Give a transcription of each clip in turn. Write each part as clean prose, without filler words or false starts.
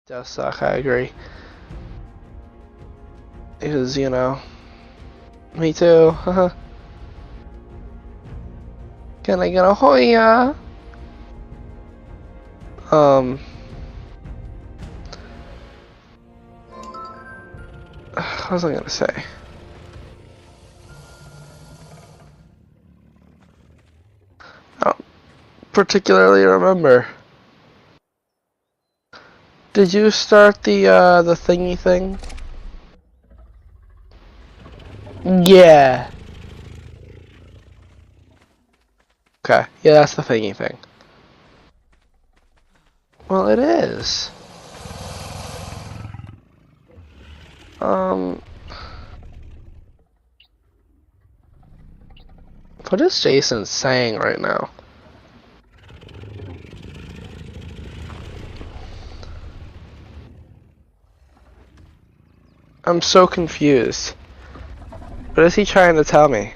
Does suck, I agree. Because, you know, me too. Can I get a Hoya? What was I gonna say? I don't particularly remember. Did you start the thingy thing? Yeah. Okay. Yeah, that's the thingy thing. Well, it is. What is Jason saying right now? I'm so confused. What is he trying to tell me?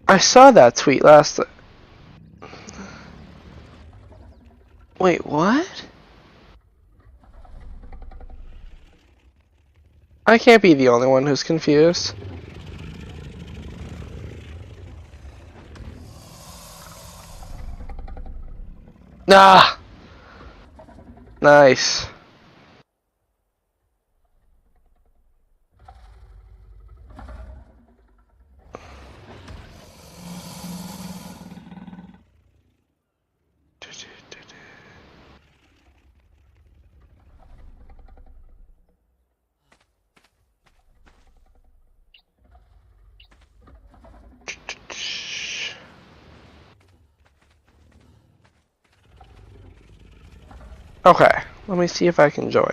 I saw that tweet last. Wait, what? I can't be the only one who's confused. Ah! Nice. Okay, let me see if I can join.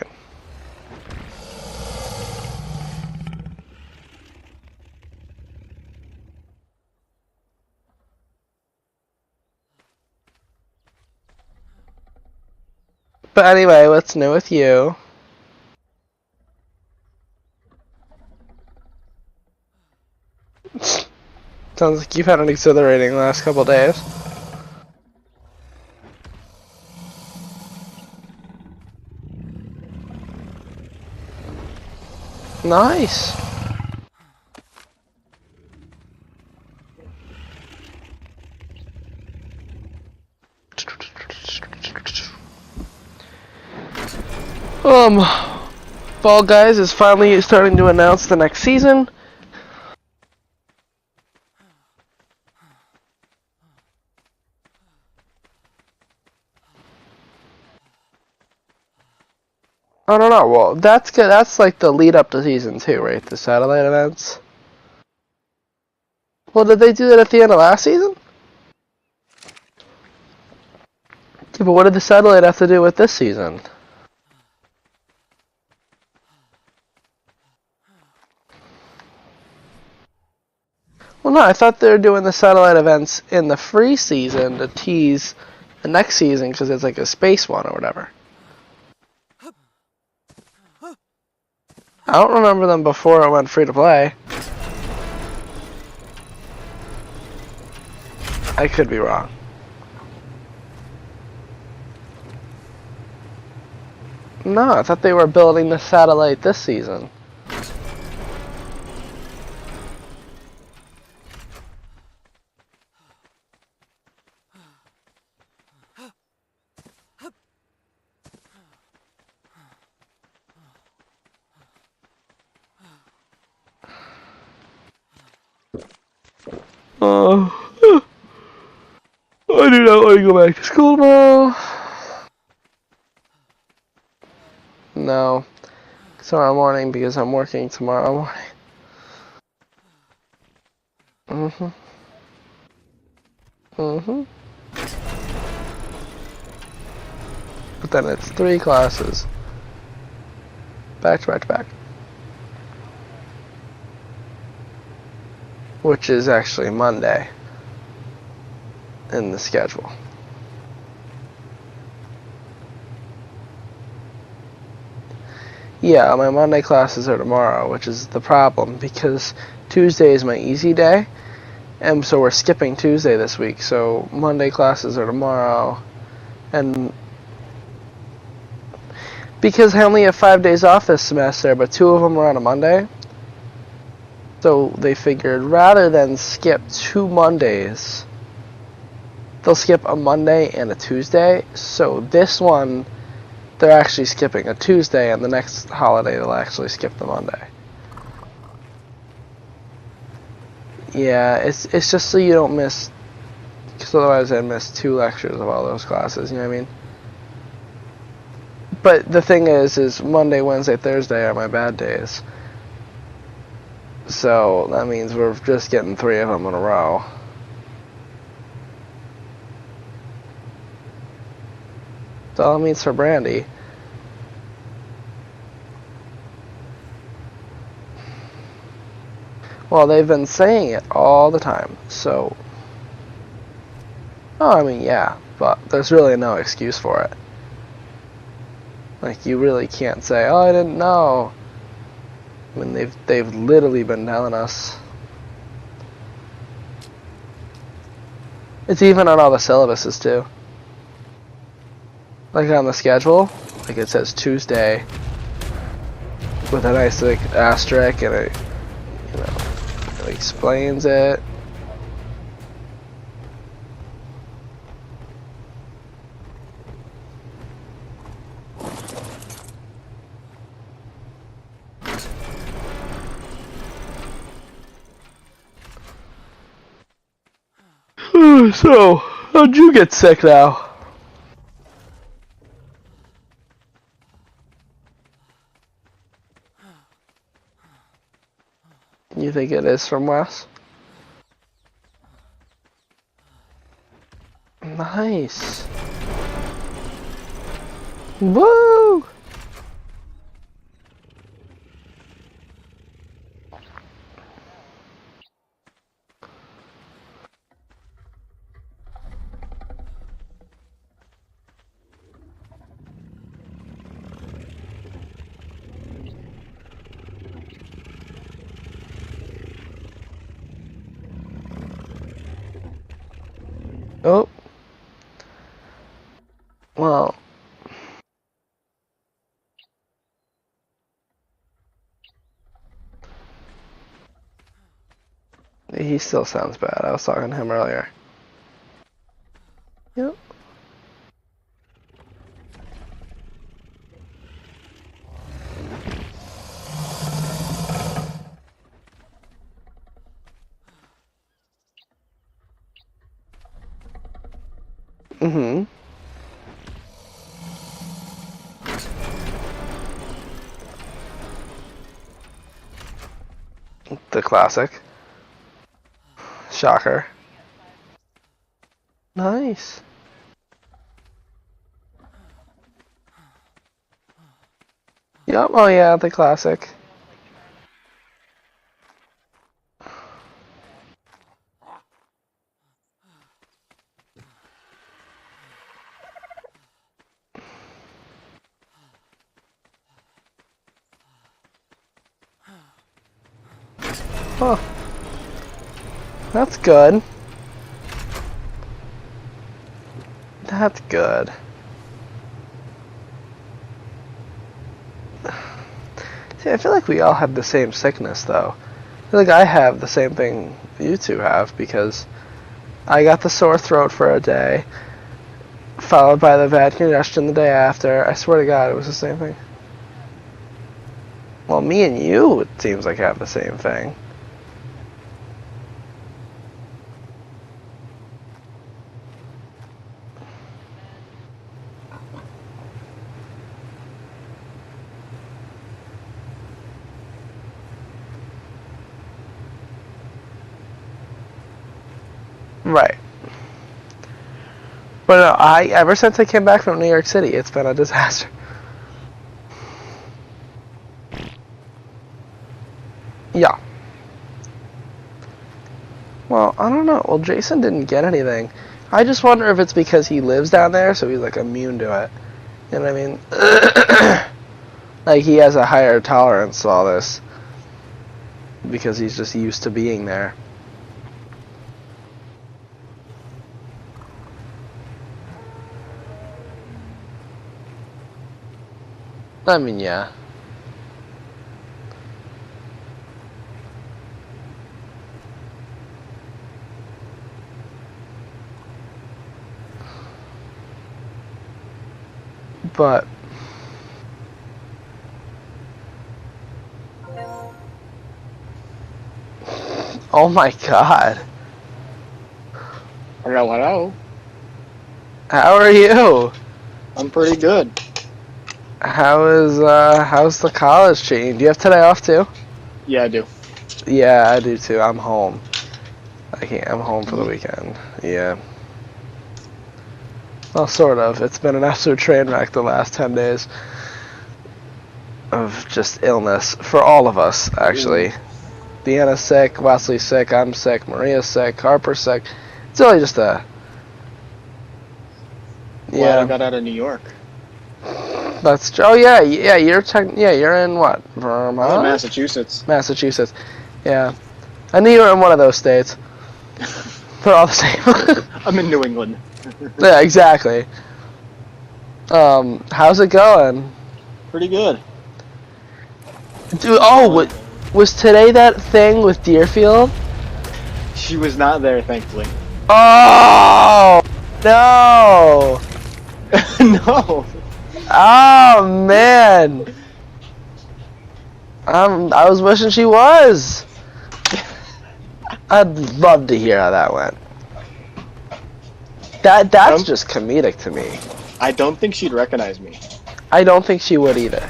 But anyway, what's new with you? Sounds like you've had an exhilarating last couple days. Nice. Fall Guys is finally starting to announce the next season. I don't know. Well, that's good. That's like the lead up to season 2, right? The satellite events. Well, did they do that at the end of last season? Yeah, but what did the satellite have to do with this season? Well, no, I thought they were doing the satellite events in the free season to tease the next season because it's like a space one or whatever. I don't remember them before it went free to play. I could be wrong. No, I thought they were building the satellite this season. I do not want to go back to school tomorrow. No. Tomorrow morning because I'm working tomorrow morning. But then it's 3 classes. Back to back to back. Which is actually Monday in the schedule. Yeah, my Monday classes are tomorrow, which is the problem because Tuesday is my easy day, and so we're skipping Tuesday this week, so Monday classes are tomorrow, And because I only have 5 days off this semester, but 2 of them are on a Monday, so they figured rather than skip 2 Mondays, they'll skip a Monday and a Tuesday. So this one, they're actually skipping a Tuesday, and the next holiday they'll actually skip the Monday. Yeah, it's just so you don't miss, because otherwise I'd miss 2 lectures of all those classes, you know what I mean? But the thing is Monday, Wednesday, Thursday are my bad days. So that means we're just getting 3 of them in a row. That's all it means for Brandy. Well, they've been saying it all the time, so... Oh, I mean, yeah, but there's really no excuse for it. Like, you really can't say, oh, I didn't know. I mean, they've literally been telling us. It's even on all the syllabuses, too. Like, on the schedule, like, it says Tuesday with a nice, like, asterisk, and it, you know, it explains it. So, how'd you get sick now? You think it is from Wes? Nice. Woo! Oh. Well. He still sounds bad. I was talking to him earlier. Yep. Mm-hmm. The classic. Shocker. Nice. Yep, oh yeah, the classic. Huh. That's good. That's good. See, I feel like we all have the same sickness, though. I feel like I have the same thing you two have, because I got the sore throat for a day, followed by the bad congestion the day after. I swear to God, it was the same thing. Well, me and you, it seems like, have the same thing. Right. But no, ever since I came back from New York City, it's been a disaster. Yeah. Well, I don't know. Well, Jason didn't get anything. I just wonder if it's because he lives down there, so he's like immune to it. You know what I mean? Like he has a higher tolerance to all this because he's just used to being there. I mean, yeah. But oh my god. Hello, hello. How are you? I'm pretty good. How's the college treating? Do you have today off too? Yeah, I do. Yeah, I do too. I'm home. I'm home for the weekend. Yeah. Well, sort of. It's been an absolute train wreck the last 10 days of just illness for all of us, actually. Deanna's sick, Wesley's sick, I'm sick, Maria's sick, Harper's sick. It's really just a... Glad I got out of New York. That's... Oh, yeah, you're in what? Vermont? I'm in Massachusetts. Massachusetts. Yeah. I knew you were in one of those states. They're all the same. I'm in New England. Yeah, exactly. How's it going? Pretty good. Dude, was today that thing with Deerfield? She was not there, thankfully. Oh no! No. Oh man! I was wishing she was. I'd love to hear how that went. That's just comedic to me. I don't think she'd recognize me. I don't think she would either.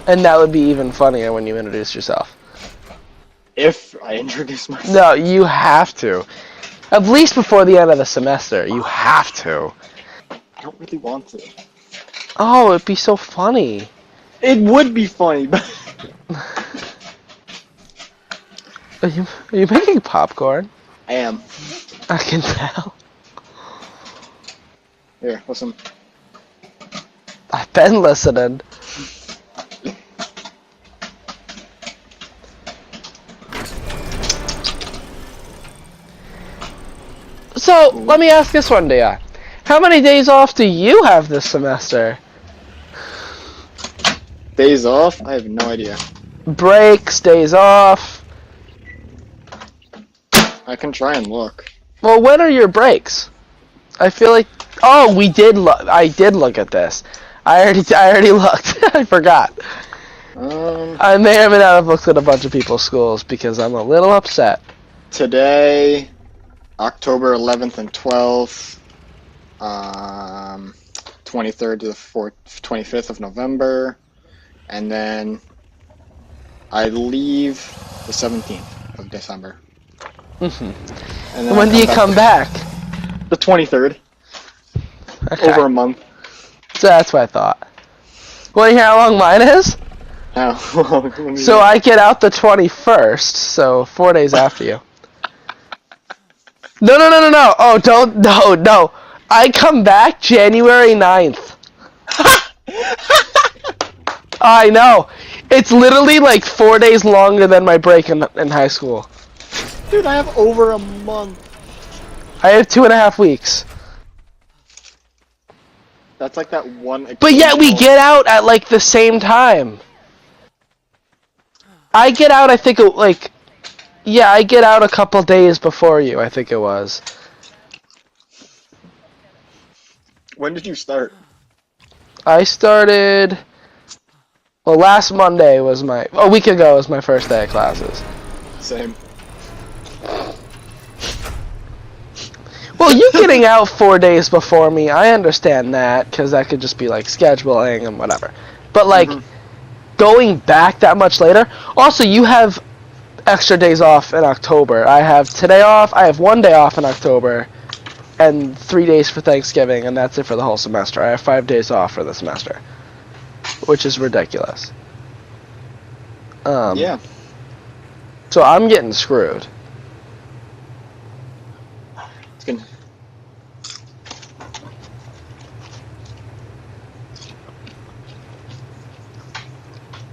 And that would be even funnier when you introduce yourself. If I introduce myself. No, you have to. At least before the end of the semester, you have to. I don't really want to. Oh, it'd be so funny. It would be funny, but... Are you making popcorn? I am. I can tell. Here, listen. I've been listening. So, let me ask this one, Dia. How many days off do you have this semester? Days off? I have no idea. Breaks, days off. I can try and look. Well, when are your breaks? I feel like... Oh, we did look. I did look at this. I already looked. I forgot. I may or may not have looked at a bunch of people's schools because I'm a little upset. Today, October 11th and 12th, 23rd to the 25th of November, and then I leave the 17th of December. Mm-hmm. And then When do you come back? The 23rd. Okay. Over a month. So that's what I thought. Want to hear how long mine is? Oh, So I get out the 21st, so 4 days after you. No. Oh, no. I come back January 9th. I know. It's literally like 4 days longer than my break in high school. Dude, I have over a month. I have 2.5 weeks. That's like that one... But yet we get out at like the same time. I get out, I think, I get out a couple days before you, I think it was. When did you start? I started... Well, last Monday was a week ago was my first day of classes. Same. Well, you getting out 4 days before me, I understand that, because that could just be, like, scheduling and whatever. But, like, going back that much later... Also, you have extra days off in October. I have today off, I have 1 day off in October, and 3 days for Thanksgiving, and that's it for the whole semester. I have 5 days off for the semester. Which is ridiculous. Yeah. So I'm getting screwed. It's good.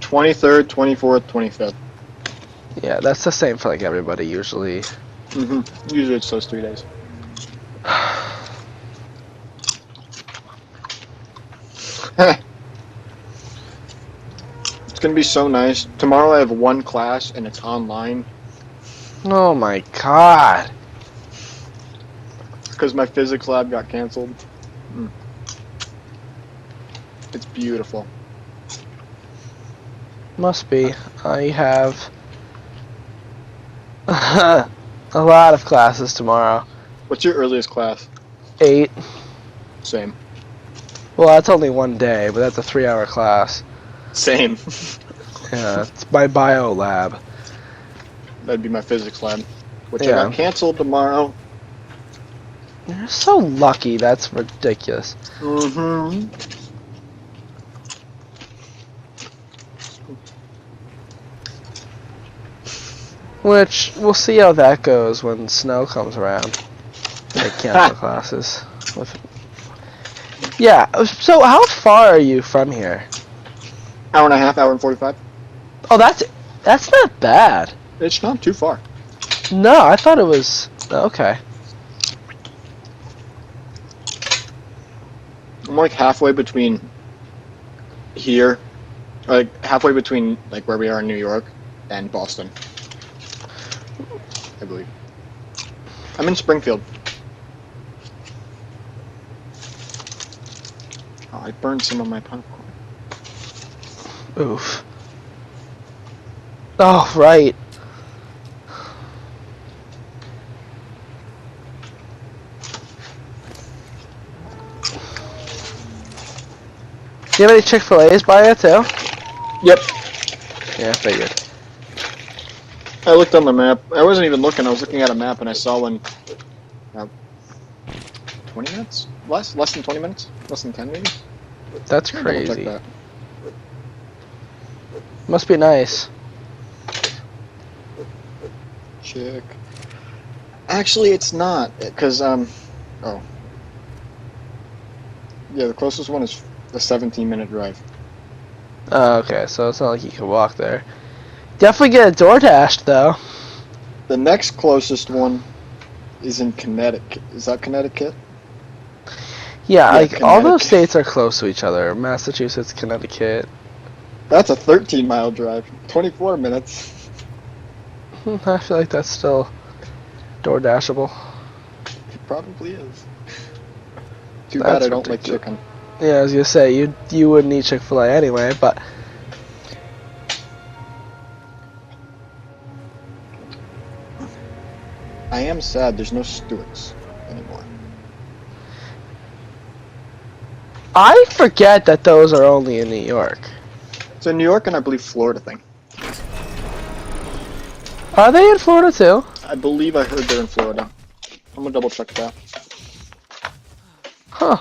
'23rd, 24th, 25th. Yeah, that's the same for like everybody usually. Usually it's those 3 days. gonna be so nice. Tomorrow I have one class and it's online Oh my god. because my physics lab got canceled. It's beautiful. Must be. I have a lot of classes tomorrow. What's your earliest class? 8. Same. Well, that's only one day, but that's a 3-hour class. Same. Yeah, it's my bio lab. That'd be my physics lab, which I Yeah. got canceled tomorrow. You're so lucky, that's ridiculous. Mm-hmm. Which, we'll see how that goes when snow comes around. They cancel classes. Yeah, so how far are you from here? Hour and a half, hour and 45. Oh, that's not bad. It's not too far. No, I thought it was... Okay. I'm like halfway between here, like halfway between like where we are in New York and Boston, I believe. I'm in Springfield. Oh, I burned some of my popcorn. Oof. Oh, right. Do you have any Chick-fil-A's by you, too? Yep. Yeah, I figured. I looked on the map. I wasn't even looking. I was looking at a map and I saw one. 20 minutes? Less than 20 minutes? Less than 10 maybe? That's I'll double check crazy. that. Must be nice. Check. Actually, it's not, because, oh. Yeah, the closest one is a 17-minute drive. Oh, okay, so it's not like you can walk there. Definitely get a DoorDash, though. The next closest one is in Connecticut. Is that Connecticut? Yeah, like, all those Connecticut. states are close to each other. Massachusetts, Connecticut. That's a 13-mile drive. 24 minutes. I feel like that's still DoorDashable. It probably is. Too That's bad I don't like ridiculous. chicken. Yeah, I was gonna say, you wouldn't eat Chick-fil-A anyway, but... I am sad there's no Stewart's anymore. I forget that those are only in New York. It's a New York and I believe Florida thing. Are they in Florida, too? I believe I heard they're in Florida. I'm gonna double check that. Huh.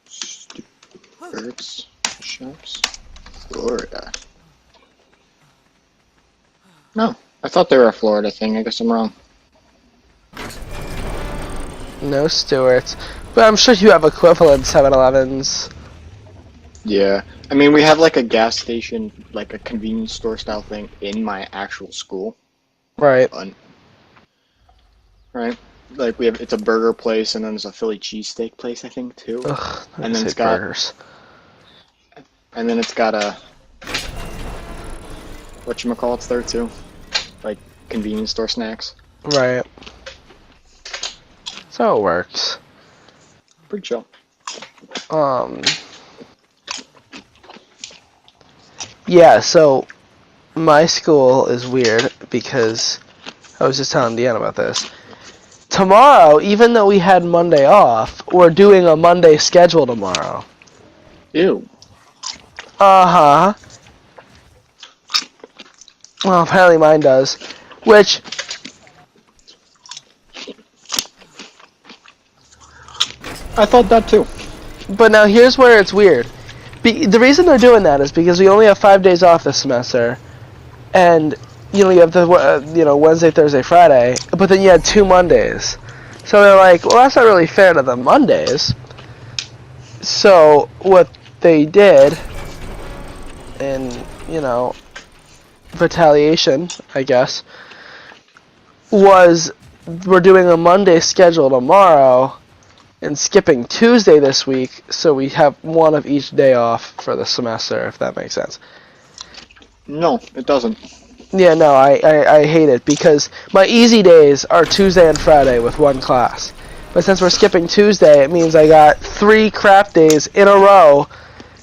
Stewart's Shops, Florida. No, I thought they were a Florida thing. I guess I'm wrong. No Stewart's. But I'm sure you have equivalent 7-Elevens. Yeah. I mean, we have like a gas station, like a convenience store style thing in my actual school. Right. Right? Like we have, it's a burger place and then there's a Philly cheesesteak place, I think, too. Ugh, And then I it's hate got- burgers. And then it's got a, whatchamacallit's there too. Like convenience store snacks. Right. So it works. Pretty chill. Yeah, so my school is weird because I was just telling Deanna about this. Tomorrow, even though we had Monday off, we're doing a Monday schedule tomorrow. Ew. Uh-huh. Well, apparently mine does. Which, I thought that too. but now here's where it's weird. The reason they're doing that is because we only have 5 days off this semester, and you have the Wednesday, Thursday, Friday, but then you had 2 Mondays. So they're like, well, that's not really fair to the Mondays. So what they did, in retaliation, I guess, was we're doing a Monday schedule tomorrow, and skipping Tuesday this week, so we have one of each day off for the semester, if that makes sense. No, it doesn't. Yeah, no, I hate it because my easy days are Tuesday and Friday with one class. But since we're skipping Tuesday, it means I got 3 crap days in a row,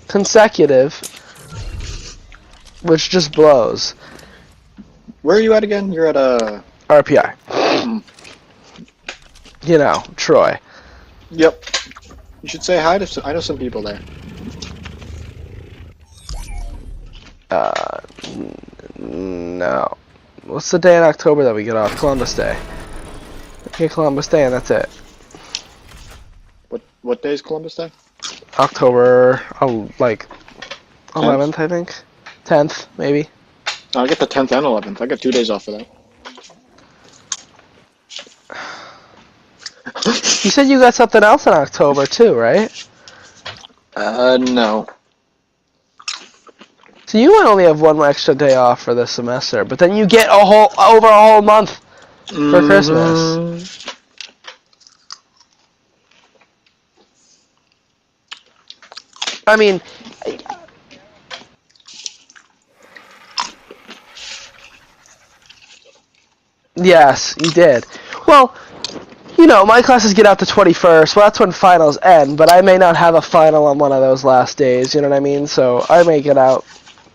consecutive, which just blows. Where are you at again? You're at RPI. Mm. You know, Troy. Yep. You should say hi to some, I know some people there. No. What's the day in October that we get off? Columbus Day. Okay, Columbus Day, and that's it. What day is Columbus Day? October, like, 10th? 11th, I think. 10th, maybe. No, I get the 10th and 11th. I got 2 days off for that. You said you got something else in October, too, right? No. So you might only have one extra day off for this semester, but then you get over a whole month for Christmas. I mean, yes, you did. Well, you know, my classes get out the 21st. Well, that's when finals end, but I may not have a final on one of those last days, you know what I mean? So I may get out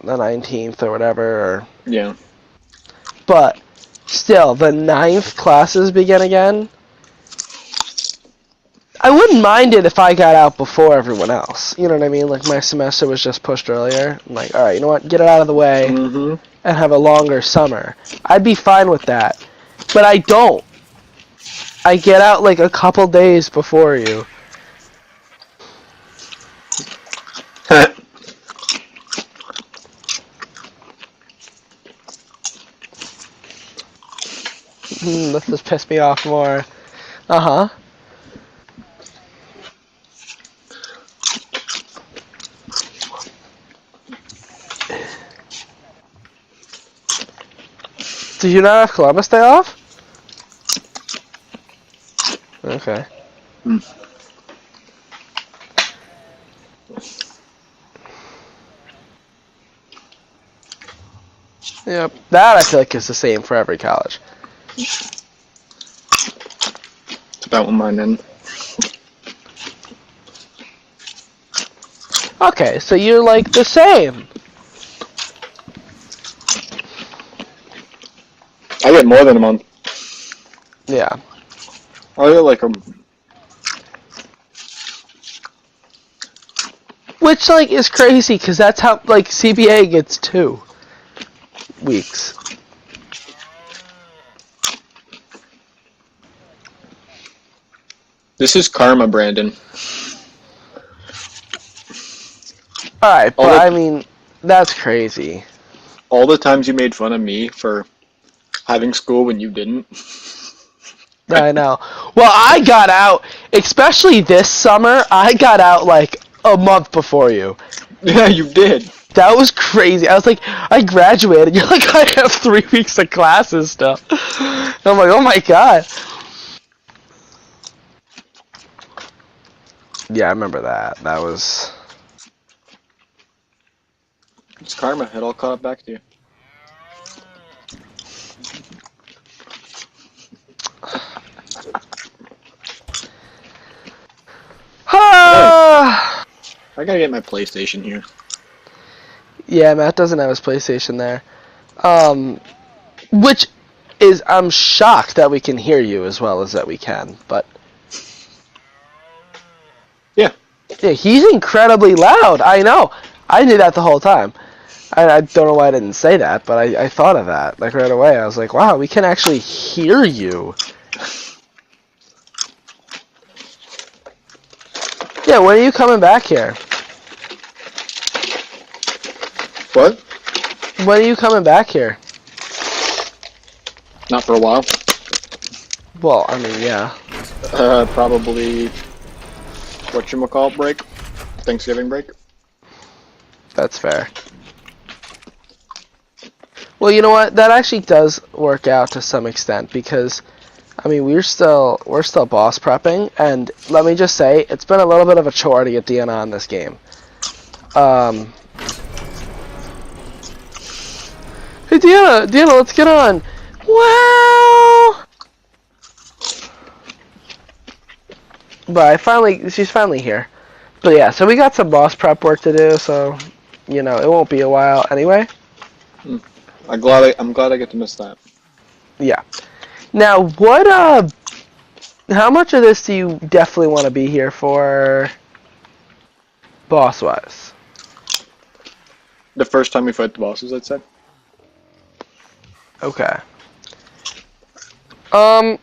the 19th or whatever. Or... Yeah. But still, the 9th classes begin again. I wouldn't mind it if I got out before everyone else. You know what I mean? Like, my semester was just pushed earlier. I'm like, alright, you know what? Get it out of the way and have a longer summer. I'd be fine with that. But I don't. I get out, like, a couple days before you. This has pissed me off more. Uh-huh. Did you not have Columbus Day off? Okay. Yep. That I feel like is the same for every college. It's about what mine end. Okay, so you're like the same. I get more than a month. Yeah. I get like a... Which, like, is crazy, because that's how, like, CBA gets 2 weeks. This is karma, Brandon. Alright, but I mean, that's crazy. All the times you made fun of me for having school when you didn't. I know. Well, I got out, especially this summer, I got out, like, a month before you. Yeah, you did. That was crazy. I was like, I graduated. You're like, I have 3 weeks of classes still. And I'm like, oh my god. Yeah, I remember that. That was... It's karma. It all caught back to you. I gotta get my PlayStation here. Yeah, Matt doesn't have his PlayStation there. Which is, I'm shocked that we can hear you as well as that we can, but... Yeah. Yeah, he's incredibly loud. I know. I knew that the whole time. I don't know why I didn't say that, but I thought of that, like, right away. I was like, wow, we can actually hear you. Yeah, when are you coming back here? What? When are you coming back here? Not for a while. Well, I mean, yeah. Probably... Whatchamacallit break? Thanksgiving break? That's fair. Well, you know what? That actually does work out to some extent, because I mean, we're still boss prepping, and let me just say, it's been a little bit of a chore to get Deanna on this game. Hey Deanna, let's get on. Wow. But she's finally here. But yeah, so we got some boss prep work to do, so you know it won't be a while anyway. I'm glad I get to miss that. Yeah. Now, how much of this do you definitely want to be here for, boss-wise? The first time we fight the bosses, I'd say. Okay. Well,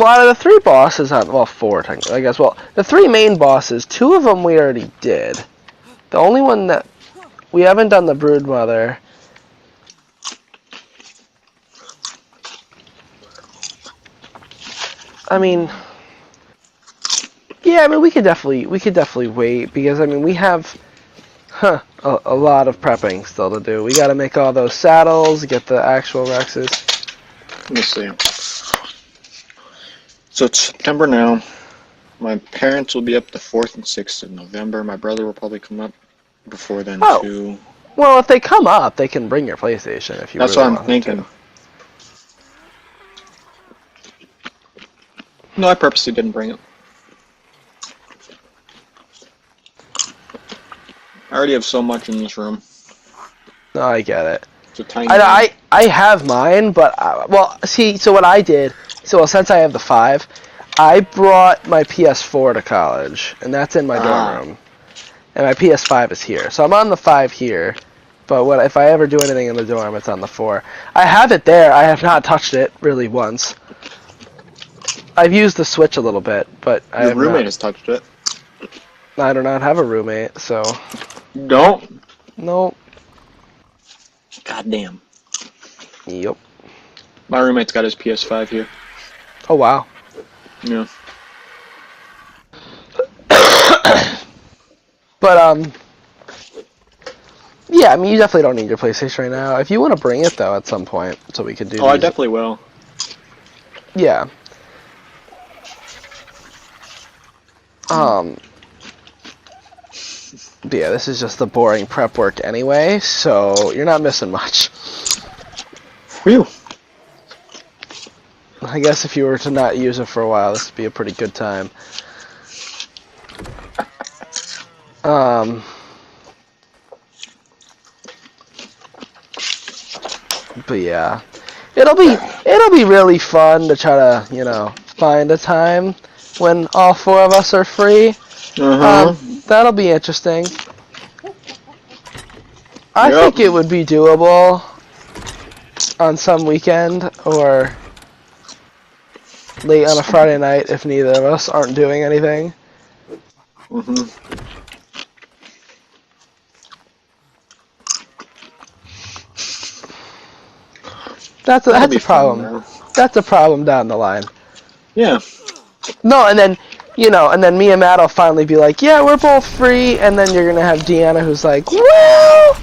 out of the 3 bosses, well, 4 technically, I guess. Well, the 3 main bosses, 2 of them we already did. The only one that we haven't done the Broodmother. I mean, yeah, I mean we could definitely wait because I mean we have a lot of prepping still to do. We got to make all those saddles, get the actual Rexes. Let me see. So it's September now. My parents will be up the 4th and 6th of November. My brother will probably come up before then too. Well, if they come up, they can bring your PlayStation if you. That's really what I'm want them thinking. to. No, I purposely didn't bring it. I already have so much in this room. No, I get it. It's a tiny. I have mine, but well, see, so what I did, since I have the 5, I brought my PS4 to college, and that's in my dorm room, and my PS5 is here. So I'm on the 5 here, but if I ever do anything in the dorm, it's on the 4. I have it there. I have not touched it really once. I've used the Switch a little bit, but Your roommate has touched it. I do not have a roommate, so. Don't. Nope. Goddamn. Yep. My roommate's got his PS5 here. Oh wow. Yeah. But yeah, I mean you definitely don't need your PlayStation right now. If you want to bring it though at some point, so we could do. Oh, I definitely will. Yeah. But yeah, this is just the boring prep work anyway, so you're not missing much. Whew. I guess if you were to not use it for a while, this would be a pretty good time. But yeah, it'll be really fun to try to, you know, find a time when all 4 of us are free. That'll be interesting. I think it would be doable on some weekend or late on a Friday night if neither of us aren't doing anything. That's a problem. That's a problem down the line. Yeah. No, and then, you know, and then me and Matt will finally be like, yeah, we're both free, and then you're gonna have Deanna who's like, well.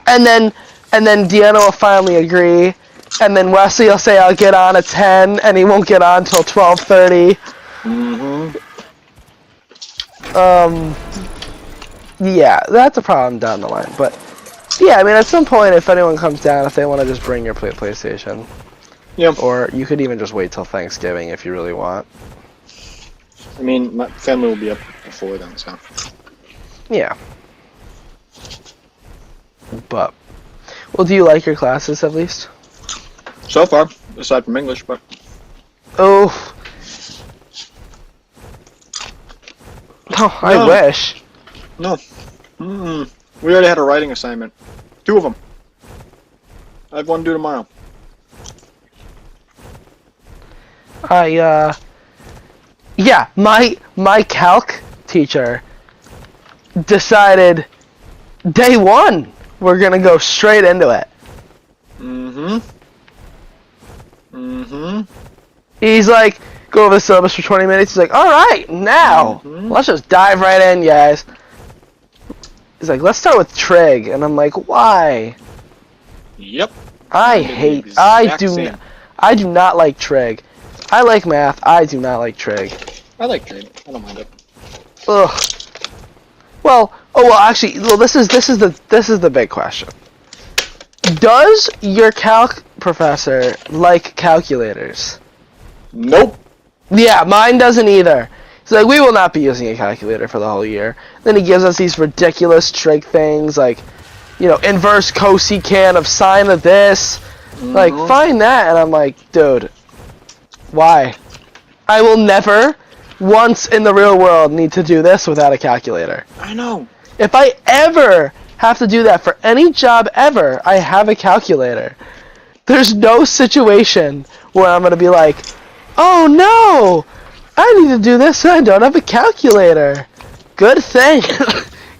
And then Deanna will finally agree, and then Wesley will say I'll get on at 10, and he won't get on till 12:30. Yeah, that's a problem down the line, but yeah, I mean, at some point, if anyone comes down, if they want to just bring your PlayStation. Yeah. Or you could even just wait till Thanksgiving if you really want. I mean, my family will be up before then, so. Yeah. But, well, do you like your classes at least? So far, aside from English, but. Oh. Oh, I wish. No. We already had a writing assignment. 2 of them. I have 1 due tomorrow. Yeah, my calc teacher decided day 1 we're gonna go straight into it. He's like, go over the syllabus for 20 minutes. He's like, all right, now let's just dive right in, guys. He's like, let's start with trig, and I'm like, why? Yep. I Mine did the hate. exact same. I do not like trig. I like math. I do not like trig. I like trig. I don't mind it. Ugh. Well, actually, this is the big question. Does your calc professor like calculators? Nope. Yeah, mine doesn't either. He's like, we will not be using a calculator for the whole year. Then he gives us these ridiculous trig things like, inverse cosecant of sine of this. Like, find that, and I'm like, dude, why? I will never, once in the real world, need to do this without a calculator. I know. If I ever have to do that for any job ever, I have a calculator. There's no situation where I'm going to be like, oh no, I need to do this and I don't have a calculator. Good thing.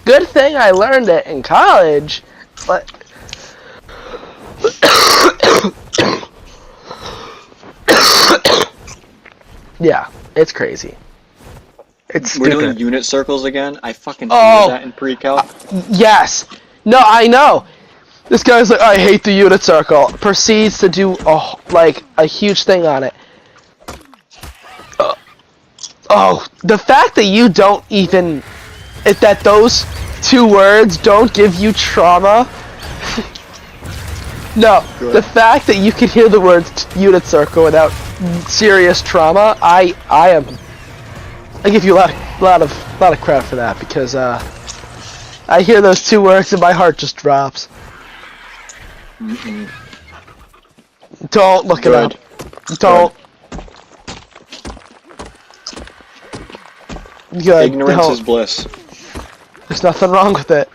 Good thing I learned it in college. But yeah, it's crazy. It's We're stupid. doing unit circles again. I fucking Oh, hated that in pre-calc. Yes. No, I know. This guy's like, I hate the unit circle. Proceeds to do a huge thing on it. The fact that you don't even, that those two words don't give you trauma. No, Good. the fact that you can hear the words unit circle without serious trauma, I give you a lot of credit for that, because I hear those two words and my heart just drops. Don't look it up. Don't. Good. Ignorance is bliss. There's nothing wrong with it.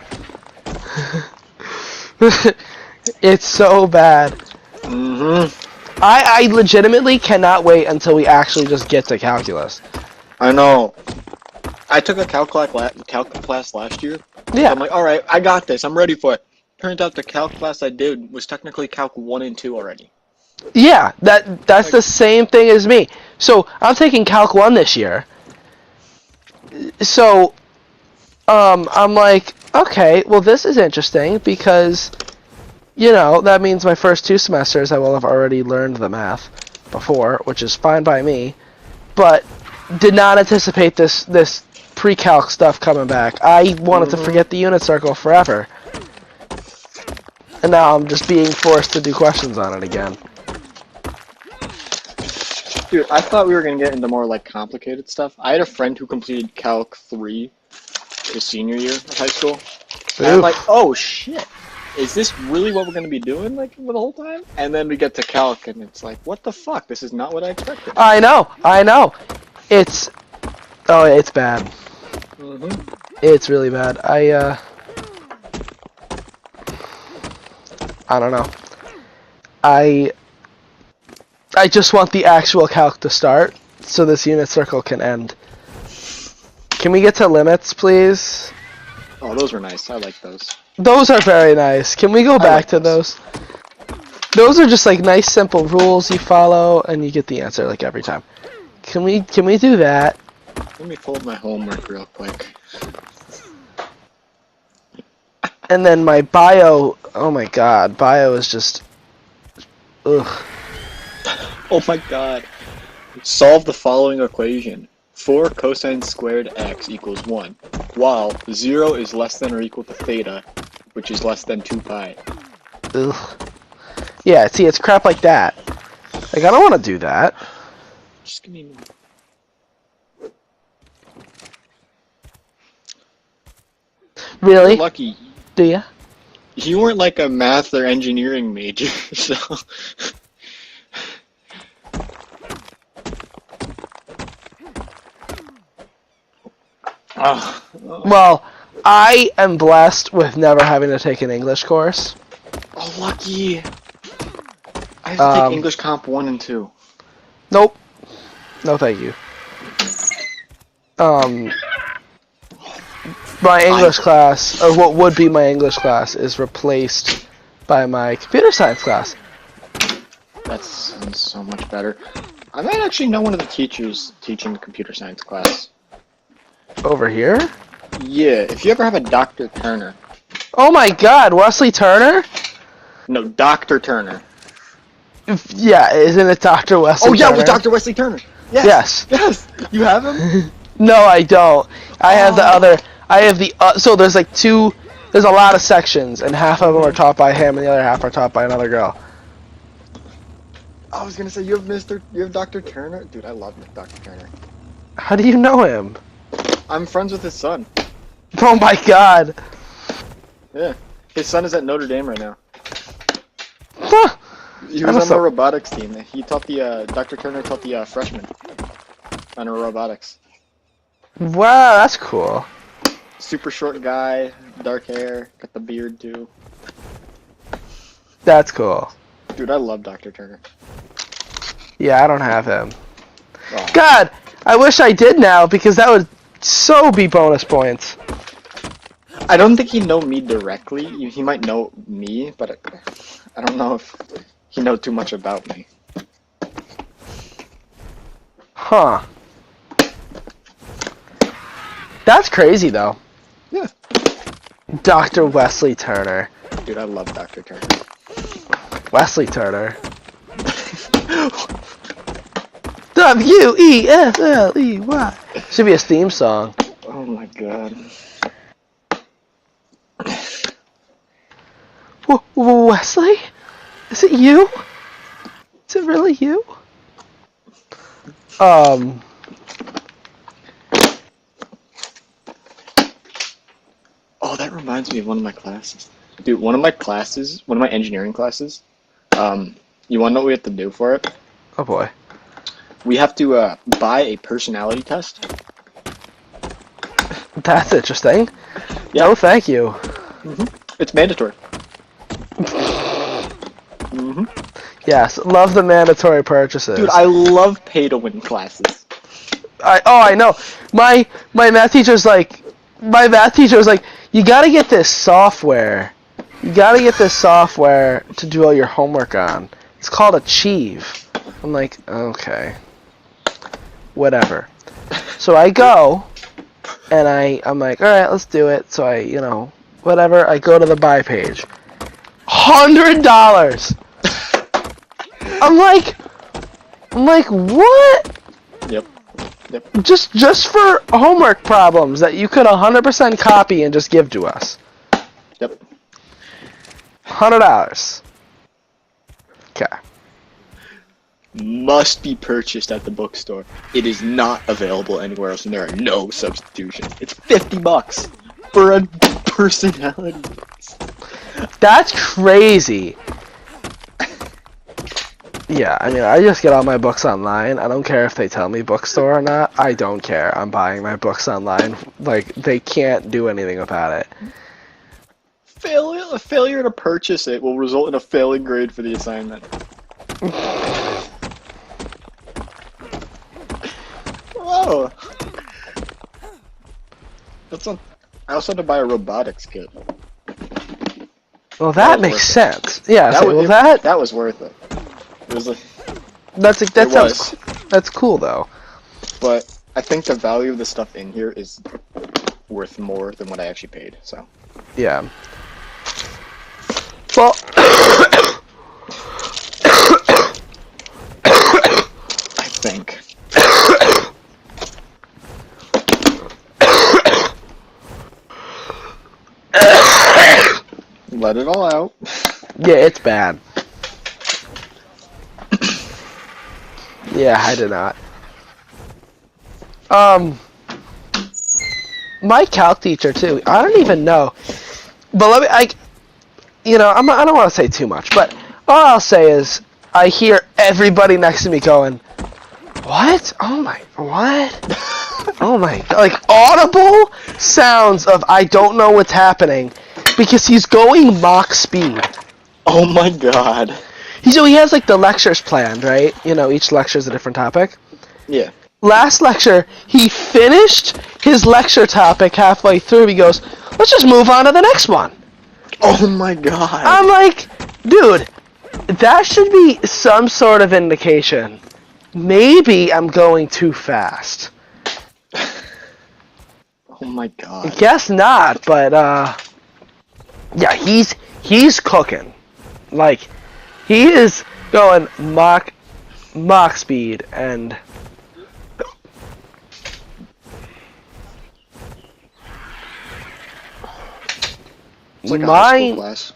It's so bad. I legitimately cannot wait until we actually just get to calculus. I know. I took a calc class last year. Yeah. I'm like, all right, I got this. I'm ready for it. Turns out the calc class I did was technically calc 1 and 2 already. Yeah, that's the same thing as me. So I'm taking calc 1 this year. So I'm like, okay, well this is interesting because that means my first 2 semesters I will have already learned the math before, which is fine by me, but did not anticipate this pre-calc stuff coming back. I wanted to forget the unit circle forever. And now I'm just being forced to do questions on it again. Dude, I thought we were going to get into more, complicated stuff. I had a friend who completed Calc 3 his senior year of high school. And I'm like, oh, shit. Is this really what we're going to be doing, for the whole time? And then we get to Calc, and it's like, what the fuck? This is not what I expected. I know. It's bad. It's really bad. I don't know. I just want the actual calc to start, so this unit circle can end. Can we get to limits, please? Oh, those were nice. I like those. Those are very nice. Can we go back to those? Those are just nice, simple rules you follow, and you get the answer every time. Can we do that? Let me fold my homework real quick. And then my bio, oh my god, bio is just, ugh. Oh my god. Solve the following equation. 4 cosine squared x equals 1, while 0 is less than or equal to theta, which is less than 2 pi. Ugh. Yeah, see, it's crap like that. I don't want to do that. Just give me a minute. Really? You're lucky. Do ya? You weren't a math or engineering major, so... Well, I am blessed with never having to take an English course. Oh, lucky! I have to take English Comp 1 and 2. Nope. No, thank you. My English class, or what would be my English class, is replaced by my computer science class. That sounds so much better. I might actually know one of the teachers teaching the computer science class. Over here? Yeah, if you ever have a Dr. Turner. Oh my god, Wesley Turner? No, Dr. Turner. Yeah, isn't it Dr. Wesley Oh yeah, Turner? with Dr. Wesley Turner. Yes. Yes. You have him? No, I don't. I have the other. I have the. So there's like two. There's a lot of sections, and half of them are taught by him, and the other half are taught by another girl. I was gonna say you have Dr. Turner, dude. I love Dr. Turner. How do you know him? I'm friends with his son. Oh my god. Yeah, his son is at Notre Dame right now. Huh. He was on the robotics team. He taught the Dr. Turner taught the freshmen on robotics. Wow, that's cool. Super short guy, dark hair, got the beard too. That's cool. Dude, I love Dr. Turner. Yeah, I don't have him. Oh. God, I wish I did now because that would so be bonus points. I don't think he'd know me directly. He might know me, but I don't know if he knows too much about me. Huh. That's crazy though. Yeah. Dr. Wesley Turner. Dude, I love Dr. Turner. Wesley Turner. W-E-S-L-E-Y. Should be his theme song. Oh my god. Wesley? Is it you? Is it really you? Oh, that reminds me of one of my classes. Dude, one of my engineering classes, you wanna know what we have to do for it? oh boy. We have to buy a personality test. That's interesting. Yeah. No, thank you. It's mandatory. Yes, love the mandatory purchases. Dude, I love pay-to-win classes. I know. My math teacher's like, you gotta get this software. You gotta get this software to do all your homework on. It's called Achieve. I'm like, okay. Whatever. So I go, and I'm like, alright, let's do it. So whatever, I go to the buy page. $100! I'm like, what? Yep. Just for homework problems that you could 100% copy and just give to us. Yep. $100. Okay. Must be purchased at the bookstore. It is not available anywhere else, and there are no substitutions. It's $50 for a personality test. That's crazy. Yeah, I mean, I just get all my books online. I don't care if they tell me bookstore or not. I don't care. I'm buying my books online. Like, they can't do anything about it. Failure to purchase it will result in a failing grade for the assignment. Whoa. I also had to buy a robotics kit. Well, that makes sense. Yeah, that was worth it. It was that's cool though. But I think the value of the stuff in here is worth more than what I actually paid. So. Yeah. Well. I think. Let it all out. Yeah, it's bad. Yeah, I did not. My calc teacher too. I don't even know, but I don't want to say too much. But all I'll say is I hear everybody next to me going, "What? Oh my, what? Oh my!" Like audible sounds of I don't know what's happening because he's going Mach speed. Oh my god. He has like the lectures planned, right? Each lecture is a different topic. Yeah. Last lecture, he finished his lecture topic halfway through. He goes, let's just move on to the next one. Oh my god. I'm like, dude, that should be some sort of indication. Maybe I'm going too fast. Oh my god. Guess not, but, yeah, he's cooking. Like, He is going Mach speed, and It's like a high school class.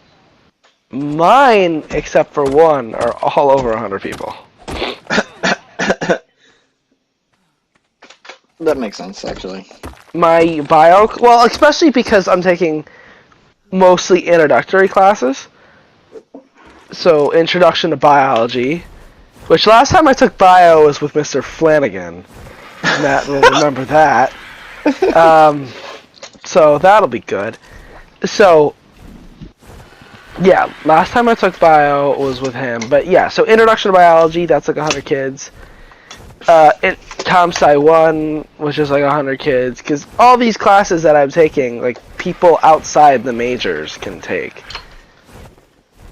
Mine, except for one, are all over 100 people. That makes sense, actually. My bio, well, especially because I'm taking mostly introductory classes. So, introduction to biology, which last time I took bio was with Mr. Flanagan. Matt will remember that. So that'll be good. So, yeah, last time I took bio was with him. But yeah, so introduction to biology, that's like 100 kids. Comp Sci 1 was just like 100 kids. Because all these classes that I'm taking, like, people outside the majors can take.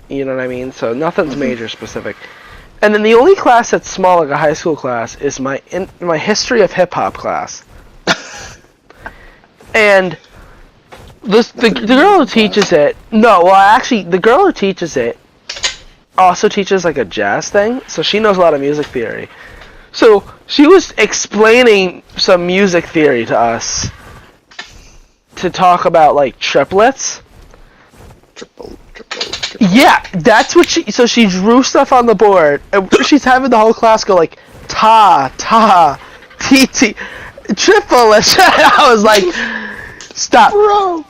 You know what I mean? So nothing's major specific. And then the only class that's small, like a high school class, is my history of hip hop class. And the girl who teaches it, no, well actually the girl who teaches it also teaches like a jazz thing, so she knows a lot of music theory. So she was explaining some music theory to us to talk about like triplets. Triple. Yeah, that's what she drew stuff on the board, and she's having the whole class go like ta, t, triplets. I was like, stop. Bro.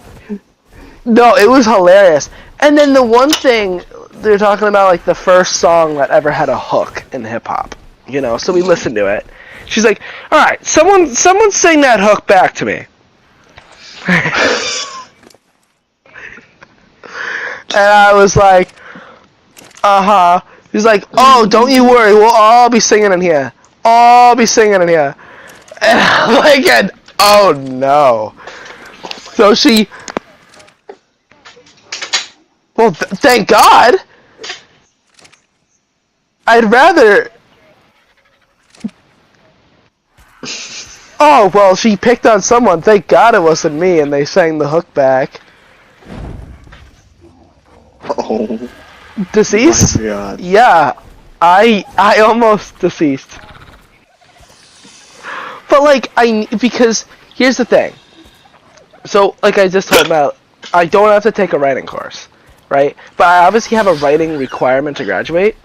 No, it was hilarious. And then the one thing, they're talking about like the first song that ever had a hook in hip hop. You know, so we listened to it. She's like, alright, someone sing that hook back to me. And I was like, uh-huh. He's like, oh, don't you worry, we'll all be singing in here. All be singing in here. And I'm like, oh no. So she... Well, thank God. I'd rather... Oh, well, she picked on someone. Thank God it wasn't me, and they sang the hook back. Oh. Deceased? My God. Yeah. I almost deceased. But, like, because, here's the thing. So, like I just told Matt, I don't have to take a writing course, right? But I obviously have a writing requirement to graduate.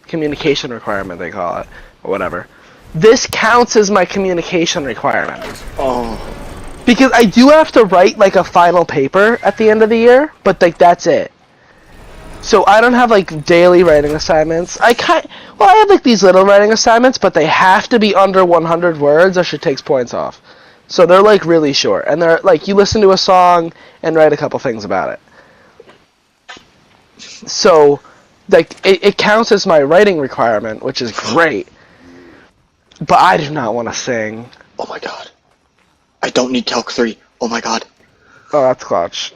Communication requirement, they call it, or whatever. This counts as my communication requirement. Oh. Because I do have to write, like, a final paper at the end of the year, but, like, that's it. So I don't have, like, daily writing assignments. I have, like, these little writing assignments, but they have to be under 100 words or she takes points off. So they're, like, really short. And they're, like, you listen to a song and write a couple things about it. So, like, it counts as my writing requirement, which is great. But I do not want to sing. Oh my God. I don't need Calc 3. Oh my God. Oh, that's clutch.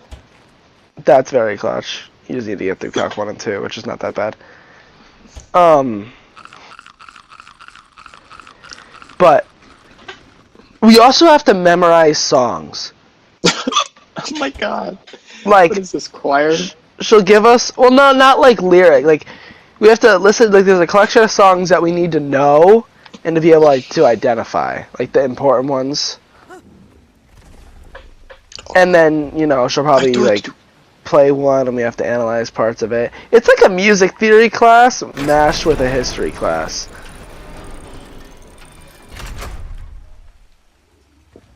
That's very clutch. You just need to get through Calc 1 and 2, which is not that bad. But we also have to memorize songs. Oh my God. Like, what is this, choir? She'll give us, well, no, not like lyric. Like, we have to listen, like, there's a collection of songs that we need to know and to be able, like, to identify, like, the important ones. And then, you know, she'll probably, like, play one and we have to analyze parts of it. It's like a music theory class mashed with a history class.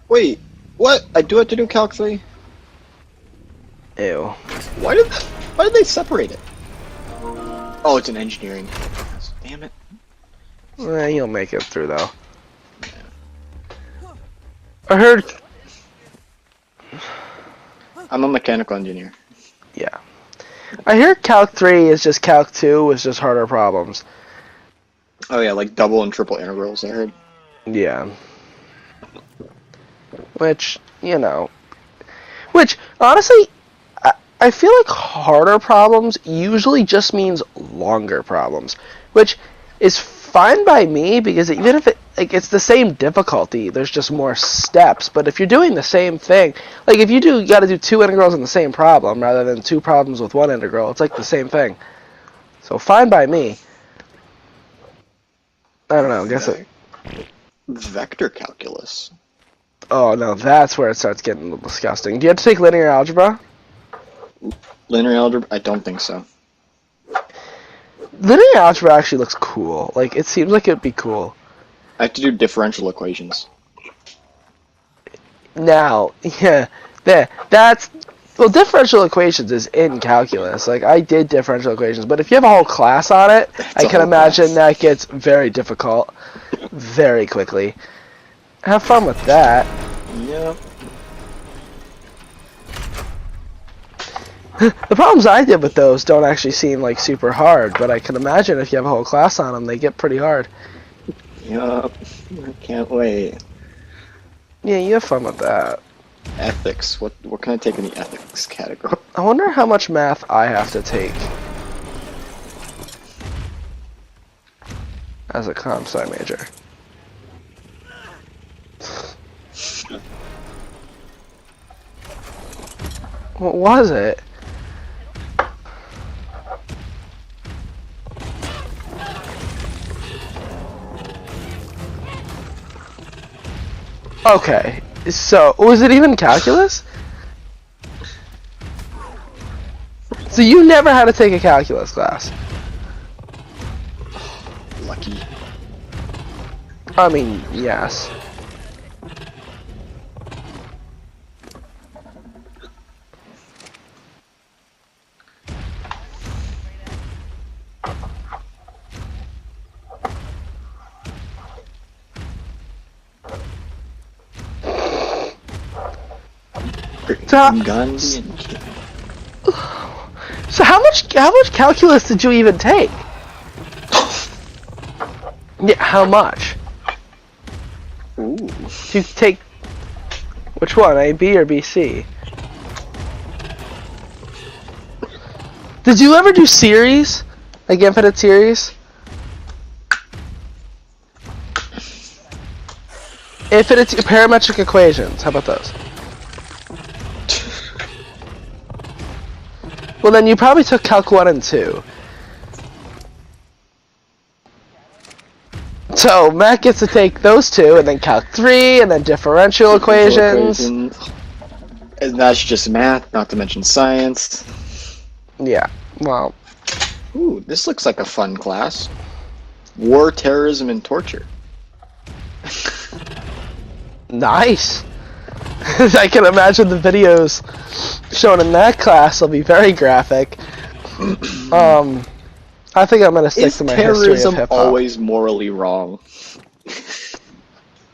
Wait, what? I do have to do Calc 3? Ew. Why did they separate it? Oh, it's an engineering. Damn it. You'll make it through, though. I heard... I'm a mechanical engineer. Yeah. I hear Calc 3 is just Calc 2 with just harder problems. Oh yeah, like double and triple integrals, I heard. Yeah. Which, you know... Which, honestly, I feel like harder problems usually just means longer problems. Which is fine by me, because even if it's the same difficulty, there's just more steps. But if you're doing the same thing, like if you got to do two integrals in the same problem rather than two problems with one integral, it's like the same thing. So fine by me. I don't know. I guess it. Vector calculus. Oh no, that's where it starts getting a little disgusting. Do you have to take linear algebra? Linear algebra? I don't think so. Linear algebra actually looks cool. Like, it seems like it'd be cool. I have to do differential equations. Now, yeah, that's... Well, differential equations is in calculus. Like, I did differential equations, but if you have a whole class on it, I can imagine that gets very difficult very quickly. Have fun with that. Yeah. The problems I did with those don't actually seem like super hard, but I can imagine if you have a whole class on them, they get pretty hard. Yup. I can't wait. Yeah, you have fun with that. Ethics. What can I take in the ethics category? I wonder how much math I have to take as a comp sci major. What was it? Okay, so was it even calculus? So you never had to take a calculus class? Lucky. I mean, yes. Gandhi. So how much calculus did you even take? Yeah, how much? Ooh. Did you take which one, A, B, or B, C? Did you ever do series? Like infinite series? Infinite parametric equations, how about those? Well, then you probably took Calc 1 and 2. So, Matt gets to take those two, and then Calc 3, and then differential equations. And that's just math, not to mention science. Yeah, well. Ooh, this looks like a fun class. War, terrorism, and torture. Nice! I can imagine the videos shown in that class will be very graphic. I think I'm gonna stick to my history of terrorism hip-hop. always morally wrong?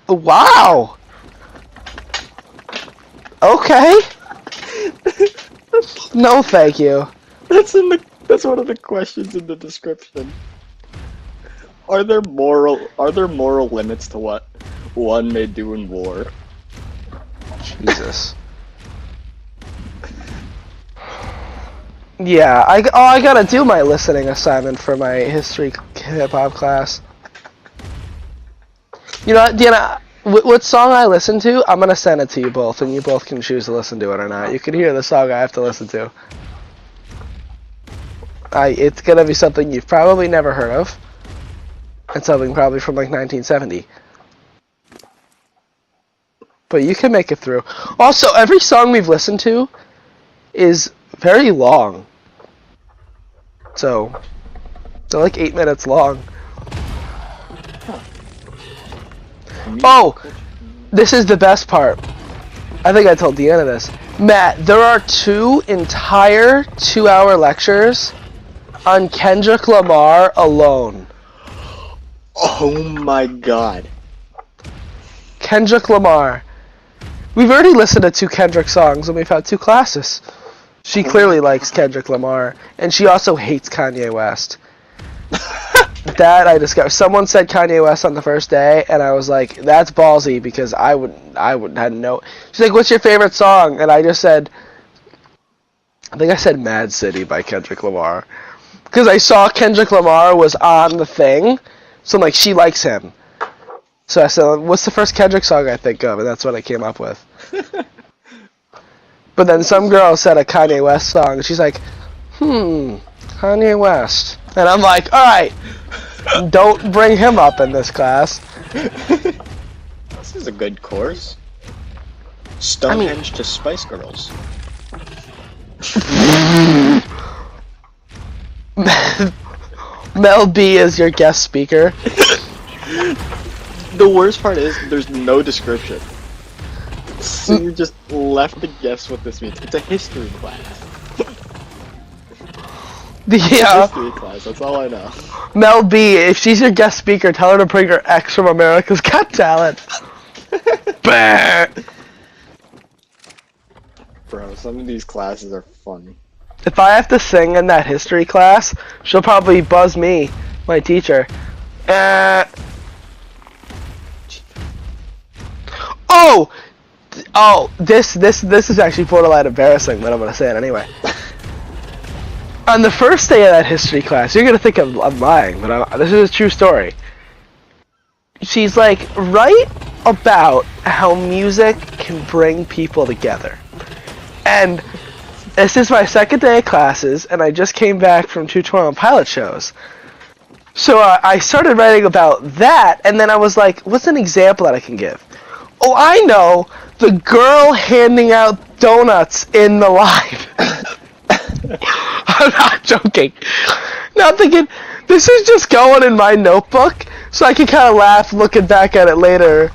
Wow! Okay! No, thank you. That's one of the questions in the description. Are there moral limits to what one may do in war? Jesus. Yeah, I gotta do my listening assignment for my history hip-hop class. You know what, Deanna, what song I listen to, I'm gonna send it to you both, and you both can choose to listen to it or not. You can hear the song I have to listen to. It's gonna be something you've probably never heard of. It's something probably from like 1970. But you can make it through. Also, every song we've listened to is very long. So, they're like 8 minutes long. Oh! This is the best part. I think I told Deanna this. Matt, there are 2 entire 2-hour lectures on Kendrick Lamar alone. Oh my god. Kendrick Lamar. We've already listened to 2 Kendrick songs and we've had 2 classes. She clearly likes Kendrick Lamar, and she also hates Kanye West. That I discovered. Someone said Kanye West on the first day, and I was like, "That's ballsy," because I hadn't know. She's like, "What's your favorite song?" And I just said, I think I said "Mad City" by Kendrick Lamar, because I saw Kendrick Lamar was on the thing, so I'm like, she likes him. So I said, "What's the first Kendrick song I think of?" And that's what I came up with. But then some girl said a Kanye West song, and she's like, Kanye West. And I'm like, alright, don't bring him up in this class. This is a good course. Stonehenge to Spice Girls. Mel B is your guest speaker. The worst part is there's no description. So you're just left to guess what this means. It's a history class. Yeah. History class, that's all I know. Mel B, if she's your guest speaker, tell her to bring her ex from America's Got Talent. Bah! Bro, some of these classes are funny. If I have to sing in that history class, she'll probably buzz me, my teacher. Oh, this is actually borderline embarrassing, but I'm gonna say it anyway. On the first day of that history class, you're gonna think I'm lying, but this is a true story. She's like, write about how music can bring people together. And this is my second day of classes, and I just came back from 2 pilot shows. So I started writing about that, and then I was like, what's an example that I can give? Oh, I know! The girl handing out donuts in the line. I'm not joking. Now I'm thinking, this is just going in my notebook, so I can kind of laugh looking back at it later.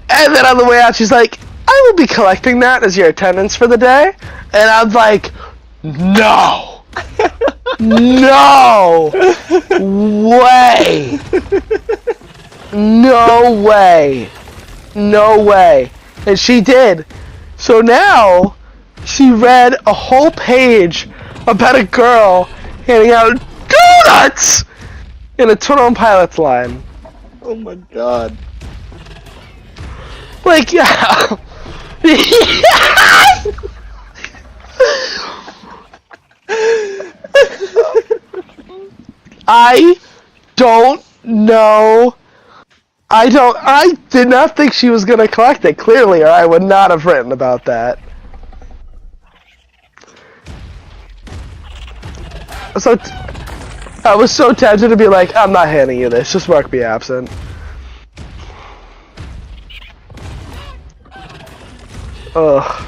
And then on the way out, she's like, I will be collecting that as your attendance for the day. And I'm like, no. No way. No way. No way. And she did. So now, she read a whole page about a girl handing out donuts in a Twin Pilots line. Oh my god. Like, yeah. I don't know. I did not think she was gonna collect it, clearly, or I would not have written about that. So, I was so tempted to be like, I'm not handing you this, just mark me absent. Ugh.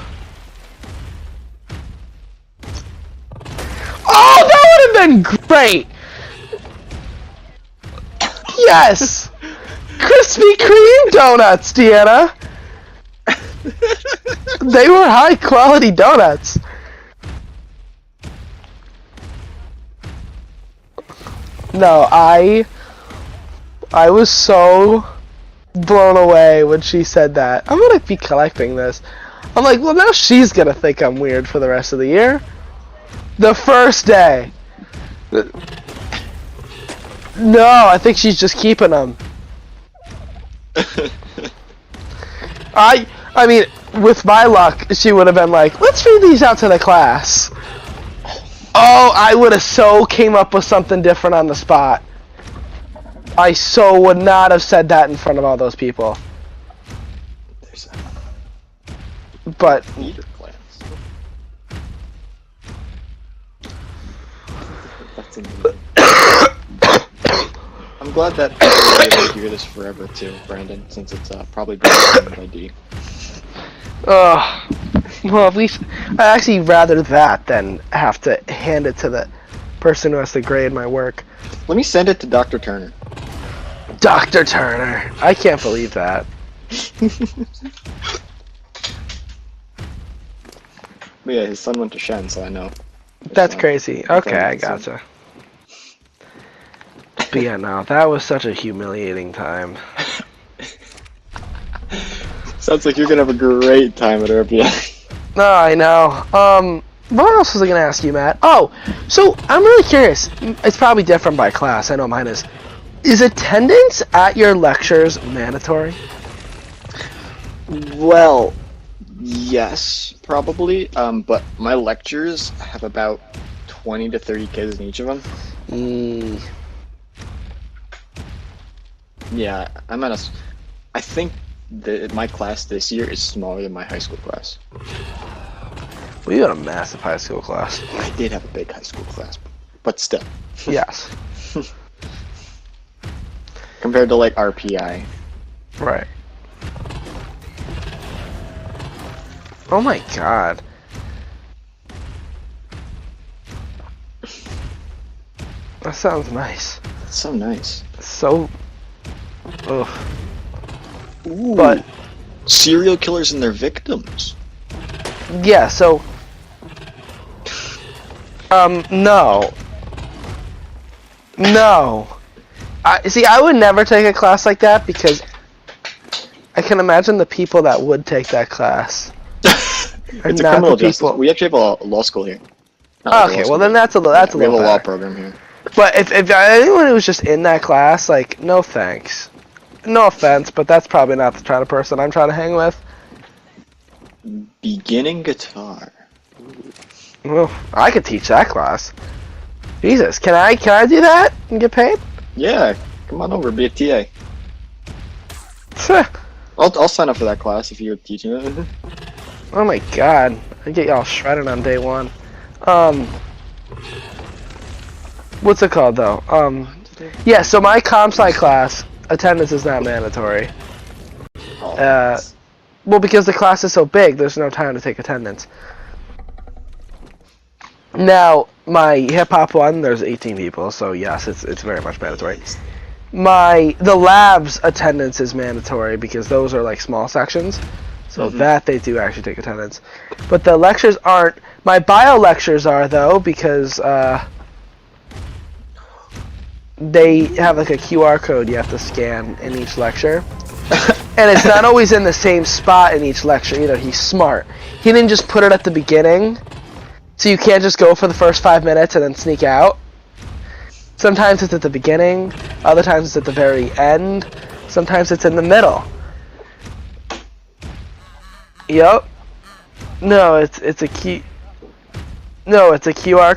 Oh, that would have been great! Yes! Krispy Kreme donuts, Deanna! They were high quality donuts. No, I was so blown away when she said that. I'm gonna be collecting this. I'm like, well, now she's gonna think I'm weird for the rest of the year. The first day. No, I think she's just keeping them. I mean, with my luck, she would have been like, let's read these out to the class. Oh, I would have so came up with something different on the spot. I so would not have said that in front of all those people. There's But eater class. That's amazing. I'm glad that we're able to hear this forever too, Brandon, since it's probably better than ID. Well, at least I'd actually rather that than have to hand it to the person who has to grade my work. Let me send it to Dr. Turner. Dr. Turner. I can't believe that. But yeah, his son went to Shen, so I know. That's crazy. Okay, I gotcha. But yeah, no, that was such a humiliating time. Sounds like you're gonna have a great time at RPI. No, I know. What else was I gonna ask you, Matt? Oh, so I'm really curious. It's probably different by class. I know mine is. Is attendance at your lectures mandatory? Well, yes, probably. But my lectures have about 20 to 30 kids in each of them. Yeah, I think that my class this year is smaller than my high school class. Well, you had a massive high school class. I did have a big high school class. but still. Yes. Compared to like RPI. Right. Oh my god. That sounds nice. That's so nice. So... Ugh. Ooh. But... Serial killers and their victims. Yeah, so... no. No. See, I would never take a class like that because I can imagine the people that would take that class. It's a criminal justice. We actually have a law school here. Okay, well then that's a little we have a law better. program here. But if anyone who was just in that class, like, no thanks. No offense, but that's probably not the kind of person I'm trying to hang with. Beginning guitar. Well, I could teach that class. Jesus, can I do that and get paid? Yeah, come on over, be a TA. Phew. I'll sign up for that class if you're teaching it. Oh my god, I get y'all shredded on day one. What's it called though? Yeah, so my comp sci class, attendance is not mandatory. Well, because the class is so big, there's no time to take attendance. Now, my hip hop one, there's 18 people, so yes, it's very much mandatory. The labs attendance is mandatory because those are like small sections, so that they do actually take attendance. But the lectures aren't. My bio lectures are though because they have like a QR code you have to scan in each lecture. And it's not always in the same spot in each lecture either. He's smart. He didn't just put it at the beginning, so you can't just go for the first 5 minutes and then sneak out. Sometimes it's at the beginning, other times it's at the very end, sometimes it's in the middle. Yup. No, it's a QR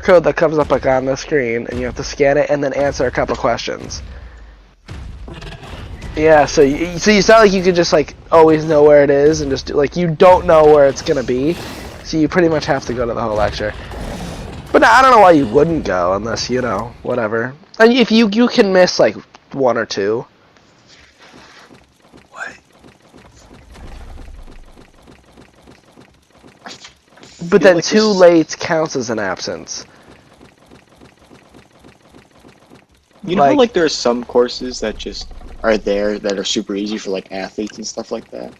code that comes up like on the screen, and you have to scan it and then answer a couple questions. Yeah, so it's not like you could just like always know where it is and just like you don't know where it's gonna be, so you pretty much have to go to the whole lecture. But I don't know why you wouldn't go unless whatever. And if you can miss like one or two. What? But then like 2 late counts as an absence. You know, like there are some courses that just are there that are super easy for like athletes and stuff like that.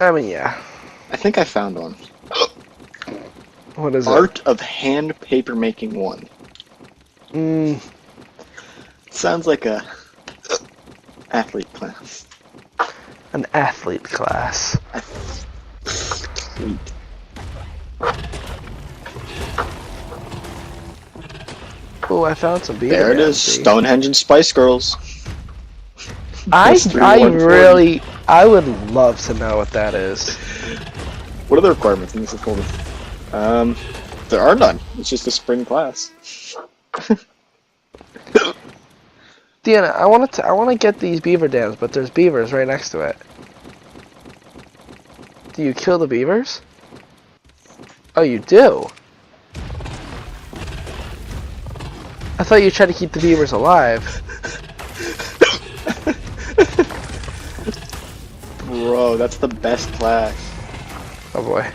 I mean, yeah. I think I found one. What is Art of Hand Paper Making 1. Sounds like a athlete class. An athlete class. Athlete. Oh, I found some beer. There it is, Stonehenge and Spice Girls. I would love to know what that is. What are the requirements in this folder? There are none. It's just a spring class. Deanna, I want to get these beaver dams, but there's beavers right next to it. Do you kill the beavers? Oh, you do? I thought you tried to keep the beavers alive. Bro, that's the best class. Oh boy.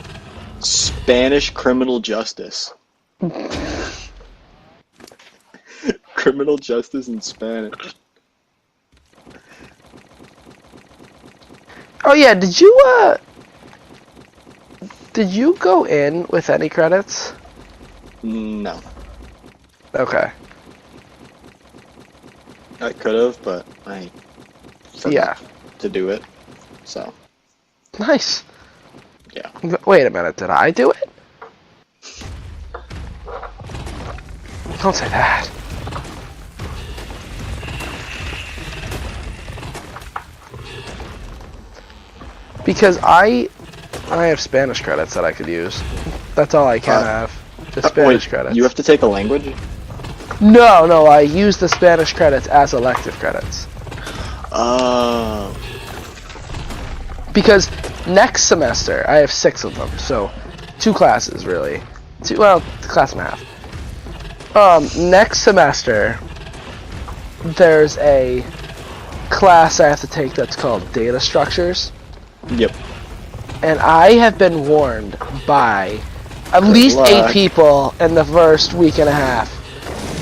Spanish criminal justice. Criminal justice in Spanish. Oh yeah, did you go in with any credits? No. Okay. I could have, but I forgot to do it. So. Nice. Yeah. Wait a minute, did I do it? Don't say that. Because I have Spanish credits that I could use. That's all I can have. The Spanish credits. You have to take a language? No, I use the Spanish credits as elective credits. Oh. Because next semester, I have 6 of them, so 2 classes, really. Class and a half. Next semester, there's a class I have to take that's called data structures. Yep. And I have been warned by at Good least luck. 8 people in the first week and a half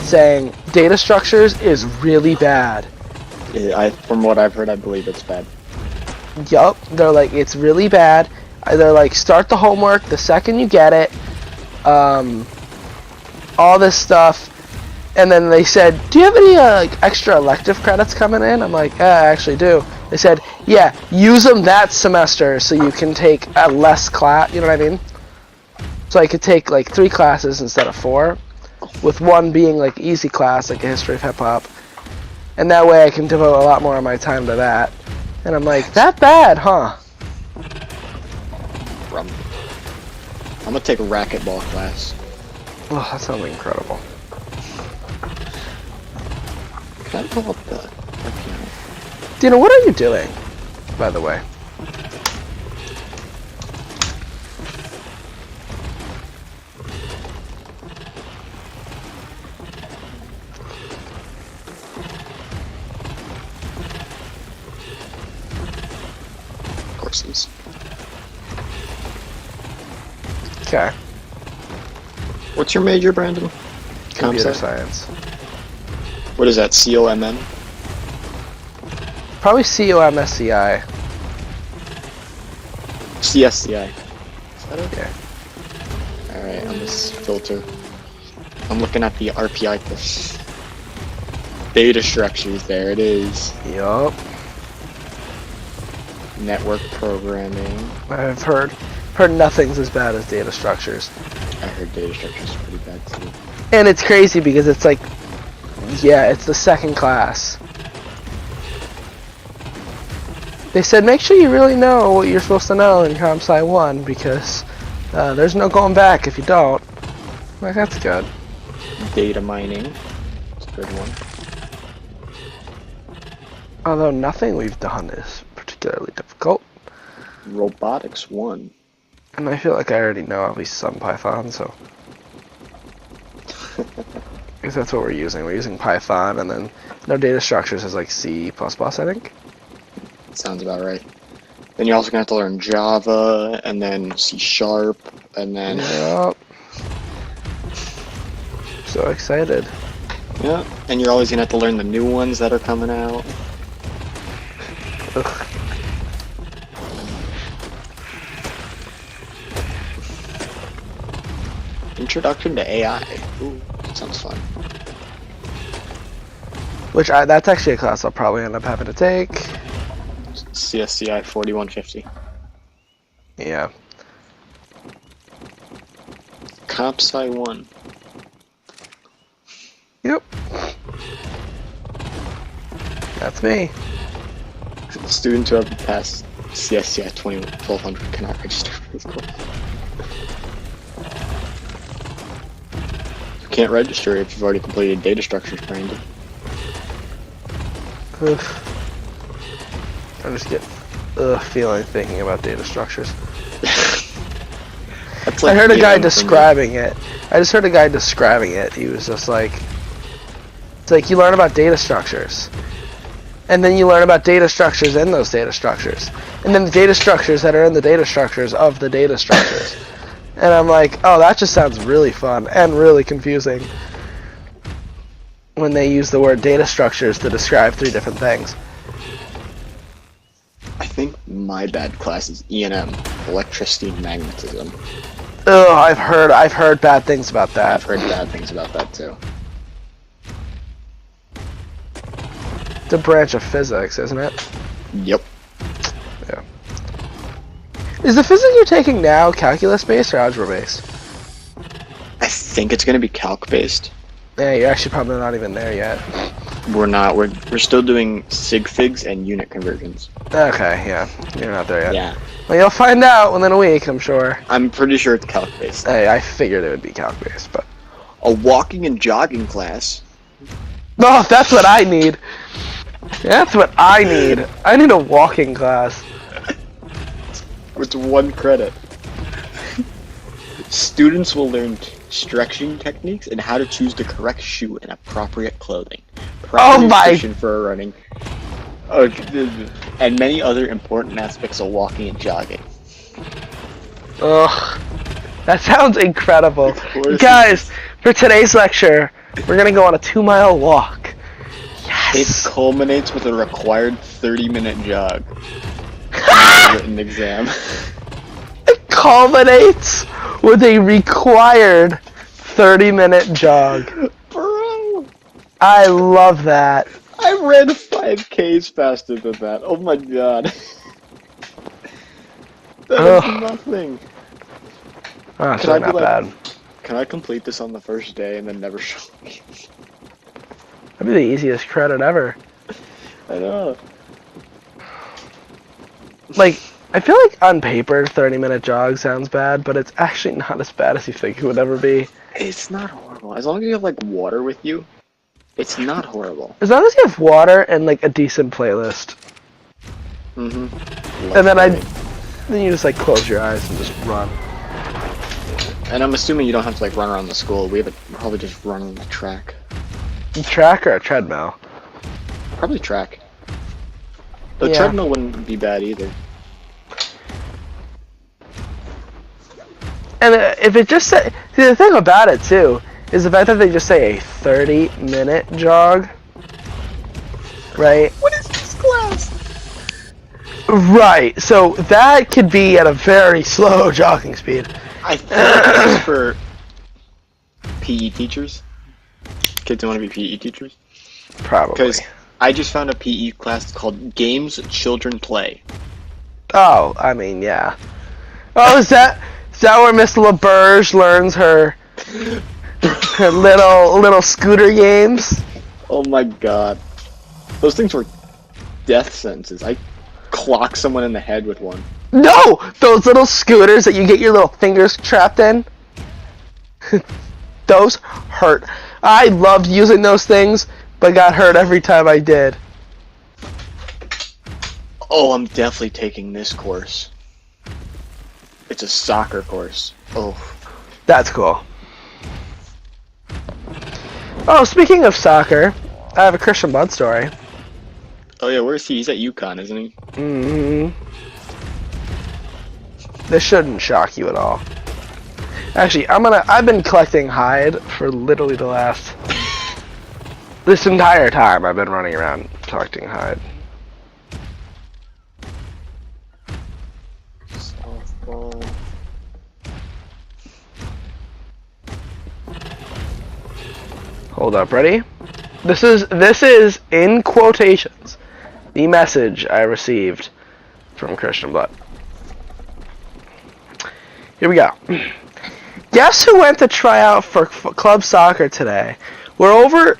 saying data structures is really bad. Yeah, from what I've heard, I believe it's bad. Yup, they're like, it's really bad. They're like, start the homework the second you get it. All this stuff. And then they said, do you have any extra elective credits coming in? I'm like, I actually do. They said, yeah, use them that semester so you can take a less class, you know what I mean? So I could take like 3 classes instead of 4, with one being like easy class, like a history of hip hop. And that way I can devote a lot more of my time to that. And I'm like, that bad, huh? I'm gonna take a racquetball class. Oh, that sounds incredible. Can I pull up the piano? Dina, what are you doing, by the way? Courses. Okay. What's your major, Brandon? Computer Comsci? science. What is that? COMM? Probably COMSCI. CSCI. Is that okay? Yeah. Alright, on this filter. I'm looking at the RPI course. Data structures, there it is. Yup. Network programming. I've heard nothing's as bad as data structures. I heard data structures is pretty bad too. And it's crazy because it's like, yeah, it's the second class. They said make sure you really know what you're supposed to know in Comp Sci 1 because there's no going back if you don't. I'm like, that's good. Data mining. It's a good one. Although nothing we've done is particularly difficult. Robotics 1. And I feel like I already know at least some Python, so. Because that's what we're using. We're using Python, and then no data structures is like C++, I think. Sounds about right. Then you're also going to have to learn Java, and then C#, and then... Yep. So excited. Yeah, and you're always going to have to learn the new ones that are coming out. Ugh. Introduction to AI. Ooh, that sounds fun. That's actually a class I'll probably end up having to take. CSCI 4150. Yeah. Comp Sci 1. Yep. That's me. Students who have passed CSCI 1200 cannot register for this course. You can't register if you've already completed data structures, Brandon. Oof. I just get feeling thinking about data structures. That's like I heard a guy EM for me. describing it. I just heard a guy describing it. He was just like, it's like you learn about data structures. And then you learn about data structures in those data structures. And then the data structures that are in the data structures of the data structures. And I'm like, oh, that just sounds really fun and really confusing when they use the word data structures to describe 3 different things. I think my bad class is E&M, electricity and magnetism. Oh, I've heard bad things about that. I've heard bad things about that too. It's a branch of physics, isn't it? Yep. Yeah. Is the physics you're taking now calculus-based or algebra-based? I think it's going to be calc-based. Yeah, you're actually probably not even there yet. We're not. We're still doing sig figs and unit conversions. Okay, yeah. You're not there yet. Yeah. Well, you'll find out within a week, I'm sure. I'm pretty sure it's calc-based. I figured it would be calc-based, but... A walking and jogging class. No, that's what I need. That's what I need. I need a walking class. With 1 credit. Students will learn stretching techniques and how to choose the correct shoe and appropriate clothing. Proper nutrition for running. And many other important aspects of walking and jogging. Ugh. That sounds incredible. Guys, for today's lecture, we're going to go on a 2-mile walk. Yes! It culminates with a required 30-minute jog. A written exam. It culminates with a required 30-minute jog. Bro! I love that. I ran 5Ks faster than that. Oh my god. That is nothing. Oh, it's not bad. Can I complete this on the first day and then never show me? That'd be the easiest credit ever. I know. Like, I feel like on paper, 30-minute jog sounds bad, but it's actually not as bad as you think it would ever be. It's not horrible. As long as you have, like, water with you, it's not horrible. As long as you have water and, like, a decent playlist. Mm-hmm. And then you just, like, close your eyes and just run. And I'm assuming you don't have to, like, run around the school. We have to probably just run on the track. A track or a treadmill? Probably track. The treadmill wouldn't be bad either. And if it just say, see, the thing about it too is the fact that they just say a 30-minute jog, right? What is this class? Right. So that could be at a very slow jogging speed. I think it's for PE teachers. Kids who want to be PE teachers. Probably. Because I just found a PE class called Games Children Play. Oh, I mean, yeah. Oh, is that where Miss LaBerge learns her little scooter games? Oh my god. Those things were death sentences. I clocked someone in the head with one. No! Those little scooters that you get your little fingers trapped in. Those hurt. I loved using those things, but got hurt every time I did. Oh, I'm definitely taking this course. It's a soccer course. Oh. That's cool. Oh, speaking of soccer, I have a Christian Blood story. Oh yeah, where is he? He's at UConn, isn't he? Mm-hmm. This shouldn't shock you at all. Actually, I've been collecting hide for literally this entire time I've been running around collecting hide. Softball. Hold up, ready? This is in quotations the message I received from Christian Blood. Here we go. Guess who went to try out for club soccer today? We're over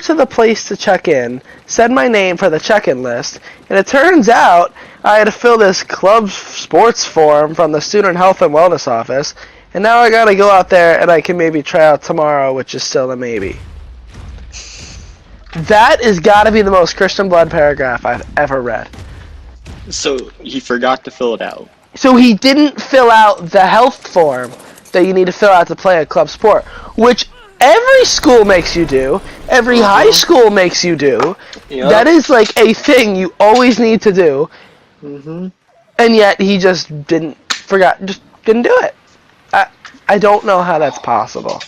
to the place to check in, said my name for the check-in list, and it turns out I had to fill this club sports form from the student health and wellness office, and now I gotta go out there and I can maybe try out tomorrow, which is still a maybe. That is gotta be the most Christian Blood paragraph I've ever read. So he forgot to fill it out. So he didn't fill out the health form that you need to fill out to play a club sport, which every school makes you do, every high school makes you do. Yep. That is like a thing you always need to do. Mm-hmm. And yet he just didn't do it. I don't know how that's possible.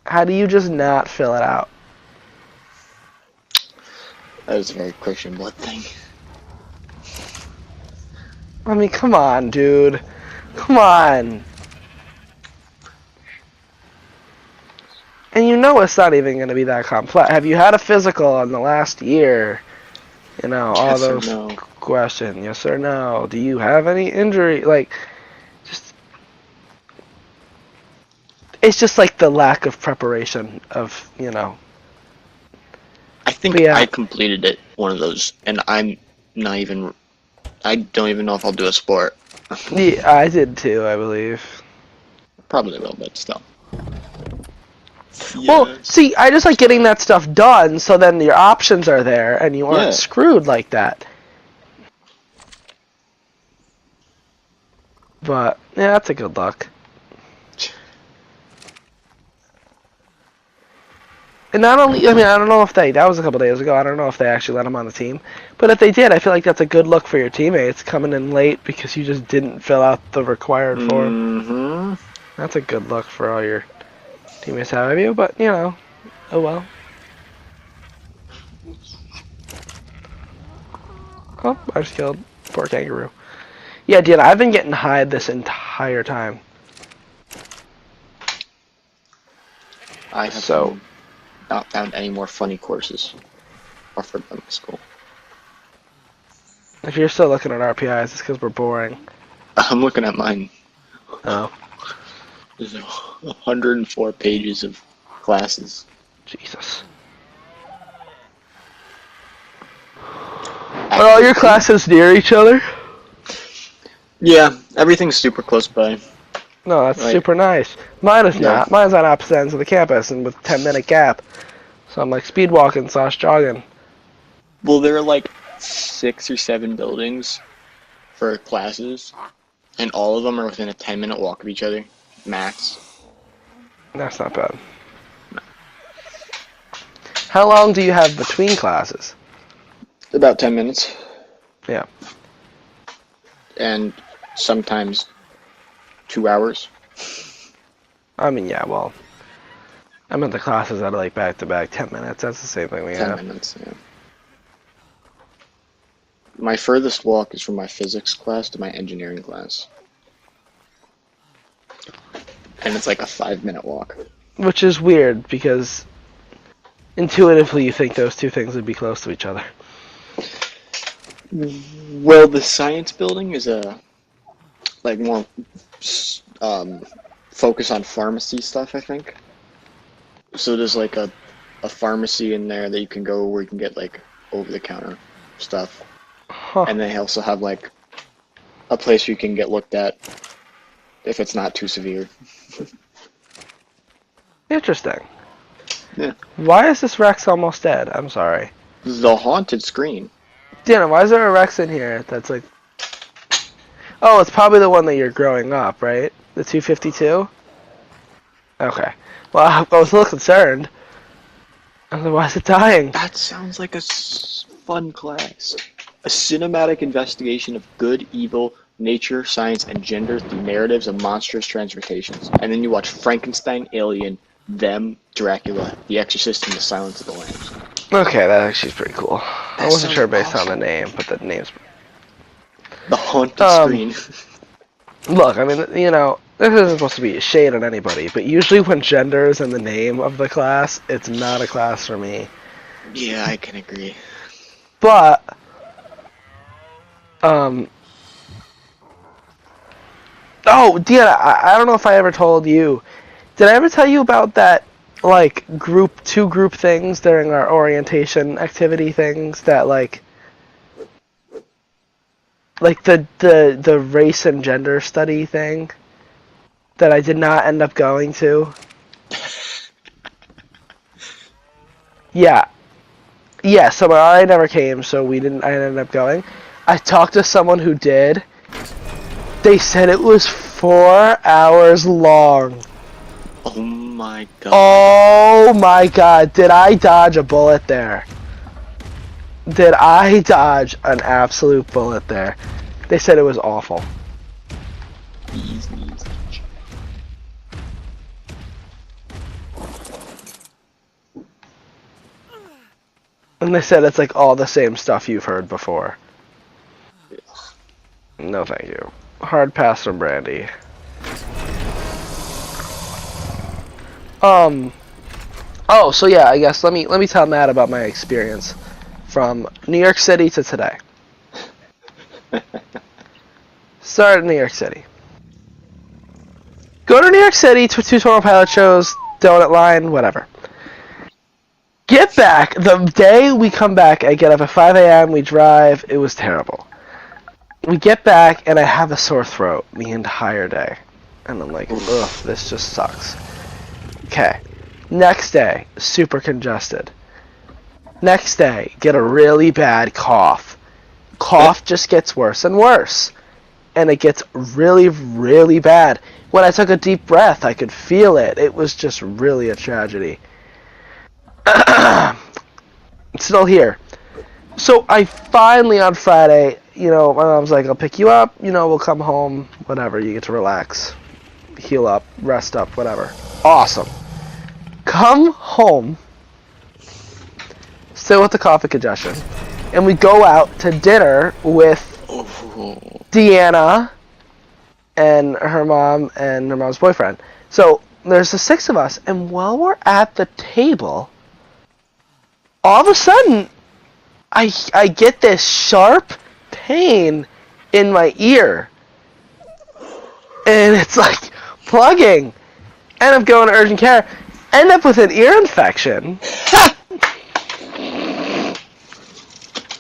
How do you just not fill it out? That is a very Christian Blood thing. I mean, come on, dude. Come on. And you know it's not even going to be that complex. Have you had a physical in the last year? You know, all those questions. Yes or no. Do you have any injury? Like, it's just like the lack of preparation of, you know. I think I completed it, one of those, and I don't even know if I'll do a sport. Yeah, I did too, I believe. Probably will, but still. Yes. Well, see, I just like getting that stuff done, so then your options are there, and you aren't screwed like that. But yeah, that's a good look. And not only, I mean, I don't know if that was a couple days ago. I don't know if they actually let him on the team. But if they did, I feel like that's a good look for your teammates coming in late because you just didn't fill out the required form. Mm-hmm. That's a good look for all your teammates have of you. But, you know, oh well. Oh, I just killed poor kangaroo. Yeah, dude, I've been getting high this entire time. I have not found any more funny courses offered by my school. If you're still looking at RPIs, it's because we're boring. I'm looking at mine. Oh. There's 104 pages of classes. Jesus. Are all your classes near each other? Yeah, everything's super close by. No, that's super nice. Mine is not. Mine's on opposite ends of the campus and with 10-minute gap. So I'm like speed walking / jogging. Well, there are like 6 or 7 buildings for classes, and all of them are within a 10-minute walk of each other, max. That's not bad. How long do you have between classes? About 10 minutes. Yeah. And sometimes 2 hours. I mean, yeah, well, I meant the classes that are like back-to-back 10 minutes. That's the same thing we have. 10 minutes, yeah. My furthest walk is from my physics class to my engineering class. And it's like a 5-minute walk. Which is weird, because intuitively you think those two things would be close to each other. Well, the science building is a like more focus on pharmacy stuff, I think. So there's like a pharmacy in there that you can go where you can get like over-the-counter stuff. Huh. And they also have like a place where you can get looked at if it's not too severe. Interesting. Yeah. Why is this Rex almost dead? I'm sorry. The haunted screen. Dana, why is there a Rex in here that's like... Oh, it's probably the one that you're growing up, right? The 252? Okay. Well, I was a little concerned. I was like, why is it dying? That sounds like a fun class. A cinematic investigation of good, evil, nature, science, and gender through narratives of monstrous transmutations. And then you watch Frankenstein, Alien, Them, Dracula, The Exorcist, and The Silence of the Lambs. Okay, that actually is pretty cool. I wasn't sure based on the name, but the name's... The haunted screen. Look, I mean, you know, this isn't supposed to be a shade on anybody, but usually when gender is in the name of the class, it's not a class for me. Yeah, I can agree. But, oh, Deanna, I don't know if I ever told you. Did I ever tell you about that, like, two group things during our orientation activity things that, like the race and gender study thing that I did not end up going to? Yeah. Yeah, so I never came, so I ended up going. I talked to someone who did. They said it was 4 hours long. Oh my god. Oh my god, did I dodge a bullet there? Did I dodge an absolute bullet there? They said it was awful. Easy. And they said it's like all the same stuff you've heard before. No thank you. Hard pass from Brandy. Oh, so yeah, I guess let me tell Matt about my experience from New York City to today. Start in New York City. Go to New York City to 2 Total Pilot shows, Donut Line, whatever. Get back, the day we come back, I get up at 5 a.m., we drive, it was terrible. We get back, and I have a sore throat the entire day. And I'm like, ugh, this just sucks. Okay. Next day, super congested. Next day, get a really bad cough. Cough just gets worse and worse. and it gets really, really bad. When I took a deep breath, I could feel it. It was just really a tragedy. It's still here. So I finally, on Friday, my mom's like, I'll pick you up, we'll come home, whatever, you get to relax, heal up, rest up, whatever. Awesome. Come home, still with the cough and congestion, and we go out to dinner with Deanna and her mom and her mom's boyfriend. So there's the 6 of us, and while we're at the table, all of a sudden, I get this sharp pain in my ear, and it's like plugging. End up going to urgent care, end up with an ear infection.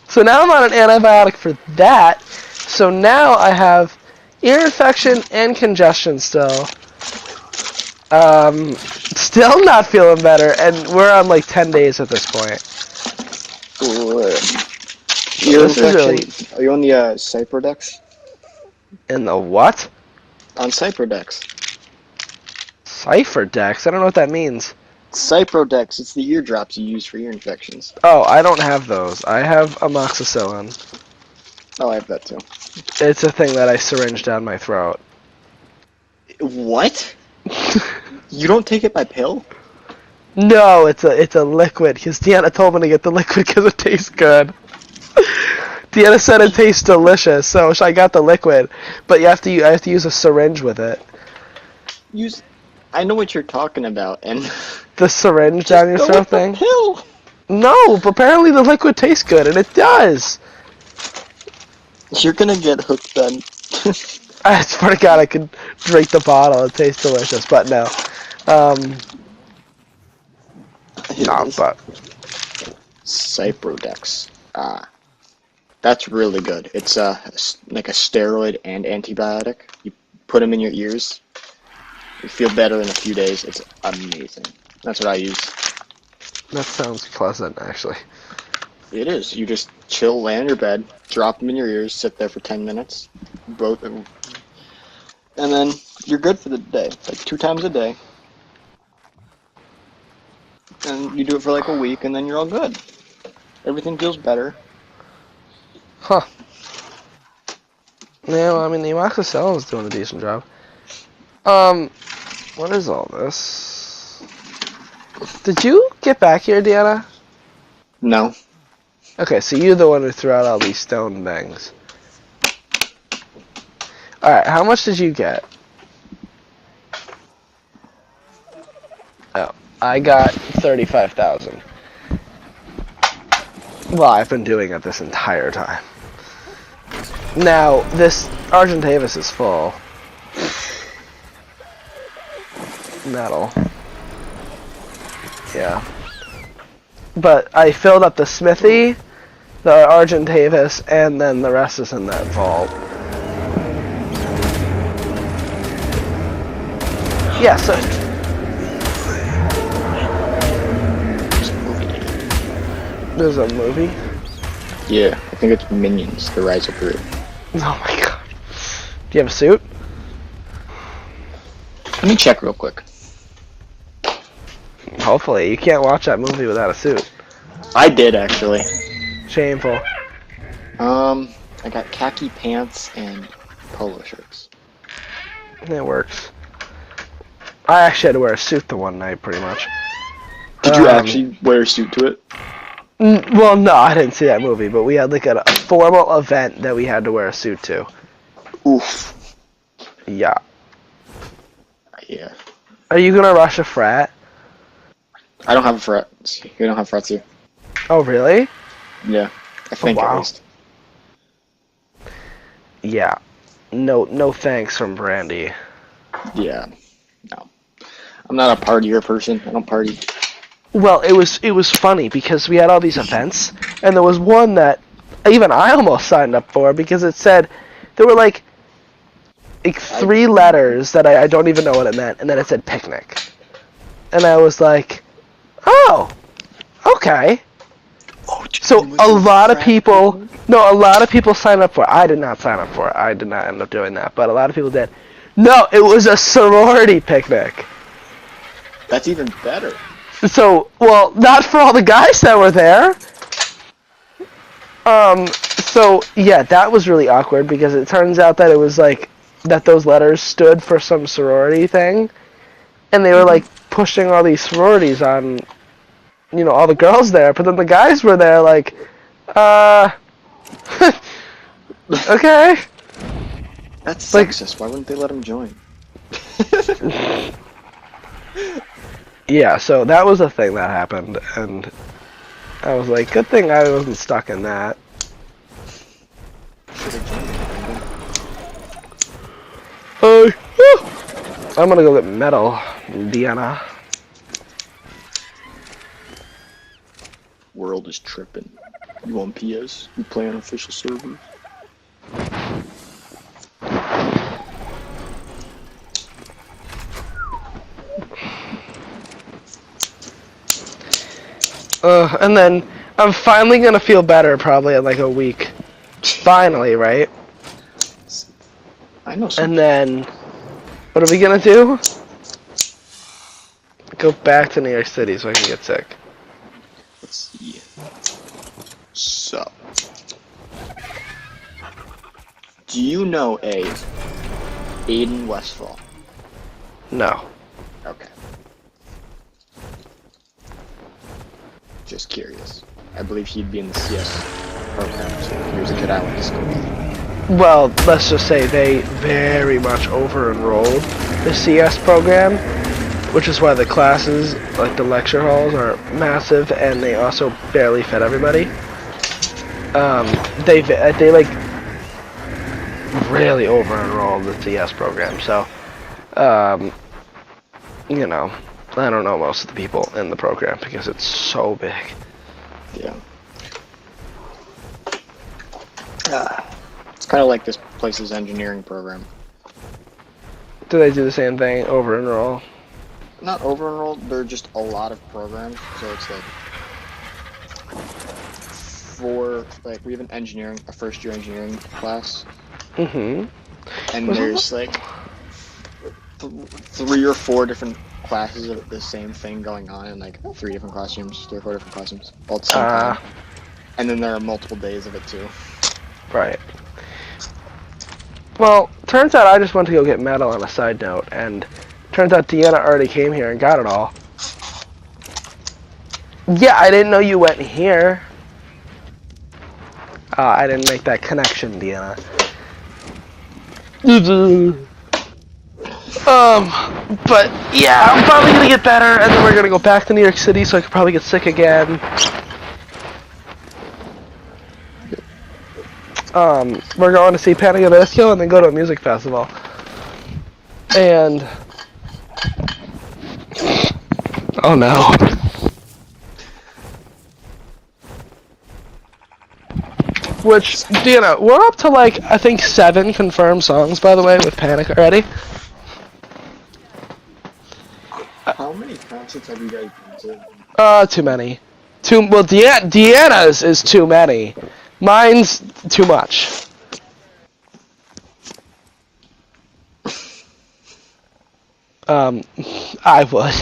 So now I'm on an antibiotic for that. So now I have ear infection and congestion still. Still not feeling better, and we're on like 10 days at this point. Ear infection. Are you on the Cyprodex? In the what? On Cyprodex. Cypherdex? I don't know what that means. Cyprodex. It's the ear drops you use for ear infections. Oh, I don't have those. I have amoxicillin. Oh, I have that too. It's a thing that I syringe down my throat. What? You don't take it by pill? No, it's a liquid, because Deanna told me to get the liquid because it tastes good. Deanna said it tastes delicious, so I got the liquid, but I have to use a syringe with it. I know what you're talking about, and the syringe down your throat thing. Pill. No, but apparently the liquid tastes good, and it does. You're gonna get hooked then. I swear to God, I could drink the bottle. It tastes delicious, but no. No, but Cyprodex. That's really good. It's like a steroid and antibiotic. You put them in your ears. You feel better in a few days. It's amazing. That's what I use. That sounds pleasant, actually. It is. You just chill, lay on your bed, drop them in your ears, sit there for 10 minutes, both, and then you're good for the day. Like 2 times a day. And you do it for like a week, and then you're all good. Everything feels better. Huh. Yeah, well, I mean, the amoxicillin is doing a decent job. What is all this? Did you get back here, Deanna? No. Okay, so you're the one who threw out all these stone things. Alright, how much did you get? Oh, I got 35,000. Well, I've been doing it this entire time. Now, this Argentavis is full. Metal. Yeah. But I filled up the smithy, the Argentavis, and then the rest is in that vault. Yeah, so... There's a movie? Yeah, I think it's Minions, The Rise of Gru. Oh my god. Do you have a suit? Let me check real quick. Hopefully. You can't watch that movie without a suit. I did, actually. Shameful. I got khaki pants and polo shirts. It works. I actually had to wear a suit the one night, pretty much. Did you actually wear a suit to it? Well, no, I didn't see that movie, but we had like a formal event that we had to wear a suit to. Oof. Yeah. Yeah. Are you gonna rush a frat? I don't have a frat. You don't have frats here. Oh, really? Yeah. I think at least. Yeah. No thanks from Brandy. Yeah. No. I'm not a partier person. I don't party. Well, it was funny because we had all these events, and there was one that even I almost signed up for because it said there were like 3 letters that I don't even know what it meant, and then it said picnic, and I was like, oh, okay. Oh, So a lot of people, no, a lot of people signed up for it. I did not sign up for it. I did not end up doing that, but a lot of people did. No, it was a sorority picnic. That's even better. So, well, not for all the guys that were there. So yeah, that was really awkward because it turns out that it was like that those letters stood for some sorority thing, and they were like pushing all these sororities on, you know, all the girls there. But then the guys were there like, okay. That's Like, sexist. Why wouldn't they let him join? yeah. So that was a thing that happened, and I was like, good thing I wasn't stuck in that. I'm gonna go get metal in Vienna. World is tripping. You on PS? You play on official servers? And then I'm finally gonna feel better probably in like a week. Finally, right? I know some. And then, what are we gonna do? Go back to New York City so I can get sick. Let's see. So, do you know a Aiden Westfall? No. Okay. Just curious. I believe he'd be in the CS program, so he was a kid I went to school with. Well, let's just say they very much over-enrolled the CS program, which is why the classes, like the lecture halls, are massive, and they also barely fit everybody. They like really over-enrolled the CS program, so you know, I don't know most of the people in the program because it's so big. Yeah. It's kind of like this place's engineering program. Do they do the same thing, over-enroll? Not over-enrolled, there are just a lot of programs, so it's like, we have a first-year engineering class. Mm-hmm. And there's like 3 or 4 different classes of the same thing going on in like 3 different classrooms, 3 or 4 different classrooms, all at the same time. And then there are multiple days of it too. Right. Well, turns out I just went to go get metal on a side note, and turns out Deanna already came here and got it all. Yeah, I didn't know you went here. I didn't make that connection, Deanna. But yeah, I'm probably gonna get better, and then we're gonna go back to New York City, so I could probably get sick again. We're going to see Panic at the Disco and then go to a music festival. And oh no. Which, Deanna, we're up to like, I think 7 confirmed songs, by the way, with Panic already. How many concerts have you guys been to? Too many. Well, Deanna's is too many. Mine's too much. I would.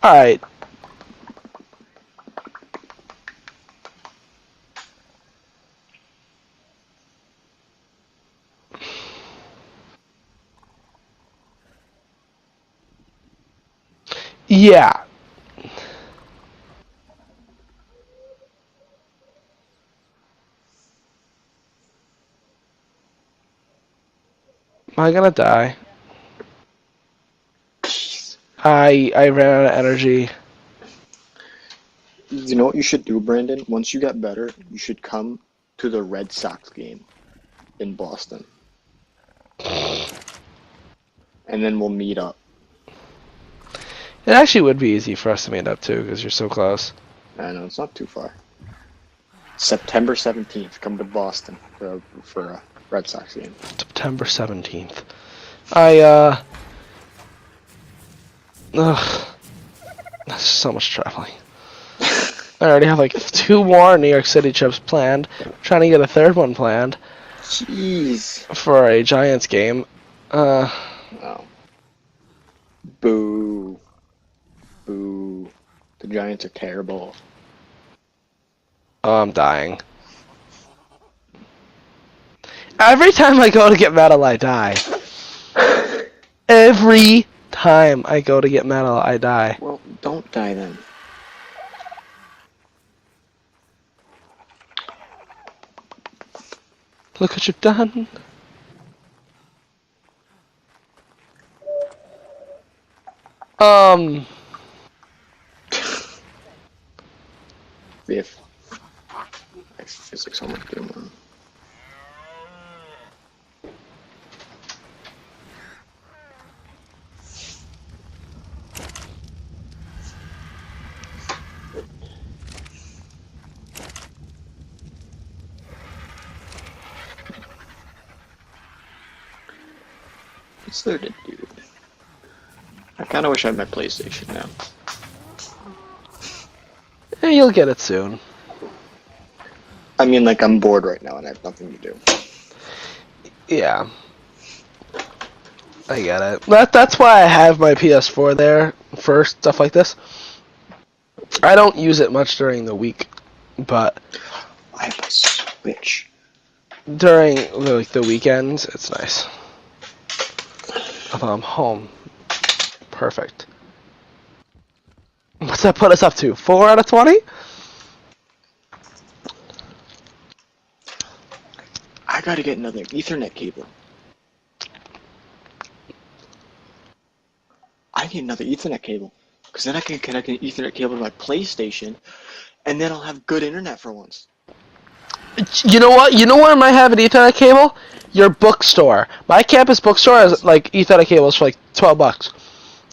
Alright. Yeah. Am I gonna die? I ran out of energy. You know what you should do, Brandon? Once you get better, you should come to the Red Sox game in Boston. And then we'll meet up. It actually would be easy for us to meet up too, because you're so close. I know, it's not too far. September 17th, come to Boston for a Red Sox game. September 17th. I Ugh. That's so much traveling. I already have like 2 more New York City trips planned. I'm trying to get a 3rd one planned. Jeez. For a Giants game. Oh. Boo. Boo. The Giants are terrible. Oh, I'm dying. Every time I go to get metal, I die. Every time I go to get metal, I die. Well, don't die then. Look what you've done. If physics homework doing one. What's there to do? I kind of wish I had my PlayStation now. Yeah, you'll get it soon. I mean, like, I'm bored right now and I have nothing to do. Yeah. I get it. That's why I have my PS4 there for stuff like this. I don't use it much during the week, but I have a Switch. during like the weekends, it's nice. Although I'm home. Perfect. What's that put us up to? 4 out of 20? I gotta get another Ethernet cable. I need another Ethernet cable. Because then I can connect an Ethernet cable to my PlayStation, and then I'll have good internet for once. You know what? You know where I might have an Ethernet cable? Your bookstore. My campus bookstore has like Ethernet cables for like $12.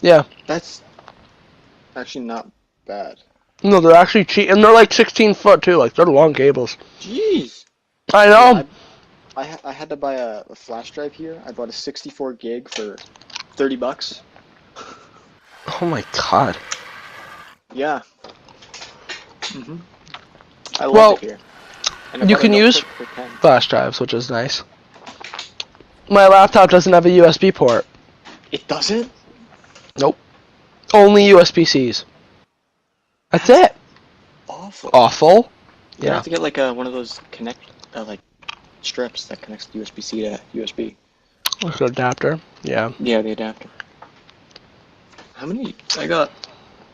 Yeah. That's actually not bad. No, they're actually cheap, and they're like 16 foot too. Like they're long cables. Jeez. I know. Yeah, I had to buy a flash drive here. I bought a 64 gig for $30. Oh my god. Yeah. I love it here. And You can use flash drives, which is nice. My laptop doesn't have a USB port. It doesn't? Nope. Only USB-Cs. That's it. Awful. Awful. You Yeah. have to get like one of those like strips that connects USB-C to USB. Like an adapter. Yeah. Yeah, the adapter. How many? I got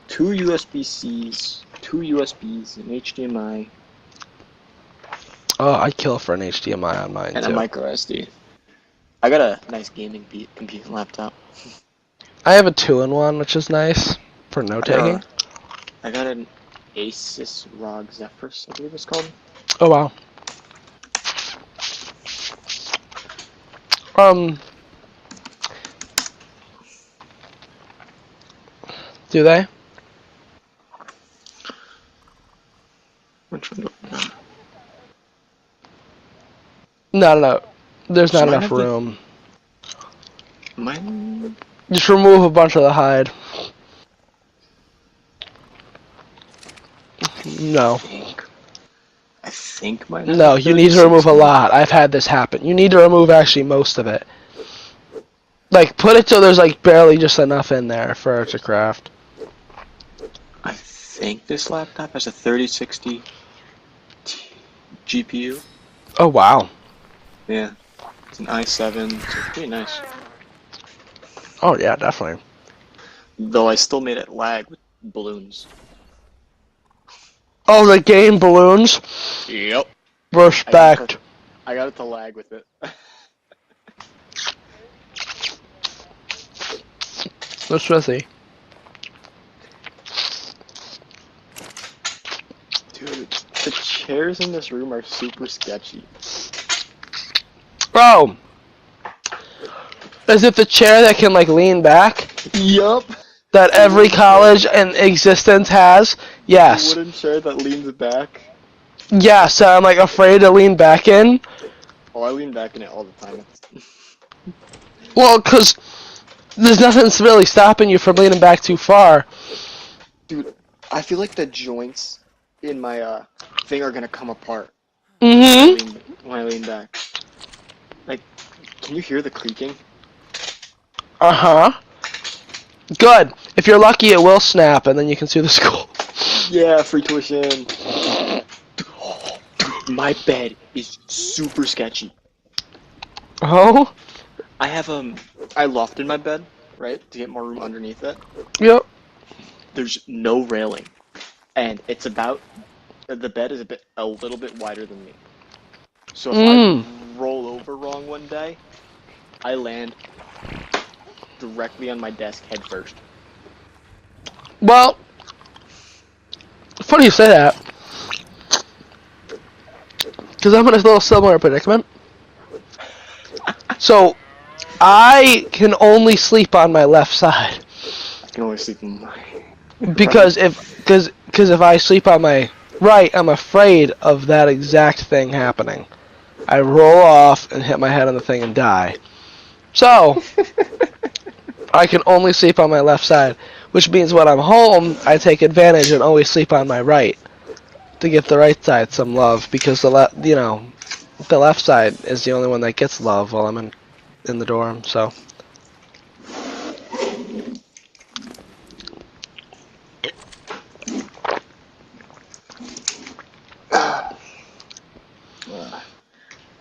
2 USB-Cs, 2 USBs, an HDMI, Oh, I'd kill for an HDMI on mine and too. a micro SD. I got a nice gaming computer laptop. I have a 2-in-1, which is nice for note taking. I got an Asus ROG Zephyrus, I believe it's called. Oh wow. Do they? Which one? No. There's not Mine enough have the- room. Mine. Just remove a bunch of the hide. No. I think mine. No, you need to remove a lot. I've had this happen. You need to remove actually most of it. Like, put it so there's like barely just enough in there for it to craft. I think this laptop has a 3060 GPU. Oh wow. Yeah, it's an i7, so it's pretty nice. Oh yeah, definitely. Though I still made it lag with balloons. Oh, the game balloons. Yep. Respect. I got it to lag with it. Let's see. Dude, the chairs in this room are super sketchy. Oh. Is it the chair that can like lean back? Yup. That every college in existence has? Yes. The wooden chair that leans back. Yes, I'm like afraid to lean back in. Oh, I lean back in it all the time. Well, cause there's nothing that's really stopping you from leaning back too far. Dude, I feel like the joints in my thing are gonna come apart Mm-hmm. when I lean back. Like, can you hear the creaking? Uh-huh. Good. If you're lucky, it will snap, and then you can sue the school. Yeah, free tuition. My bed is super sketchy. Oh? I have I lofted my bed, right, to get more room underneath it. Yep. There's no railing, and it's about the bed is a little bit wider than me. So if I Mm. roll over wrong one day, I land directly on my desk head first. Well, funny you say that, because I'm in a little similar predicament. So, I can only sleep on my left side. I can only sleep on my right. Because if I sleep on my right, I'm afraid of that exact thing happening. I roll off and hit my head on the thing and die. So, I can only sleep on my left side, which means when I'm home, I take advantage and always sleep on my right to give the right side some love, because the left side is the only one that gets love while I'm in the dorm. So,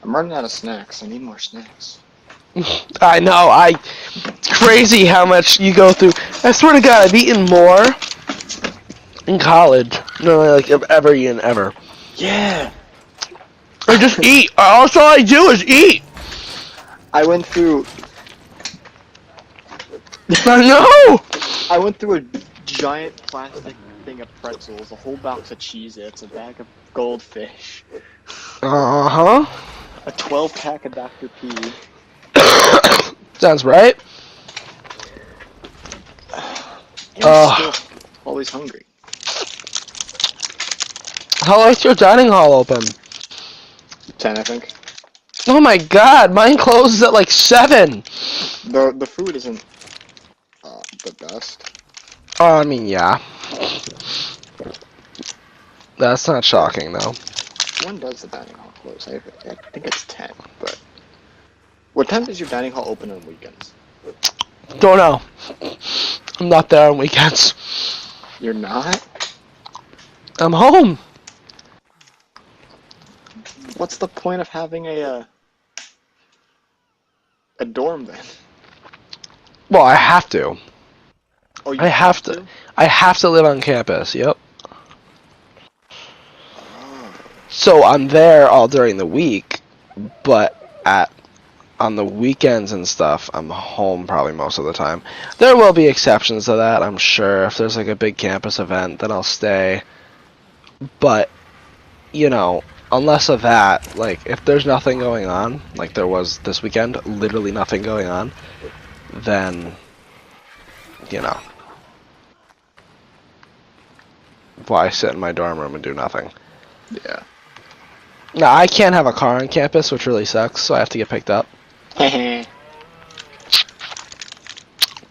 I'm running out of snacks. I need more snacks. I know, it's crazy how much you go through. I swear to God, I've eaten more in college than like I've ever eaten ever. Yeah. I just eat. All I do is eat. I went through I know. I went through a giant plastic thing of pretzels, a whole box of Cheez-Its, a bag of goldfish, Uh a 12-pack of Dr. P. huh. Sounds right. And I'm still always hungry. How long's your dining hall open? 10, I think. Oh my God, mine closes at like 7. The food isn't the best. I mean, yeah. That's not shocking though. When does the dining hall close? I think it's 10, but what time does your dining hall open on weekends? Don't know. I'm not there on weekends. You're not? I'm home. What's the point of having a dorm then? Well, I have to. Oh, you I have to. to? I have to live on campus. Yep. Oh. So I'm there all during the week, but on the weekends and stuff, I'm home probably most of the time. There will be exceptions to that, I'm sure. If there's like a big campus event, then I'll stay. But, unless of that, like if there's nothing going on, like there was this weekend, literally nothing going on, then, why sit in my dorm room and do nothing? Yeah. Now, I can't have a car on campus, which really sucks, so I have to get picked up.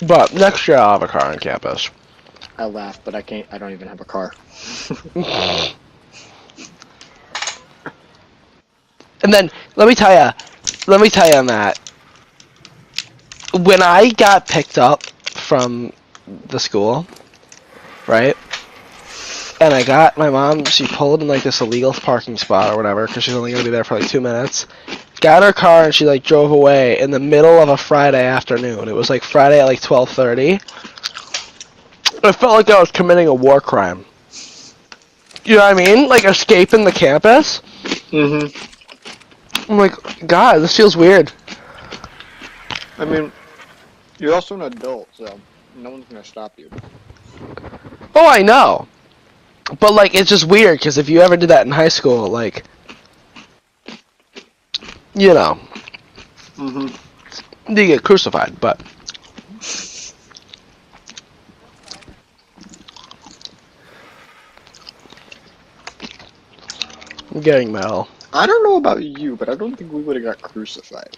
But next year I'll have a car on campus. I laugh, but I can't. I don't even have a car. And then let me tell you, Matt. When I got picked up from the school, right? And I got my mom. She pulled in like this illegal parking spot or whatever because she's only gonna be there for like 2 minutes. Got her car and she like drove away in the middle of a Friday afternoon. It was like Friday at like 12:30. I felt like I was committing a war crime. You know what I mean? Like escaping the campus. I'm like, God, this feels weird. I mean, you're also an adult, so no one's gonna stop you. Oh, I know. But like, it's just weird because if you ever did that in high school, like, you get crucified. But I'm getting metal. I don't know about you, but I don't think we would have got crucified.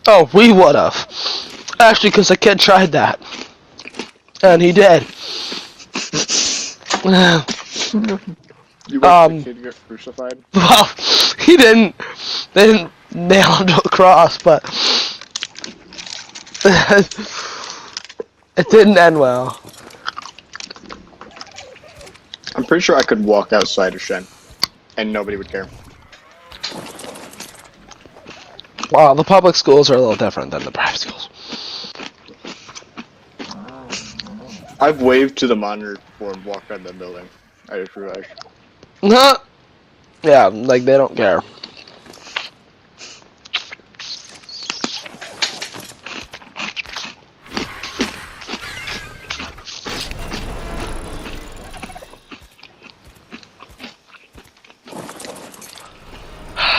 Oh, we would have. Actually, because a kid tried that. And he did. You watched the kid get crucified? Well, he didn't. They didn't nail him to a cross, but it didn't end well. I'm pretty sure I could walk outside of Shen, and nobody would care. Well, the public schools are a little different than the private schools. I've waved to the monitor before and walked out of the building. I just realized. Yeah, like they don't care.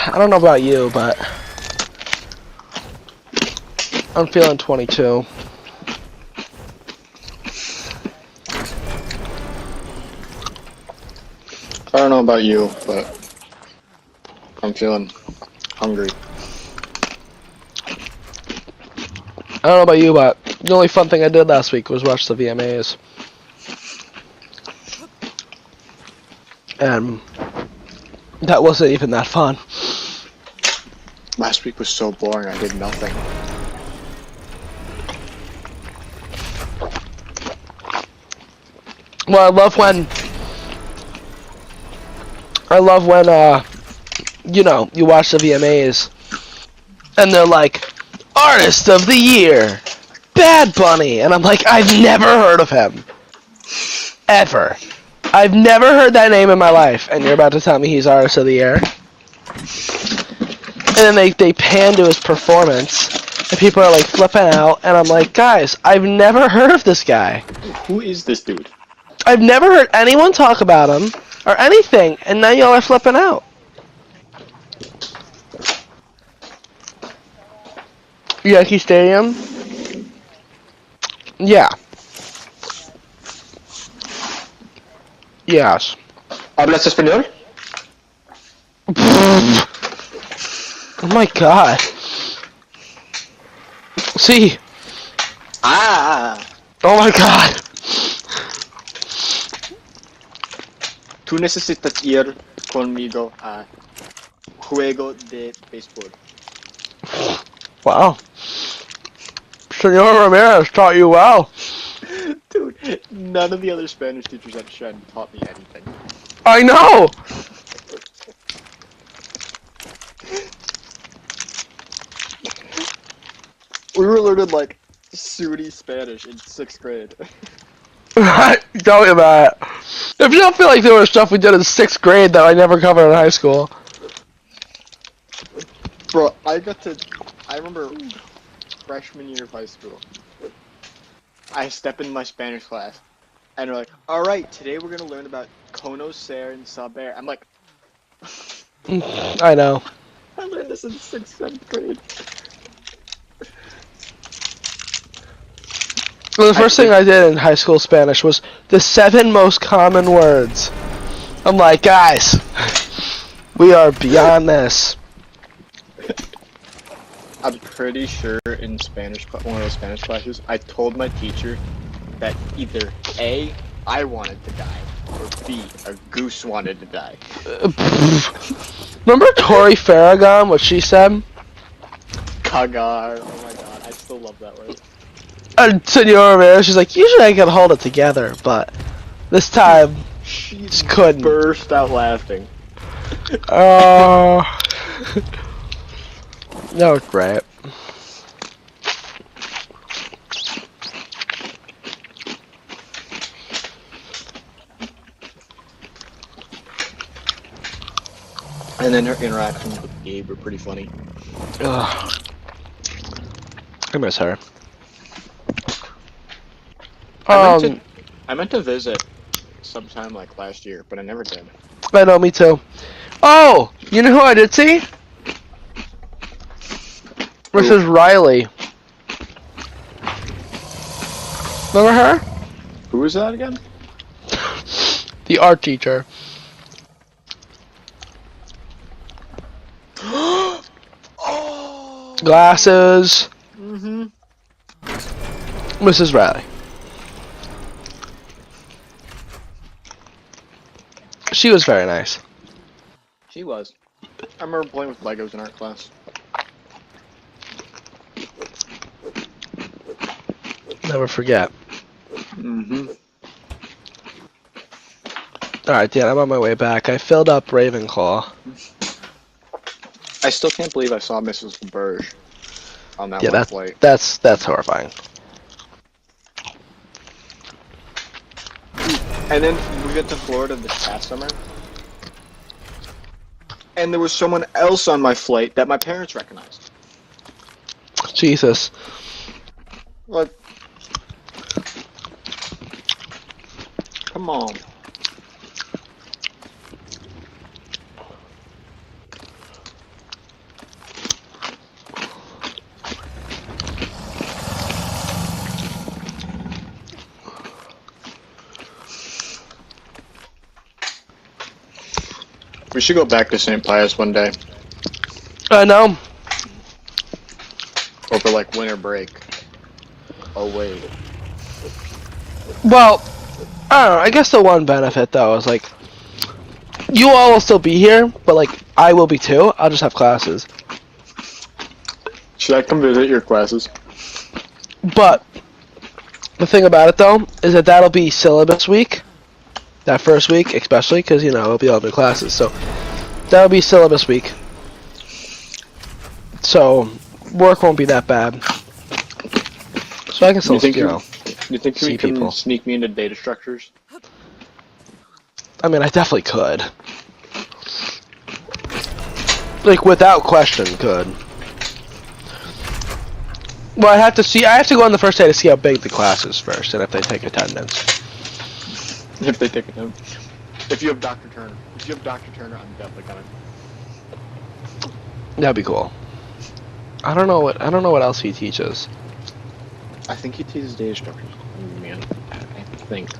I don't know about you, but I'm feeling 22. I don't know about you, but I'm feeling hungry. I don't know about you, but the only fun thing I did last week was watch the VMAs. And that wasn't even that fun. Last week was so boring, I did nothing. Well, I love when you know, you watch the VMAs and they're like, Artist of the Year, Bad Bunny, and I'm like, I've never heard of him. Ever. I've never heard that name in my life, and you're about to tell me he's Artist of the Year? And then they pan to his performance, and people are like flipping out, and I'm like, guys, I've never heard of this guy. Who is this dude? I've never heard anyone talk about him, or anything, and now y'all are flipping out. Yankee Stadium? Yeah. Yes. ¿Hablas español? Oh my god. See. Ah! Oh my god. Tú necesitas ir conmigo a juego de béisbol. Wow. Senor Ramirez taught you well. Dude, none of the other Spanish teachers at Shen taught me anything. I know. We were learning like Sunni Spanish in 6th grade. Tell me about it. If you don't feel like there was stuff we did in 6th grade that I never covered in high school. Bro, I remember freshman year of high school. I step in my Spanish class, and they're like, alright, today we're gonna learn about conocer and saber. I'm like, I know. I learned this in 6th, 7th grade. Well, the first thing I did in high school Spanish was the 7 most common words. I'm like, guys, we are beyond this. I'm pretty sure in Spanish, one of those Spanish classes, I told my teacher that either A, I wanted to die, or B, a goose wanted to die. Remember Tori Farragon, what she said? Cagar, oh my god, I still love that word. And Senor Ramirez, she's like, usually I can hold it together, but this time, She just couldn't. burst out laughing. That was great. And then her interactions with Gabe were pretty funny. Ugh. I miss her. I meant to visit sometime like last year, but I never did. I know, me too. Oh, you know who I did see? Mrs. Riley. Remember her? Who was that again? The art teacher. Oh! Glasses. Mm-hmm. Mrs. Riley. She was very nice. She was. I remember playing with Legos in art class. Never forget. Mm-hmm. Alright, Dan, I'm on my way back. I filled up Ravenclaw. I still can't believe I saw Mrs. LeBurge on that Yeah, one flight. that's horrifying. And then we went to Florida this past summer. And there was someone else on my flight that my parents recognized. Jesus. Like, come on. We should go back to St. Pius one day. I know. Over like winter break. Oh wait. Well, I don't know. I guess the one benefit though is like, you all will still be here, but like I will be too. I'll just have classes. Should I come visit your classes? But the thing about it though is that that'll be syllabus week. That first week, especially because you know it'll be all new classes. So that'll be syllabus week. So work won't be that bad. So I can still, you think see you can people. sneak me into data structures? I mean, I definitely could. Like, without question, could. Well, I have to go on the first day to see how big the class is first, and if they take attendance. If they take attendance. If you have Dr. Turner. If you have Dr. Turner, I'm definitely coming. That'd be cool. I don't know what else he teaches. I think he teaches data structures. Man, I think.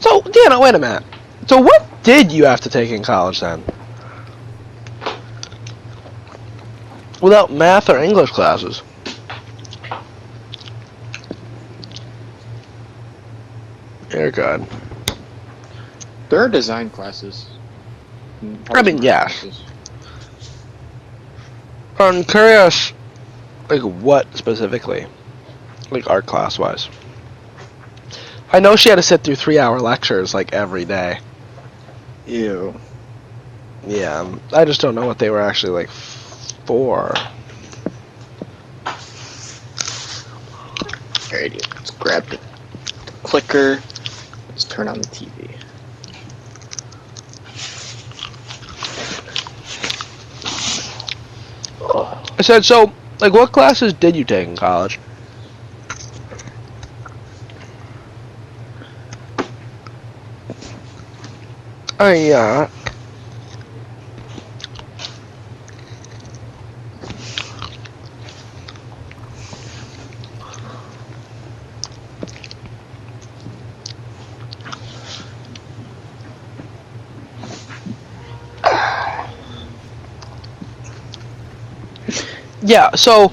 So, Dana, wait a minute. So what did you have to take in college then? Without math or English classes? You're good. There are design classes. I mean, yeah. I'm curious, like, what specifically? Like, art class-wise. I know she had to sit through 3-hour lectures, like, every day. Ew. Yeah, I just don't know what they were actually, like, for. Alrighty, let's grab the clicker. Let's turn on the TV. I said, so, like, what classes did you take in college? Yeah. Yeah, so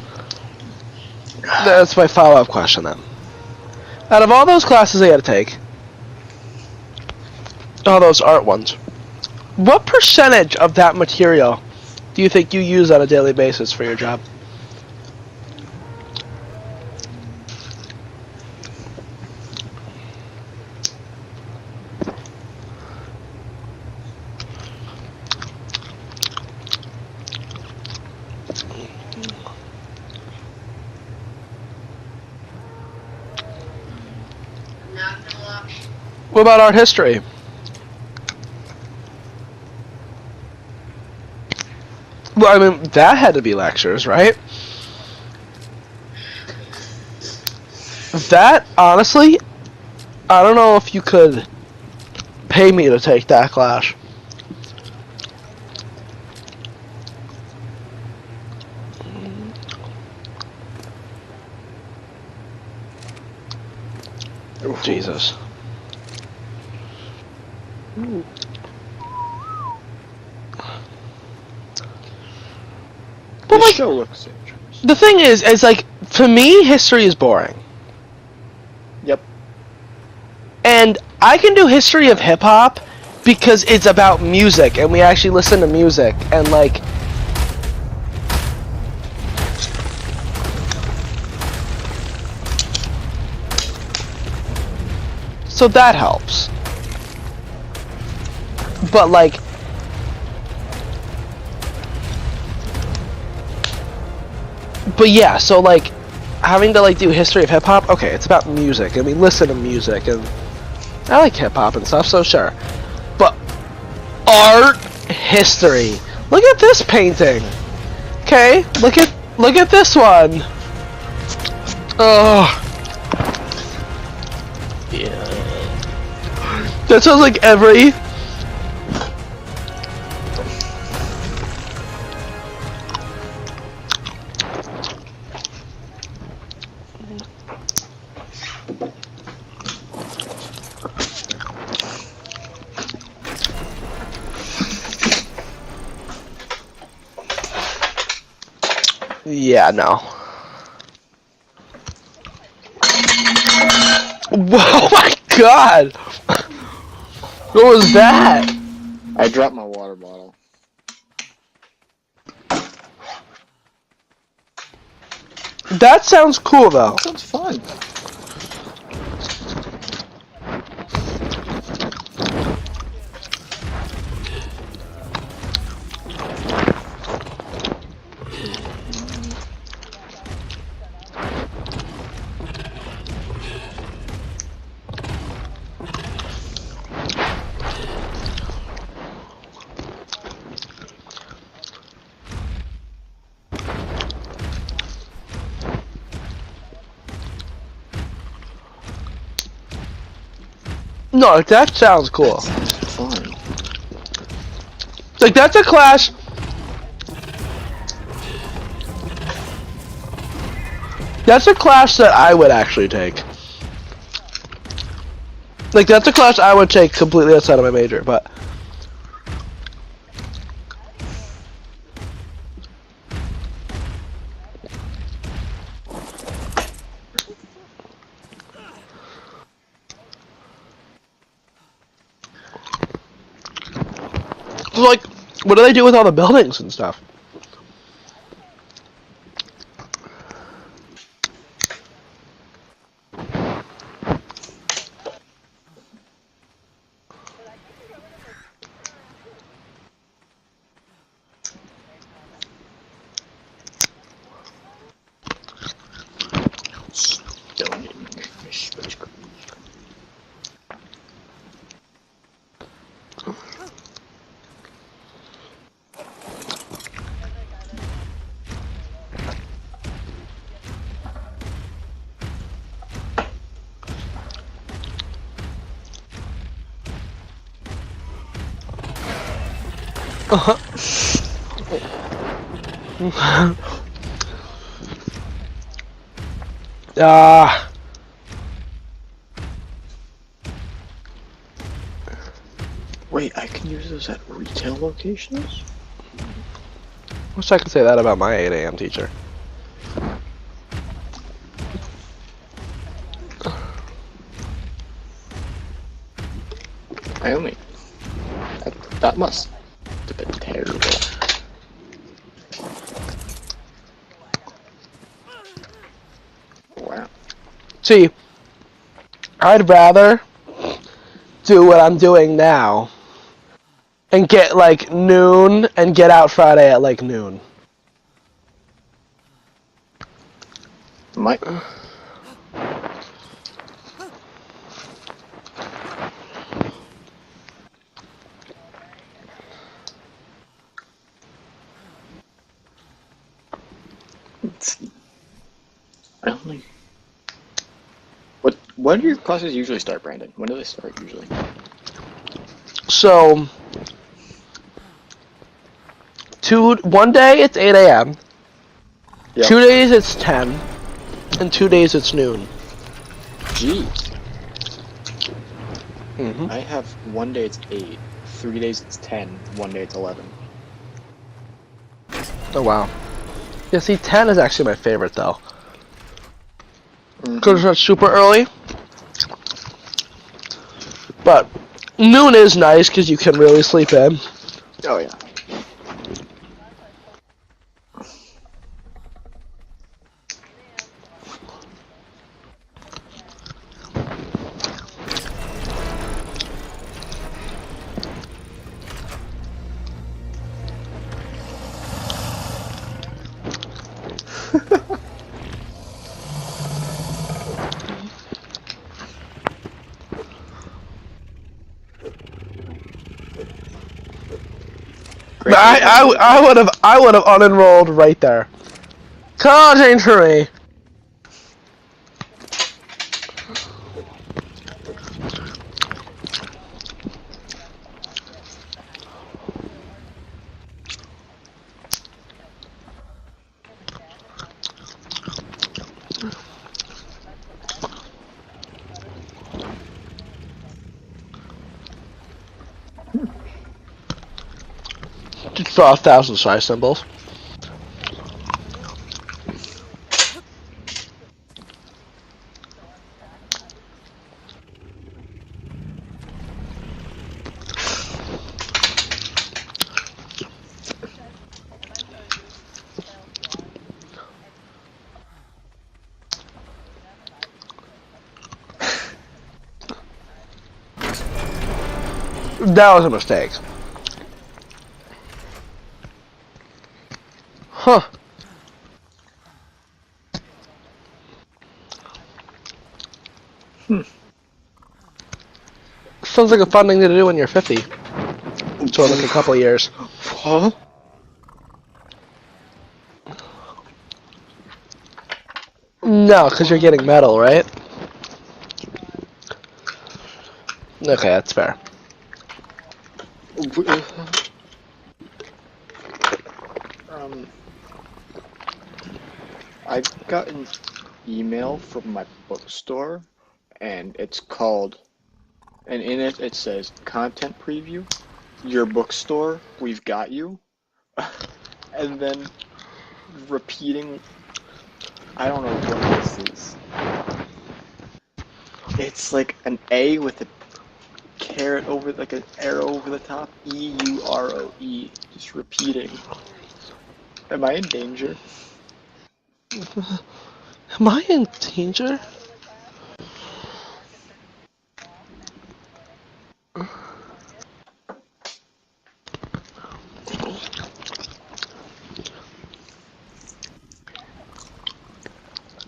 that's my follow-up question then. Out of all those classes they had to take, all those art ones, what percentage of that material do you think you use on a daily basis for your job? What about art history? Well, I mean, that had to be lectures, right? That, honestly, I don't know if you could pay me to take that class. Ooh. Jesus. Ooh. But This like, show looks interesting. the thing is like, to me, history is boring. Yep. And I can do history of hip hop because it's about music and we actually listen to music and like. So that helps. But like. But yeah, so like, having to like do history of hip hop, okay, it's about music and we listen to music and I like hip hop and stuff, so sure. But art history. Look at this painting. Okay, look at this one. Oh. Yeah. That sounds like every. Yeah, no. Whoa, my God! What was that? I dropped my water bottle. That sounds cool, though. That sounds fun. No, that sounds cool. That sounds fun. Like, that's a class. That's a class that I would actually take. Like, that's a class I would take completely outside of my major, but. So, like, what do they do with all the buildings and stuff? Wait, I can use those at retail locations? Wish I could say that about my 8 a.m. teacher. Naomi. That must have been terrible. Wow. See, I'd rather do what I'm doing now and get like noon and get out Friday at like noon. Might. I only. When do your classes usually start, Brandon? When do they start usually? So, one day it's 8 a.m. Yep. 2 days it's 10, and 2 days it's noon. Jeez. Mm-hmm. I have one day it's 8, 3 days it's 10, one day it's 11. Oh wow. Yeah, see, 10 is actually my favorite though. Because Mm-hmm. it's super early. But noon is nice because you can really sleep in. Oh yeah. Great day for NBA draft. I would have unenrolled right there. Cutting for me. 12,000 size symbols. That was a mistake. Huh. Hmm. Sounds like a fun thing to do when you're 50. So in like a couple years. Huh? No, because you're getting metal, right? Okay, that's fair. Um, I got an email from my bookstore, and it's called, and in it it says content preview, your bookstore, we've got you, and then repeating, I don't know what this is. It's like an A with a caret over, like an arrow over the top, EUROE, just repeating. Am I in danger? Am I in danger?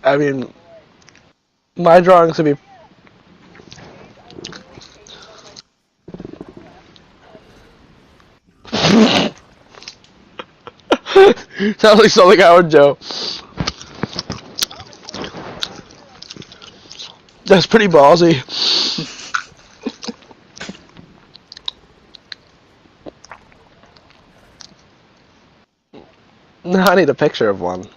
I mean, my drawings would be. Sounds like something I would do. That's pretty ballsy. Now I need a picture of one.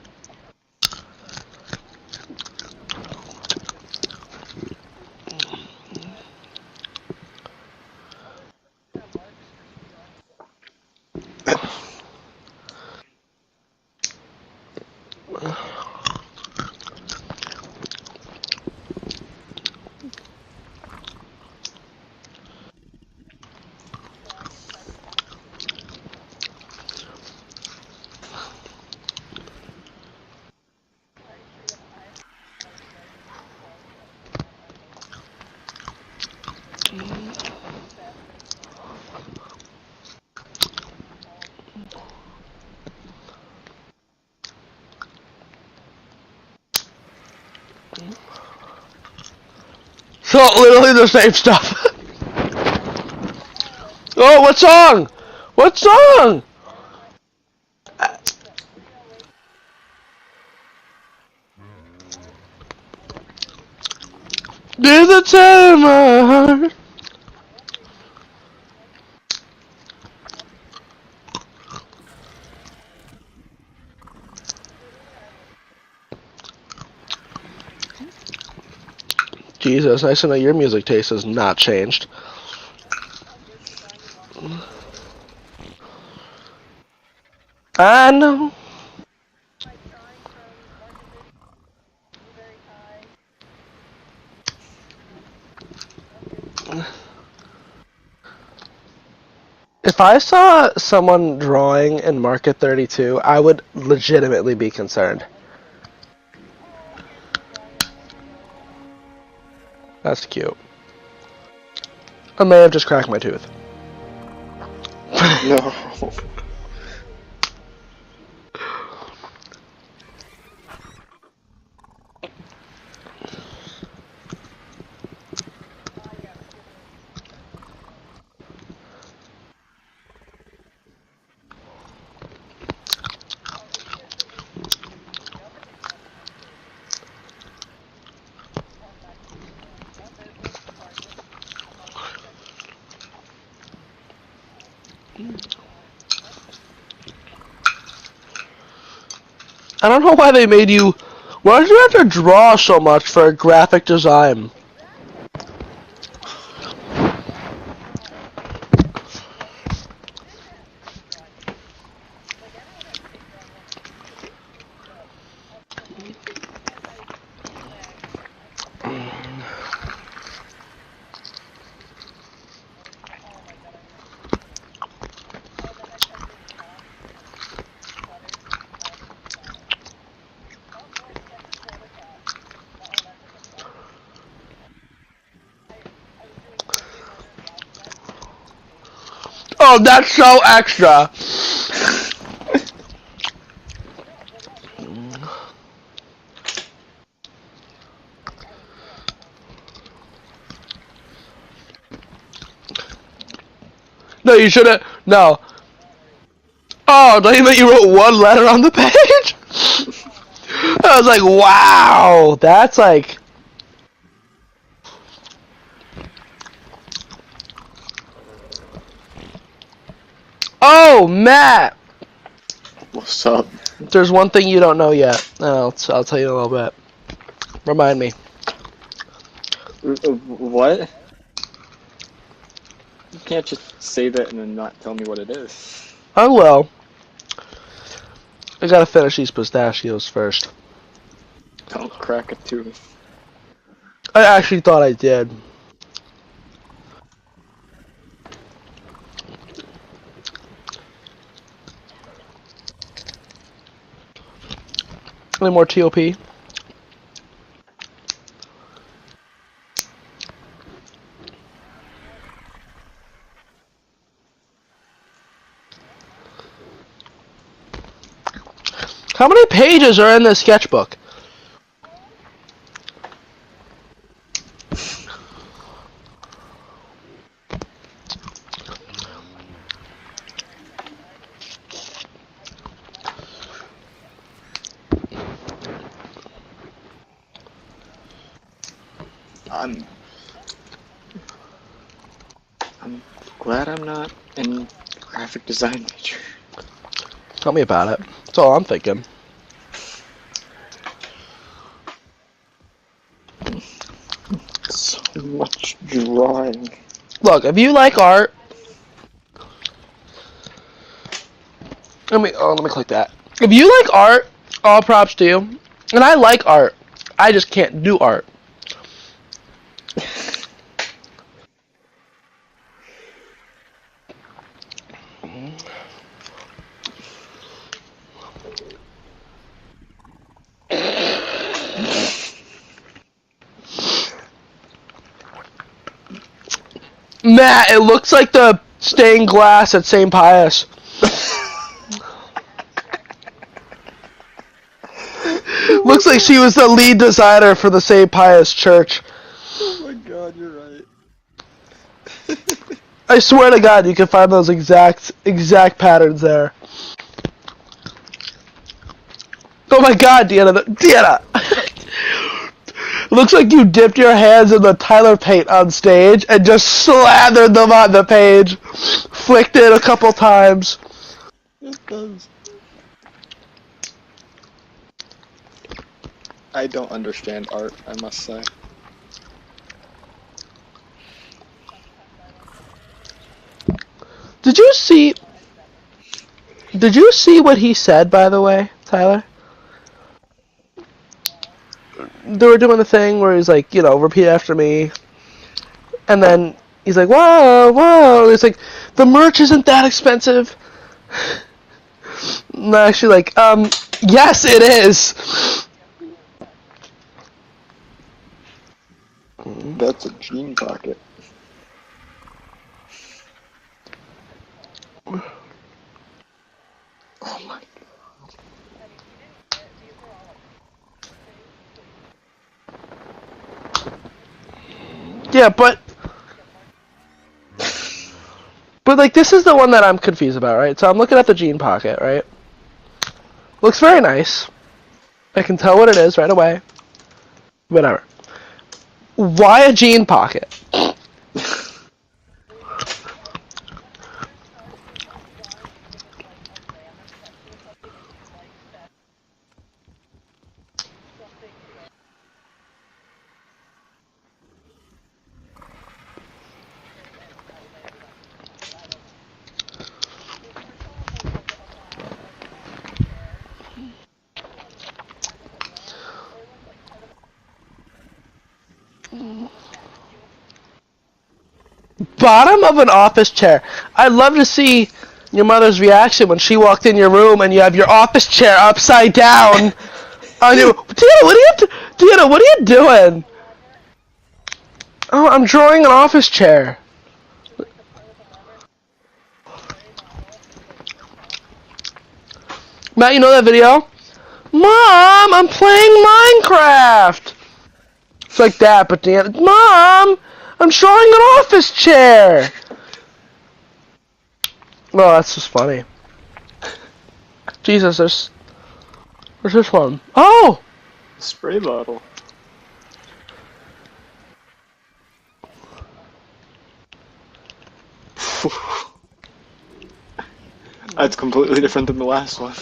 So literally the same stuff. Oh, what song? What song? There's a time my heart. Jesus, nice to know your music taste has not changed. I know. If I saw someone drawing in Market 32, I would legitimately be concerned. That's cute. I may have just cracked my tooth. No. I don't know why they made you... Why did you have to draw so much for a graphic design? Oh, that's so extra. No, you shouldn't. No. Oh, don't you mean you wrote one letter on the page? I was like, wow. That's like... Oh, Matt. What's up? There's one thing you don't know yet. I'll tell you in a little bit. Remind me. What? You can't just say that and then not tell me what it is. I will. I gotta finish these pistachios first. Don't crack a tooth. I actually thought I did. Any more TOP? How many pages are in this sketchbook? I'm glad I'm not in graphic design major. Tell me about it. That's all I'm thinking. So much drawing. Look, if you like art, let me click that. If you like art, all props to you. And I like art. I just can't do art. Matt, it looks like the stained glass at St. Pius. Looks like she was the lead designer for the St. Pius Church. Oh my god, you're right. I swear to God, you can find those exact patterns there. Oh my God, Deanna! Deanna! Looks like you dipped your hands in the Tyler paint on stage and just slathered them on the page. Flicked it a couple times. It does. I don't understand art, I must say. Did you see? Did you see what he said, by the way, Tyler? They were doing the thing where he's like, you know, repeat after me, and then he's like, whoa, whoa. It's like, the merch isn't that expensive. No, actually, like, yes, it is. That's a jean pocket. Oh my god. Yeah, but like, this is the one that I'm confused about, right? So I'm looking at the jean pocket, right? Looks very nice. I can tell what it is right away. Whatever. Why a jean pocket? Bottom of an office chair. I'd love to see your mother's reaction when she walked in your room and you have your office chair upside down on you. Deanna, what are you doing? Oh, I'm drawing an office chair. Matt, you know that video? Mom, I'm playing Minecraft. It's like that, but Deanna, Mom, I'm drawing an office chair. Oh, that's just funny. Jesus, there's this one. Oh! Spray bottle. That's completely different than the last one.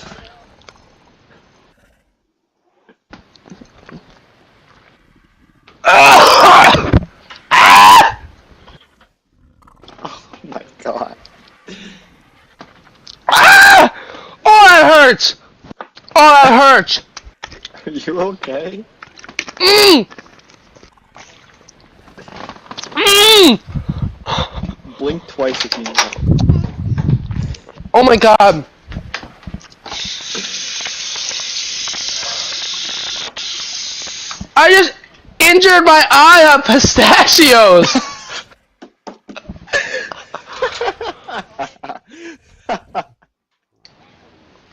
Oh my god. Ah! Oh, that hurts! Oh, that hurts! Are you okay? Mmm! Mmm! Blink twice if you need help. Oh my god. I just injured my eye on pistachios!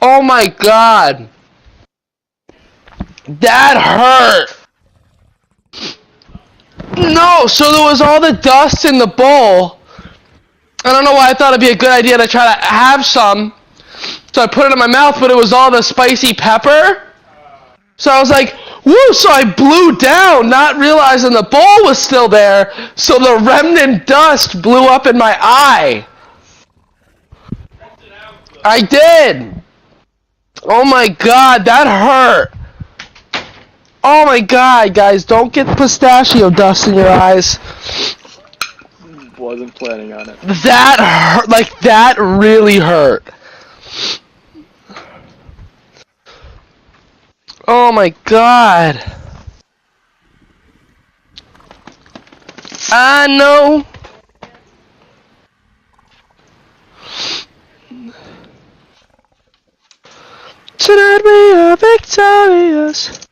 Oh my god. That hurt! No, so there was all the dust in the bowl. I don't know why I thought it'd be a good idea to try to have some. So I put it in my mouth, but it was all the spicy pepper. So I was like, woo, so I blew down, not realizing the bowl was still there. So the remnant dust blew up in my eye. I did. Oh my god, that hurt. Oh my god, guys, don't get pistachio dust in your eyes. Wasn't planning on it. That hurt, like, that really hurt. Oh my god. I know. Tonight we are victorious.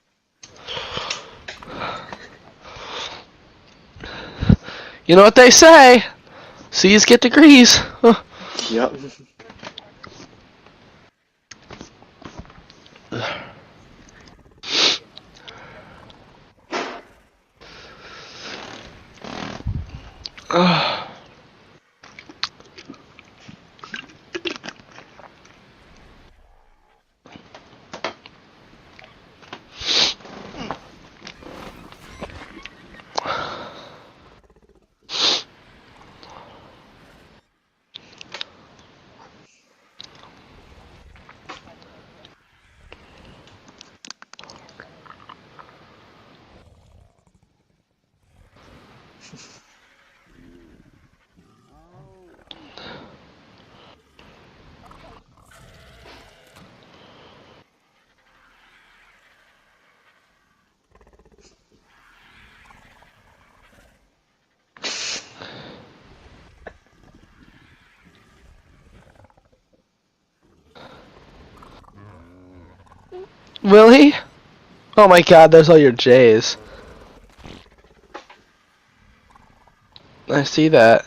You know what they say? C's get degrees. Yep. Will he? Oh my god, there's all your J's. I see that.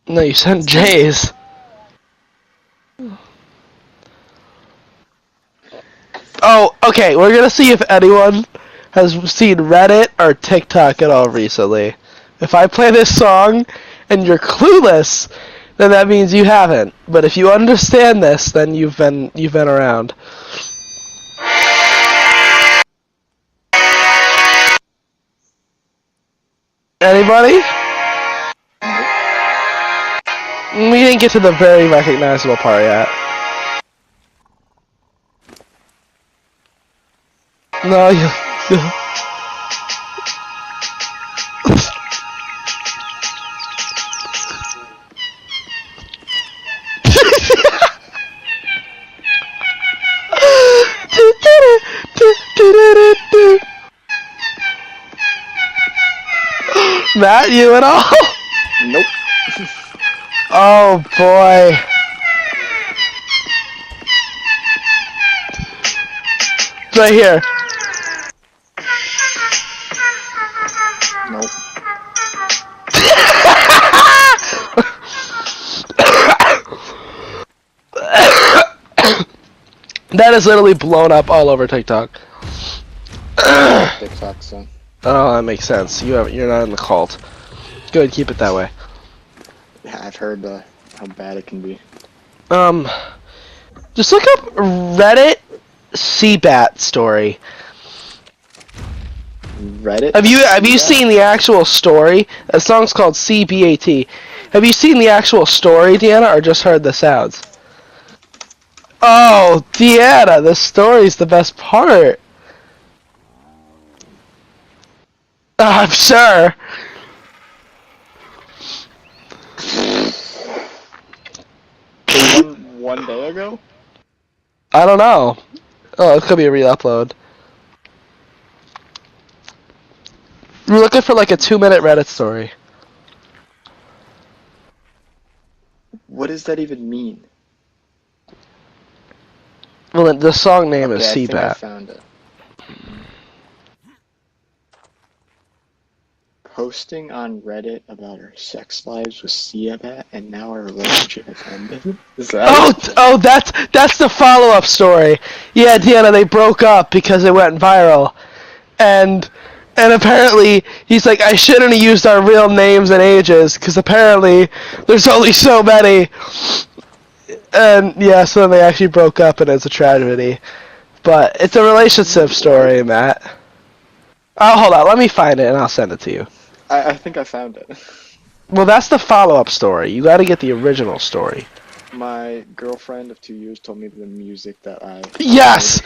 No, you sent J's. Oh, okay, we're gonna see if anyone has seen Reddit or TikTok at all recently. If I play this song and you're clueless, then that means you haven't. But if you understand this, then you've been around. Anybody? We didn't get to the very recognizable part yet. No, you. Matt, you at all? Nope. Oh boy. It's right here. Nope. That is literally blown up all over TikTok. TikTok, so. Oh, that makes sense. You're not in the cult. Good, keep it that way. Yeah, I've heard how bad it can be. Just look up Reddit Seabat story. Reddit? Have you seen the actual story? The song's called CBAT. Have you seen the actual story, Deanna, or just heard the sounds? Oh, Deanna, the story's the best part. I'm sure. One day ago? I don't know. Oh, it could be a re-upload. We're looking for like a 2-minute Reddit story. What does that even mean? Well, the song name is I think I Seabat. found it. Posting on Reddit about our sex lives with Seabat, and now our relationship has ended. Is that Oh, that's the follow-up story. Yeah, Deanna, they broke up because it went viral, and apparently he's like, I shouldn't have used our real names and ages because apparently there's only so many. And yeah, so then they actually broke up, and it's a tragedy. But it's a relationship story, Matt. Oh, hold on, let me find it and I'll send it to you. I think I found it. Well, that's the follow-up story. You got to get the original story. My girlfriend of 2 years told me the music that I... Yes!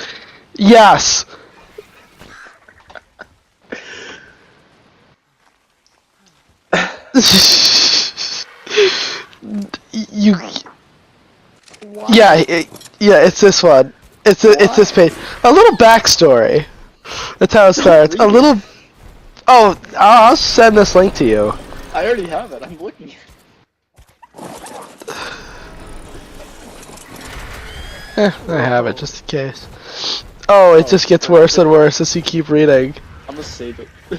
Yes! You... Wow. Yeah, it's this one. It's this page. A little backstory. That's how it starts. A little... Oh, I'll send this link to you. I already have it. I'm looking. I have it, just in case. Oh, it just gets worse and worse as you keep reading. I'm gonna save it. I'm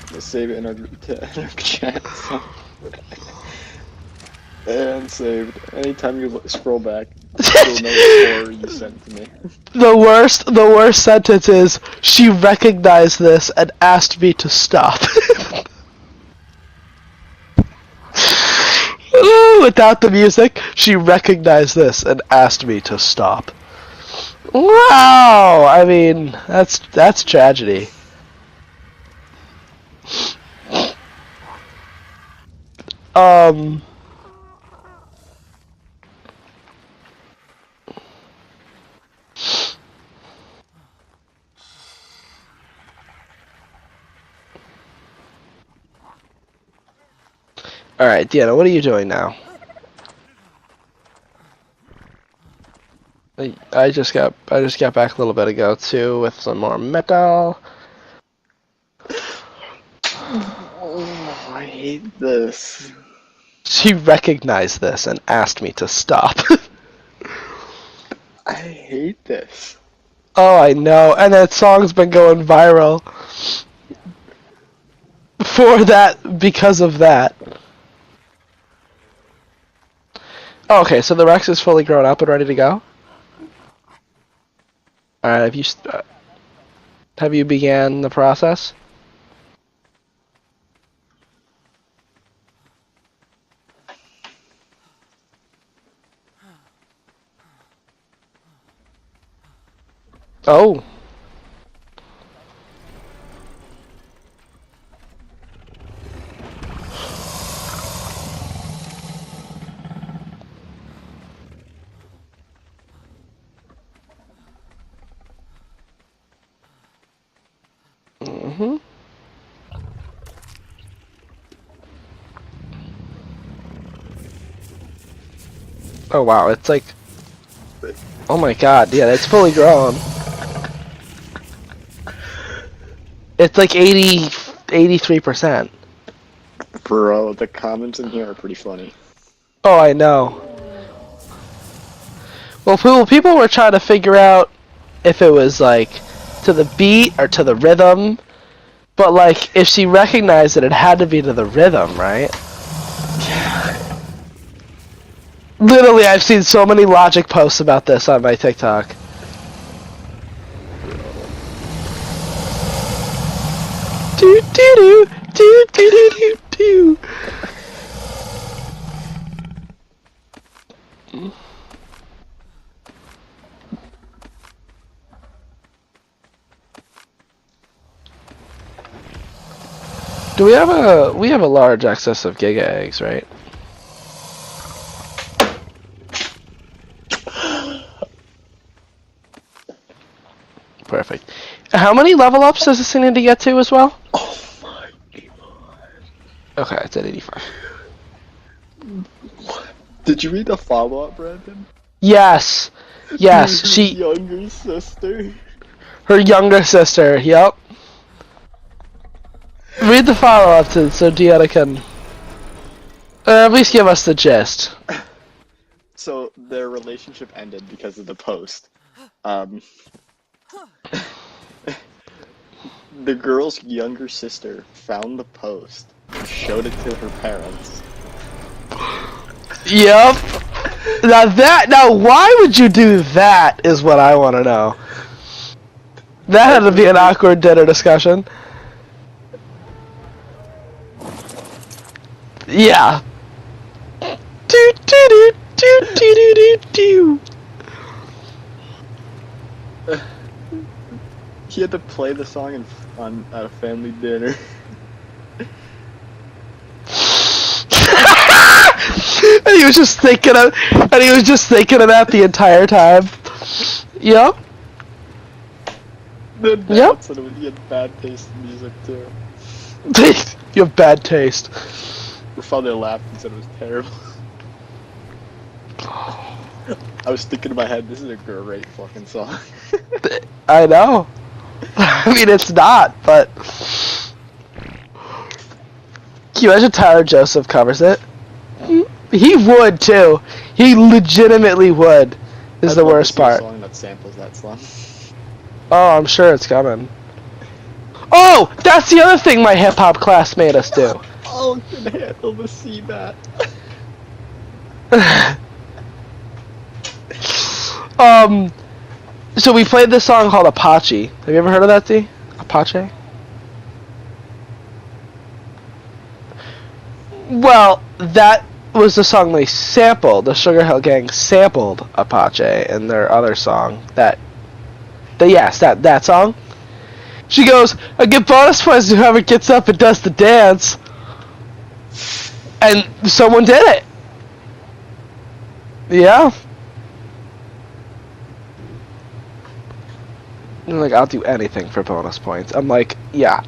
gonna save it in our chat. So. And saved. Anytime you scroll back, you'll know the horror you sent to me. The worst sentence is, she recognized this and asked me to stop. Without the music, she recognized this and asked me to stop. Wow! I mean, that's tragedy. Alright, Deanna, what are you doing now? I just got back a little bit ago too with some more metal. Oh, I hate this. She recognized this and asked me to stop. I hate this. Oh, I know. And that song's been going viral for that, because of that. Oh, okay, so the Rex is fully grown up and ready to go? Alright, have you began the process? Oh. Mm-hmm. Oh, wow, it's like... Oh my god, yeah, it's fully grown. It's like 83%. Bro, the comments in here are pretty funny. Oh, I know. Well, people were trying to figure out if it was, like, to the beat or to the rhythm. But, like, if she recognized it, it had to be to the rhythm, right? Literally, I've seen so many logic posts about this on my TikTok. Do do do do do do do do. Do we have a large excess of Giga eggs, right? Perfect. How many level ups does this thing need to get to as well? Oh my god. Okay, it's at 85. Did you read the follow-up, Brandon? Yes. Yes, Her younger sister. her younger sister, yep. Read the follow up to so Deanna can at least give us the gist. So their relationship ended because of the post. The girl's younger sister found the post and showed it to her parents. Yep. Now why would you do that is what I want to know. That had to be an awkward dinner discussion. Yeah. Do do do do do do do. He had to play the song at a family dinner. And he was just thinking of that the entire time. Yep. The dad Yep. said he had bad taste in music too. You have bad taste. Her father laughed and said it was terrible. I was thinking in my head, this is a great fucking song. I know. I mean, it's not, but... Can you imagine Tyler Joseph covers it? He would, too. He legitimately would, is the worst part. A song that samples that song. Oh, I'm sure it's coming. Oh! That's the other thing my hip-hop class made us do. Oh, I can handle to see that. So we played this song called Apache. Have you ever heard of that, D? Apache? Well, that was the song they sampled. The Sugar Hill Gang sampled Apache in their other song. That song. She goes, I get bonus points to whoever gets up and does the dance. And someone did it. Yeah. And like, I'll do anything for bonus points. I'm like, yeah.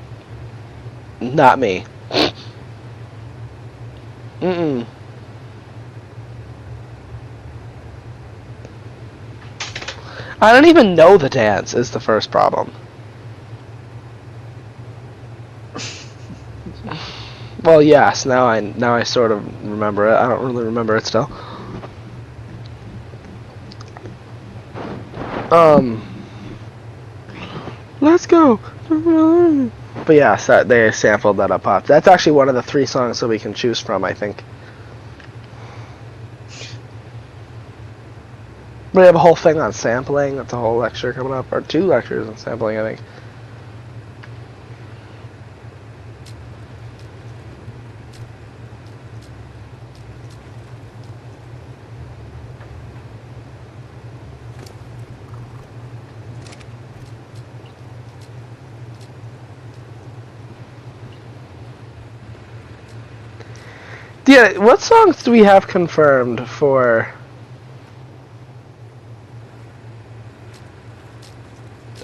Not me. Mm-mm. I don't even know the dance is the first problem. Well, yes, now I sort of remember it. I don't really remember it still. Um, let's go. But yeah, so they sampled that up pop. That's actually one of the 3 songs that we can choose from, I think. We have a whole thing on sampling. That's a whole lecture coming up, or 2 lectures on sampling, I think. Yeah, what songs do we have confirmed for?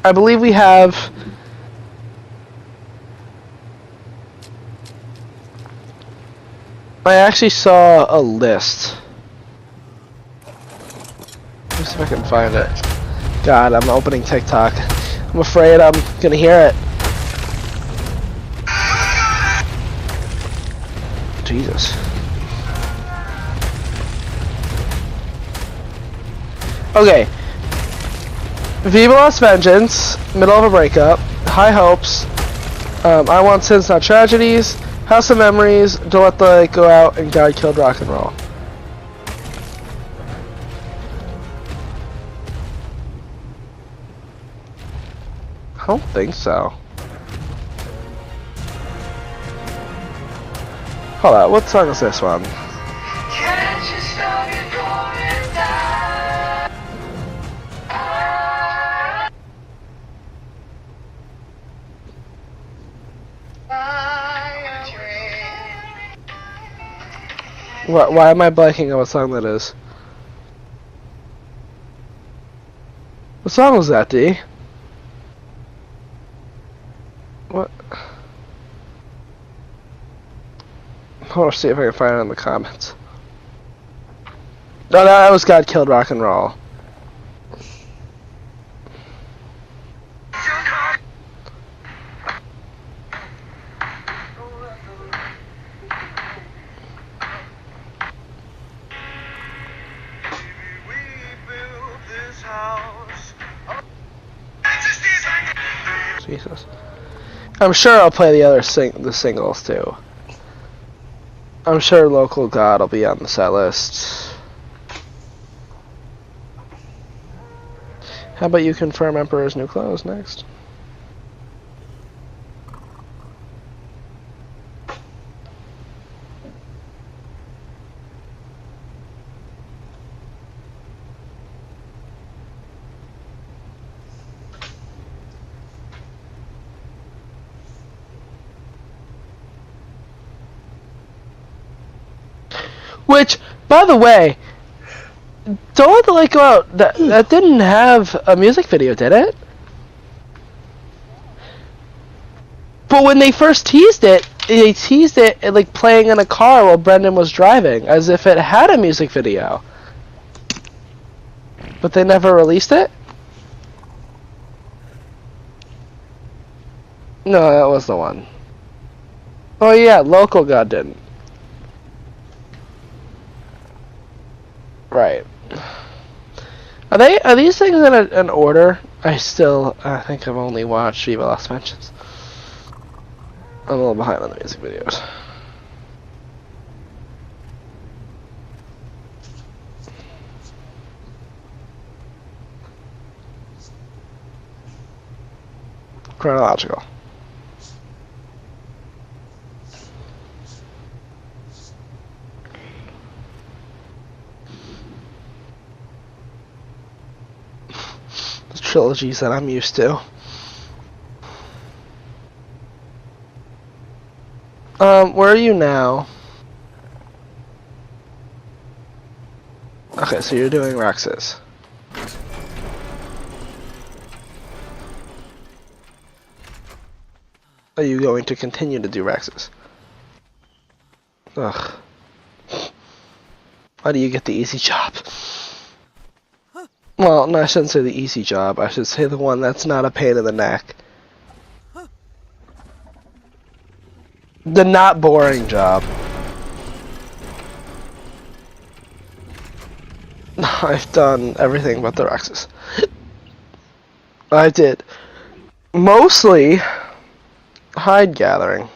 I believe we have. I actually saw a list. Let me see if I can find it. God, I'm opening TikTok. I'm afraid I'm gonna hear it. Jesus. Okay. Viva Lost Vengeance, middle of a breakup, High Hopes, I Want Sins Not Tragedies, House of Memories, Don't Let the Light Go Out, and God Killed Rock and Roll. I don't think so. Hold on, what song is this one? Can't you stop it going down? Why am I blanking on what song that is? What song was that, D? What? I want to see if I can find it in the comments. No, that was God Killed Rock and Roll. Jesus. I'm sure I'll play the other singles too. I'm sure Local God will be on the set list. How about you confirm Emperor's New Clothes next? Which, by the way, Don't Let the Light Go Out, that didn't have a music video, did it? But when they first teased it, they teased it like playing in a car while Brendan was driving, as if it had a music video. But they never released it? No, that was the one. Oh yeah, Local God didn't. Right. Are these things in an order? I think I've only watched Viva Lost Vengeance. I'm a little behind on the music videos. Chronological. Trilogies that I'm used to. Where are you now? Okay, so you're doing Rexes. Are you going to continue to do Rexes? Ugh. Why do you get the easy job? Well, no, I shouldn't say the easy job. I should say the one that's not a pain in the neck. The not boring job. I've done everything but the Rexes. I did. Mostly hide gathering.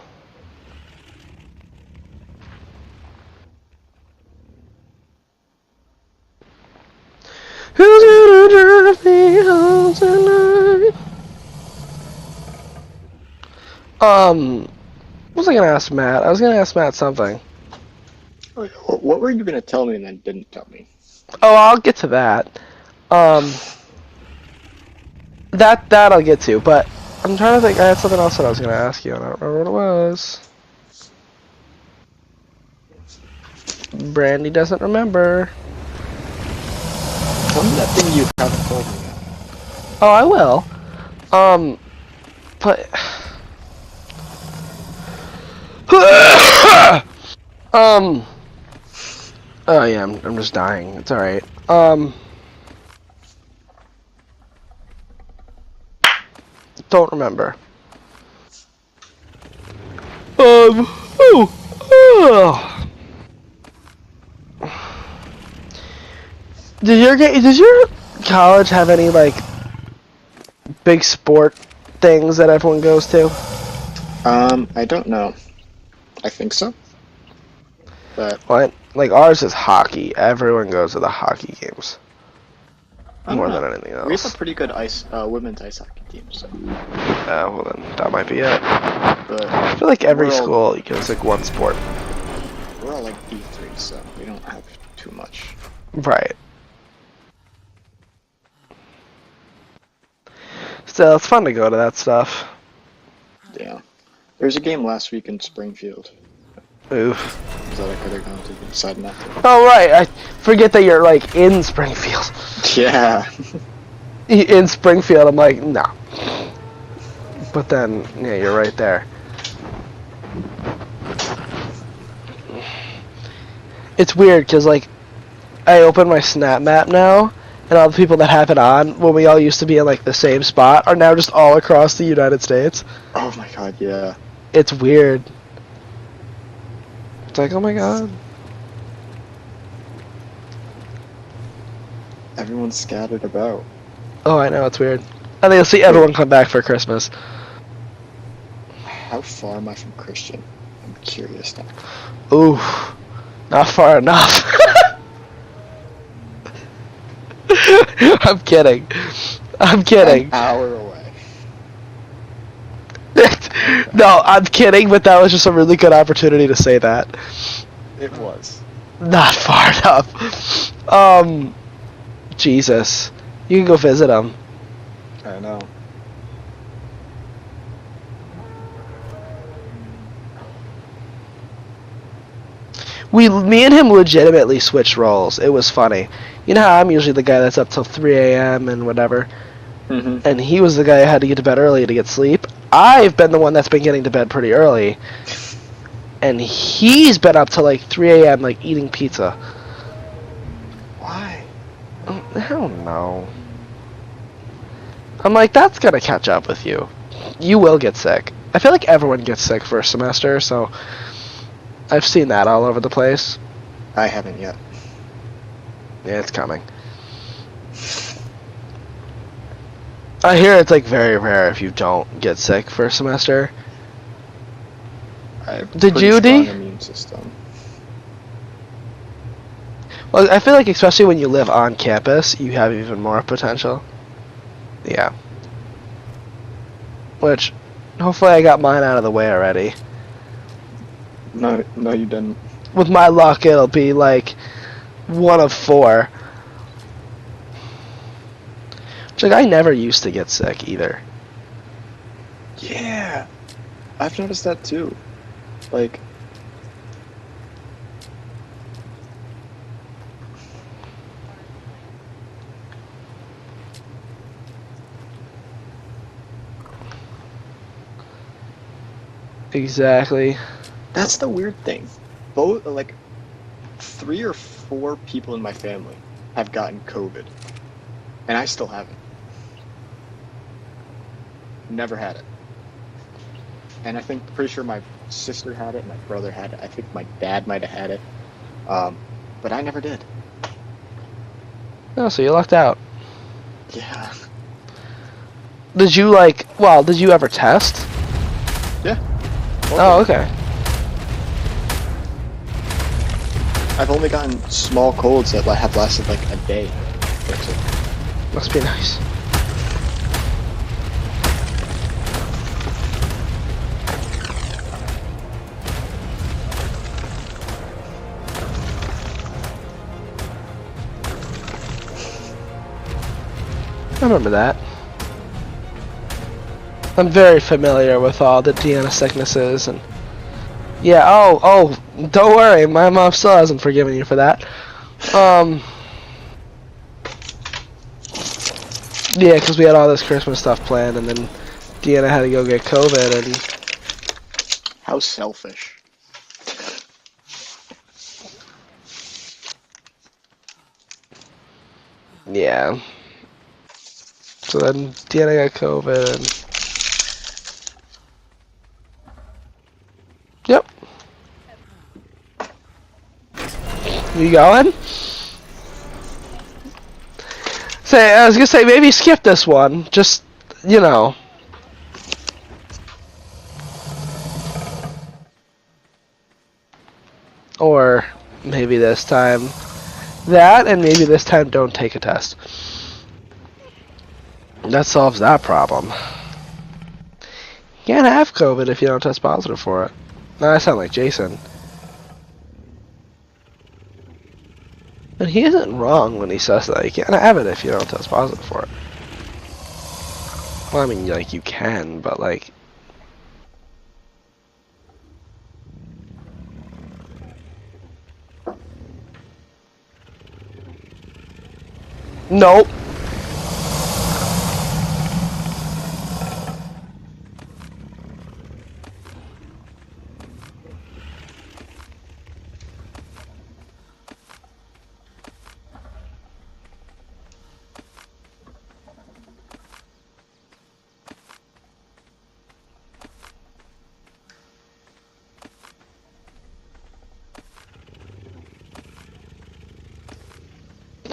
Who's gonna drive me home tonight? What was I gonna ask Matt? I was gonna ask Matt something. What were you gonna tell me and then didn't tell me? Oh, I'll get to that. That I'll get to, but I'm trying to think. I had something else that I was gonna ask you, and I don't remember what it was. Brandy doesn't remember. Tell me that thing you haven't told me yet. Oh, I will. But oh yeah, I'm just dying. It's all right. Don't remember. Oh. Does your college have any like big sport things that everyone goes to? I don't know. I think so. But What? Like ours is hockey. Everyone goes to the hockey games I more don't than know. anything We have a else. pretty good women's ice hockey team, so. Well then that might be it. But I feel like every we're all- school goes like one sport. We're all like D3, so we don't have too much. Right. Still, it's fun to go to that stuff. Yeah. There was a game last week in Springfield. Oof. That I could have gone to, but decided not to. Oh right, I forget that you're like in Springfield. Yeah. In Springfield, I'm like, no. But then, yeah, you're right there. It's weird because like, I open my Snap Map now, and all the people that have it on when we all used to be in like the same spot are now just all across the United States. Oh my god, yeah. It's weird. It's like, oh my god. Everyone's scattered about. Oh, I know, it's weird. I think you'll see everyone come back for Christmas. How far am I from Christian? I'm curious now. Ooh, not far enough. I'm kidding. I'm kidding. An hour away. No, I'm kidding, but that was just a really good opportunity to say that. It was. Not far enough. Jesus. You can go visit him. I know. Me and him legitimately switched roles. It was funny. You know how I'm usually the guy that's up till 3 a.m. and whatever, Mm-hmm. and he was the guy who had to get to bed early to get sleep. I've been the one that's been getting to bed pretty early, and he's been up till like 3 a.m. like eating pizza. Why? I don't know. I'm like, that's gonna catch up with you. You will get sick. I feel like everyone gets sick first semester, so I've seen that all over the place. I haven't yet. Yeah, it's coming. I hear it's like very rare if you don't get sick first semester. I have Did pretty you, D? strong immune system. Well, I feel like especially when you live on campus, you have even more potential. Yeah. Which, hopefully I got mine out of the way already. No, you didn't. With my luck, it'll be like one of 4. Which, like, I never used to get sick either. Yeah, I've noticed that too. Like, Exactly. that's the weird thing. Both, like, 3 or 4 people in my family have gotten COVID, and I still haven't. Never had it. And I think, pretty sure my sister had it, my brother had it. I think my dad might have had it, but I never did. Oh, so you lucked out. Yeah. Did you like? Well, did you ever test? Yeah. Oh, okay. I've only gotten small colds that have lasted like a day. That's it. Must be nice. I remember that. I'm very familiar with all the Deanna sicknesses and yeah. Oh, don't worry. My mom still hasn't forgiven you for that. Yeah, because we had all this Christmas stuff planned, and then Deanna had to go get COVID, and How selfish. yeah. So then Deanna got COVID, and yep. You going? Say, I was gonna say maybe skip this one. Just you know. Or maybe this time that, and maybe this time don't take a test. That solves that problem. You can't have COVID if you don't test positive for it. Now I sound like Jason. And he isn't wrong when he says that. You can't have it if you don't test positive for it. Well, I mean, like, you can, but, like... Nope.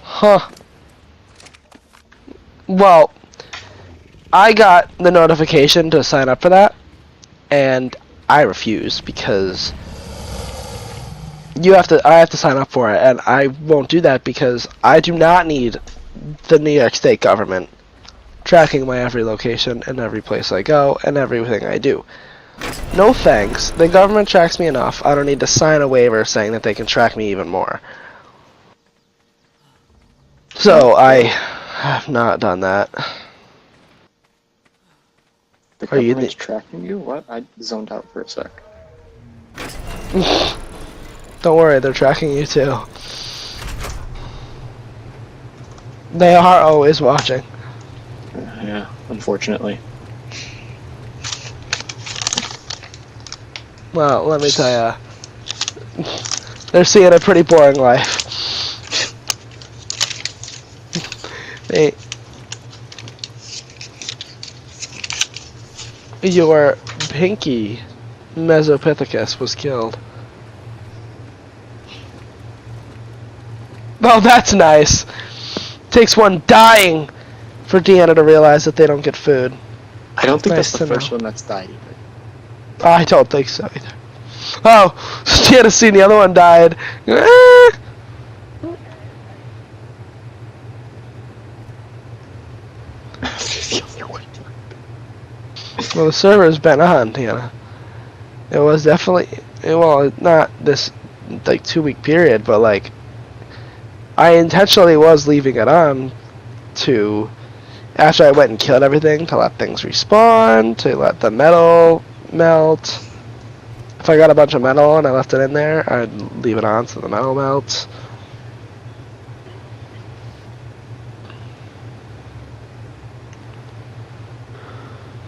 Huh. Well, I got the notification to sign up for that, and I refused because I have to sign up for it, and I won't do that because I do not need the New York State government tracking my every location and every place I go and everything I do. No thanks. The government tracks me enough. I don't need to sign a waiver saying that they can track me even more. So I have not done that. The Are you government's tracking you? What? I zoned out for a sec. Don't worry, they're tracking you too. They are always watching. Yeah, unfortunately. Well, let me tell you, they're seeing a pretty boring life. Your pinky Mesopithecus was killed. Oh, that's nice. Takes one dying for Deanna to realize that they don't get food. I don't think Nice that's the to first know. one that's died either. I don't think so either. Oh, Deanna's seen the other one died. Well, the server's been on, Deanna. It was definitely, well, not this, like, 2-week period, but, like, I intentionally was leaving it on to, after I went and killed everything, to let things respawn, to let the metal melt. If I got a bunch of metal and I left it in there, I'd leave it on so the metal melts.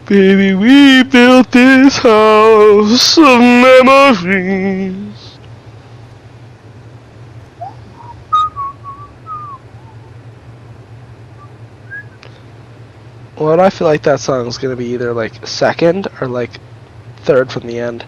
Baby, we built this house of memories. Well, I feel like that song is gonna be either like second or like third from the end.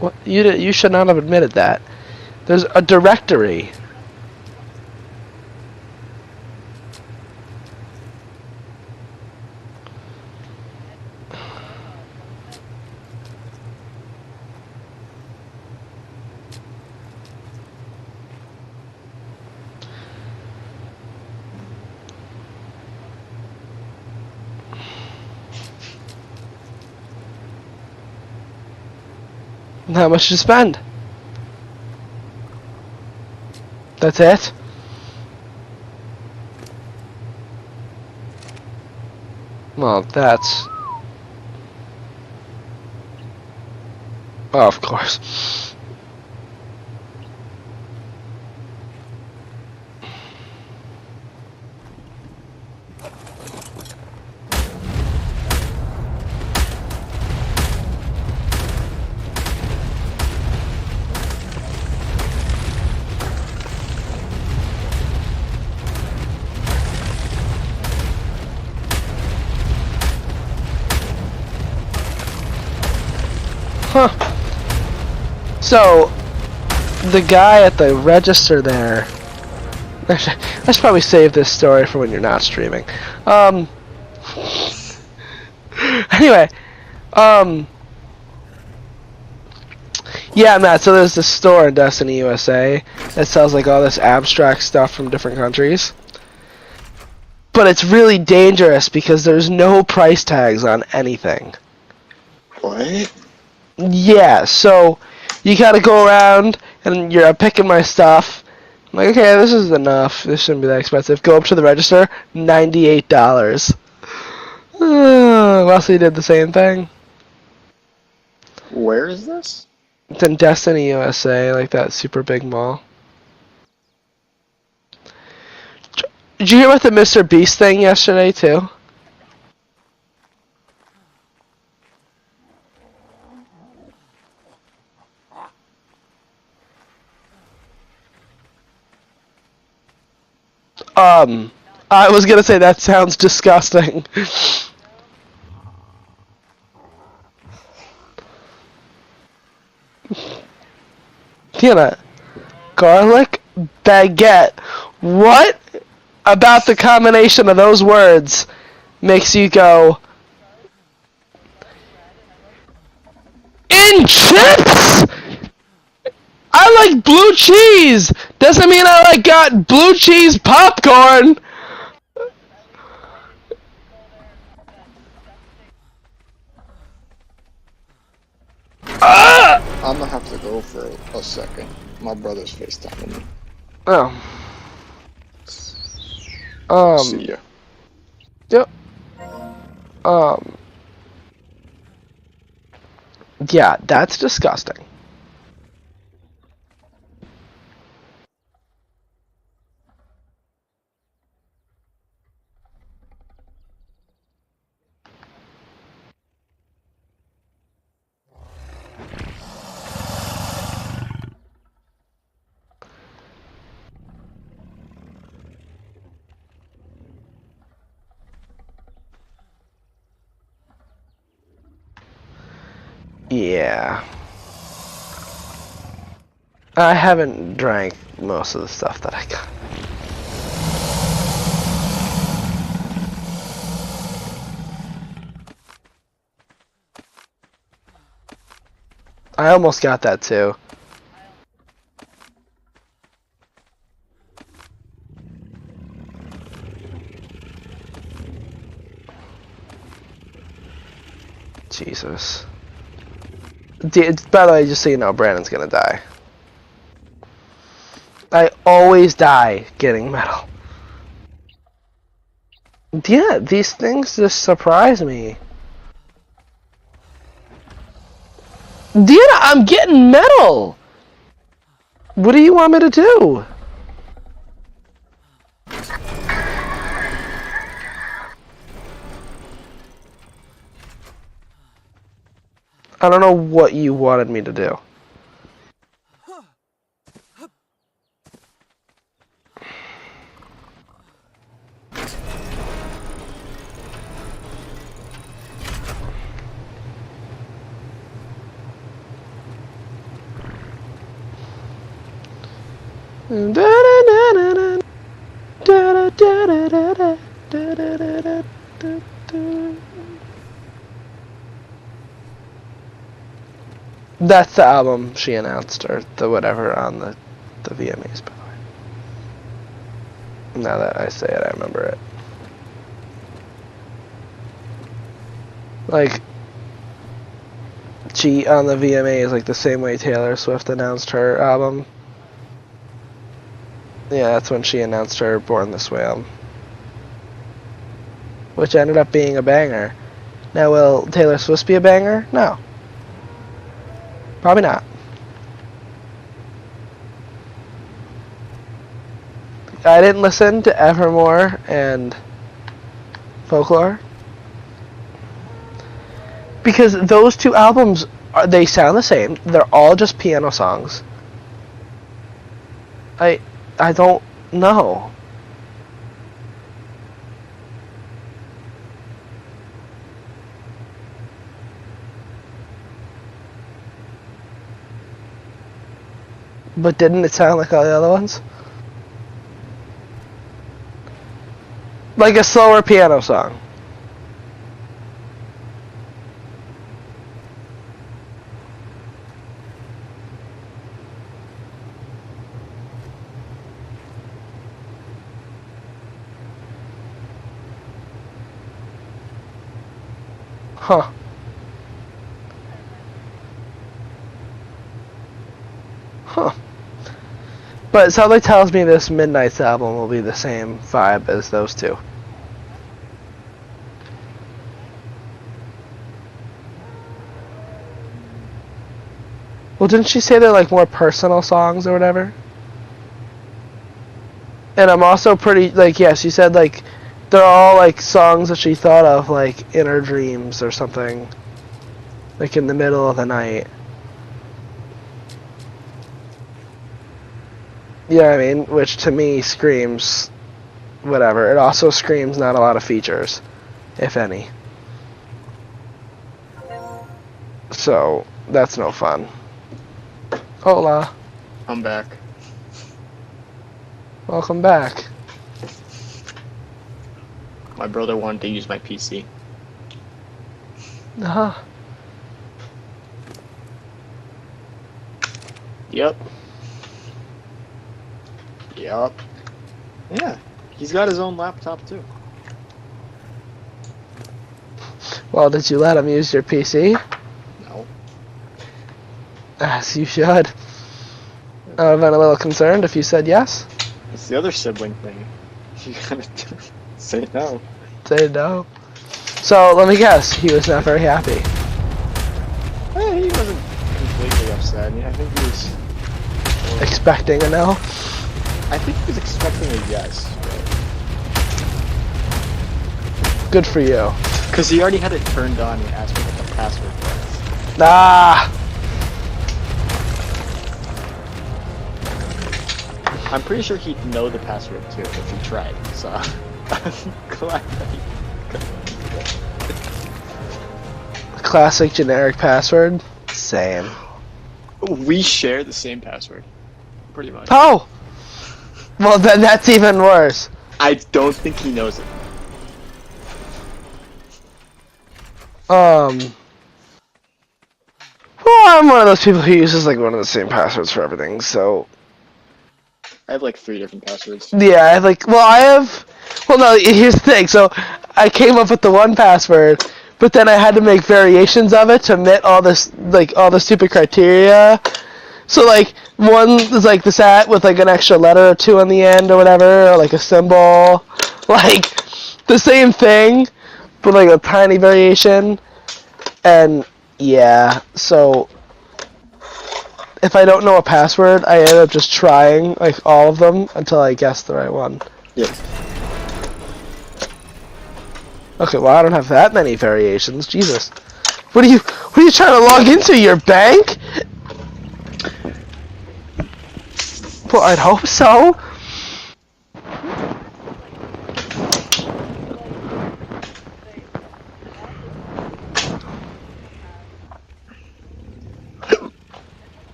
What? You should not have admitted that. There's a directory. How much to spend? That's it? Well, that's... Oh, of course. Huh. So, the guy at the register there... Actually, let's probably save this story for when you're not streaming. Anyway, yeah, Matt, so there's this store in Destiny USA that sells like all this abstract stuff from different countries. But it's really dangerous because there's no price tags on anything. What? Yeah, so you gotta go around and you're picking my stuff. I'm like, okay, this is enough. This shouldn't be that expensive. Go up to the register, $98. Wesley did the same thing. Where is this? It's in Destiny USA, like that super big mall. Did you hear about the Mr. Beast thing yesterday, too? I was gonna say that sounds disgusting. Tina, garlic baguette. What about the combination of those words makes you go in chips? I like blue cheese. Doesn't mean I got blue cheese popcorn. I'm gonna have to go for a second. My brother's FaceTiming me. Oh. See ya. Yep. Yeah, that's disgusting. Yeah. I haven't drank most of the stuff that I got. I almost got that too. Jesus. By the way, just so you know, Brandon's gonna die. I always die getting metal. Yeah, these things just surprise me. Dina, I'm getting metal! What do you want me to do? I don't know what you wanted me to do. That's the album she announced, or the whatever on the VMAs, by the way. Now that I say it, I remember it. Like, Cheat on the VMAs, like the same way Taylor Swift announced her album. Yeah, that's when she announced her Born This Way album. Which ended up being a banger. Now, will Taylor Swift be a banger? No. Probably not. I didn't listen to Evermore and Folklore. Because those two albums, they sound the same. They're all just piano songs. I don't know. But didn't it sound like all the other ones? Like a slower piano song. Huh. Huh. But something tells me this Midnight's album will be the same vibe as those two. Well, didn't she say they're like more personal songs or whatever? And I'm also pretty, like, yeah, she said like they're all like songs that she thought of like in her dreams or something. Like in the middle of the night. You know what I mean? Which to me screams whatever. It also screams not a lot of features, if any. So, that's no fun. Hola. I'm back. Welcome back. My brother wanted to use my PC. Uh-huh. Yep. Yep. Yeah. He's got his own laptop too. Well, did you let him use your PC? No. As you should. I would have been a little concerned if you said yes. It's the other sibling thing. You gotta say no. Say no. So, let me guess. He was not very happy. He wasn't completely upset. I think he was... Expecting a no? I think he was expecting a yes. Good for you. Because he already had it turned on and asked me what the password was. Ah! I'm pretty sure he'd know the password too if he tried, so I'm glad that he... Classic generic password? Same. We share the same password. Pretty much. Oh! Well, then that's even worse. I don't think he knows it. Well, I'm one of those people who uses like one of the same passwords for everything, so... I have like 3 different passwords. Yeah, I have like, well no, here's the thing, so I came up with the one password, but then I had to make variations of it to meet all this, like, all the stupid criteria. So like, one is like this at with like an extra letter or 2 on the end or whatever, or like a symbol, like, the same thing, but like a tiny variation, and yeah, so... If I don't know a password, I end up just trying, like, all of them until I guess the right one. Yep. Okay, well, I don't have that many variations. Jesus. What are you trying to log into? Your bank? Well, I'd hope so.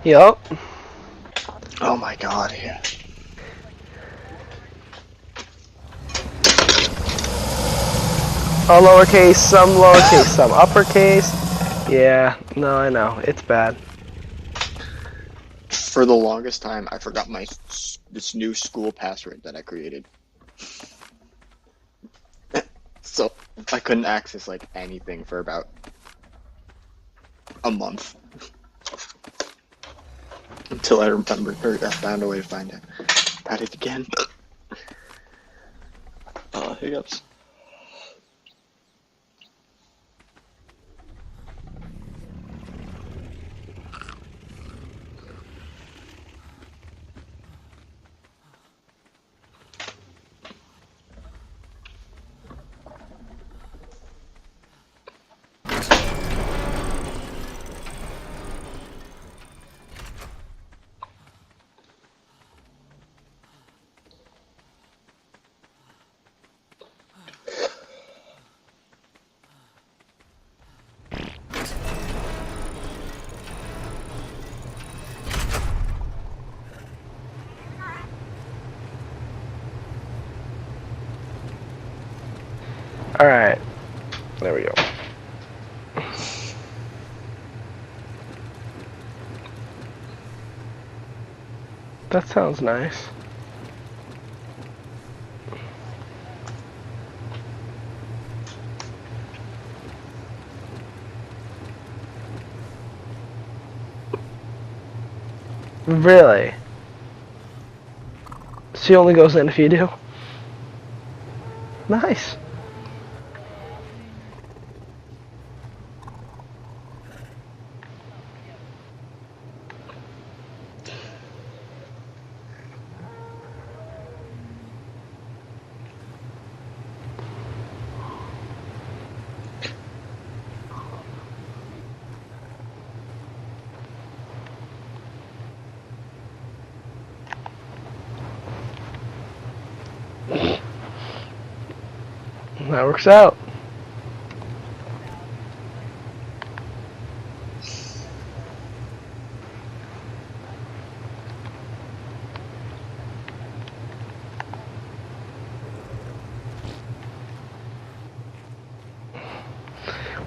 Yup. Oh my god, yeah. All lowercase, some uppercase. Yeah, no, I know. It's bad. For the longest time, I forgot this new school password that I created. So I couldn't access like anything for about a month until I remembered or I found a way to find it. Got it again. Hiccups. Alright. There we go. That sounds nice. Really? She only goes in if you do? Nice. That works out.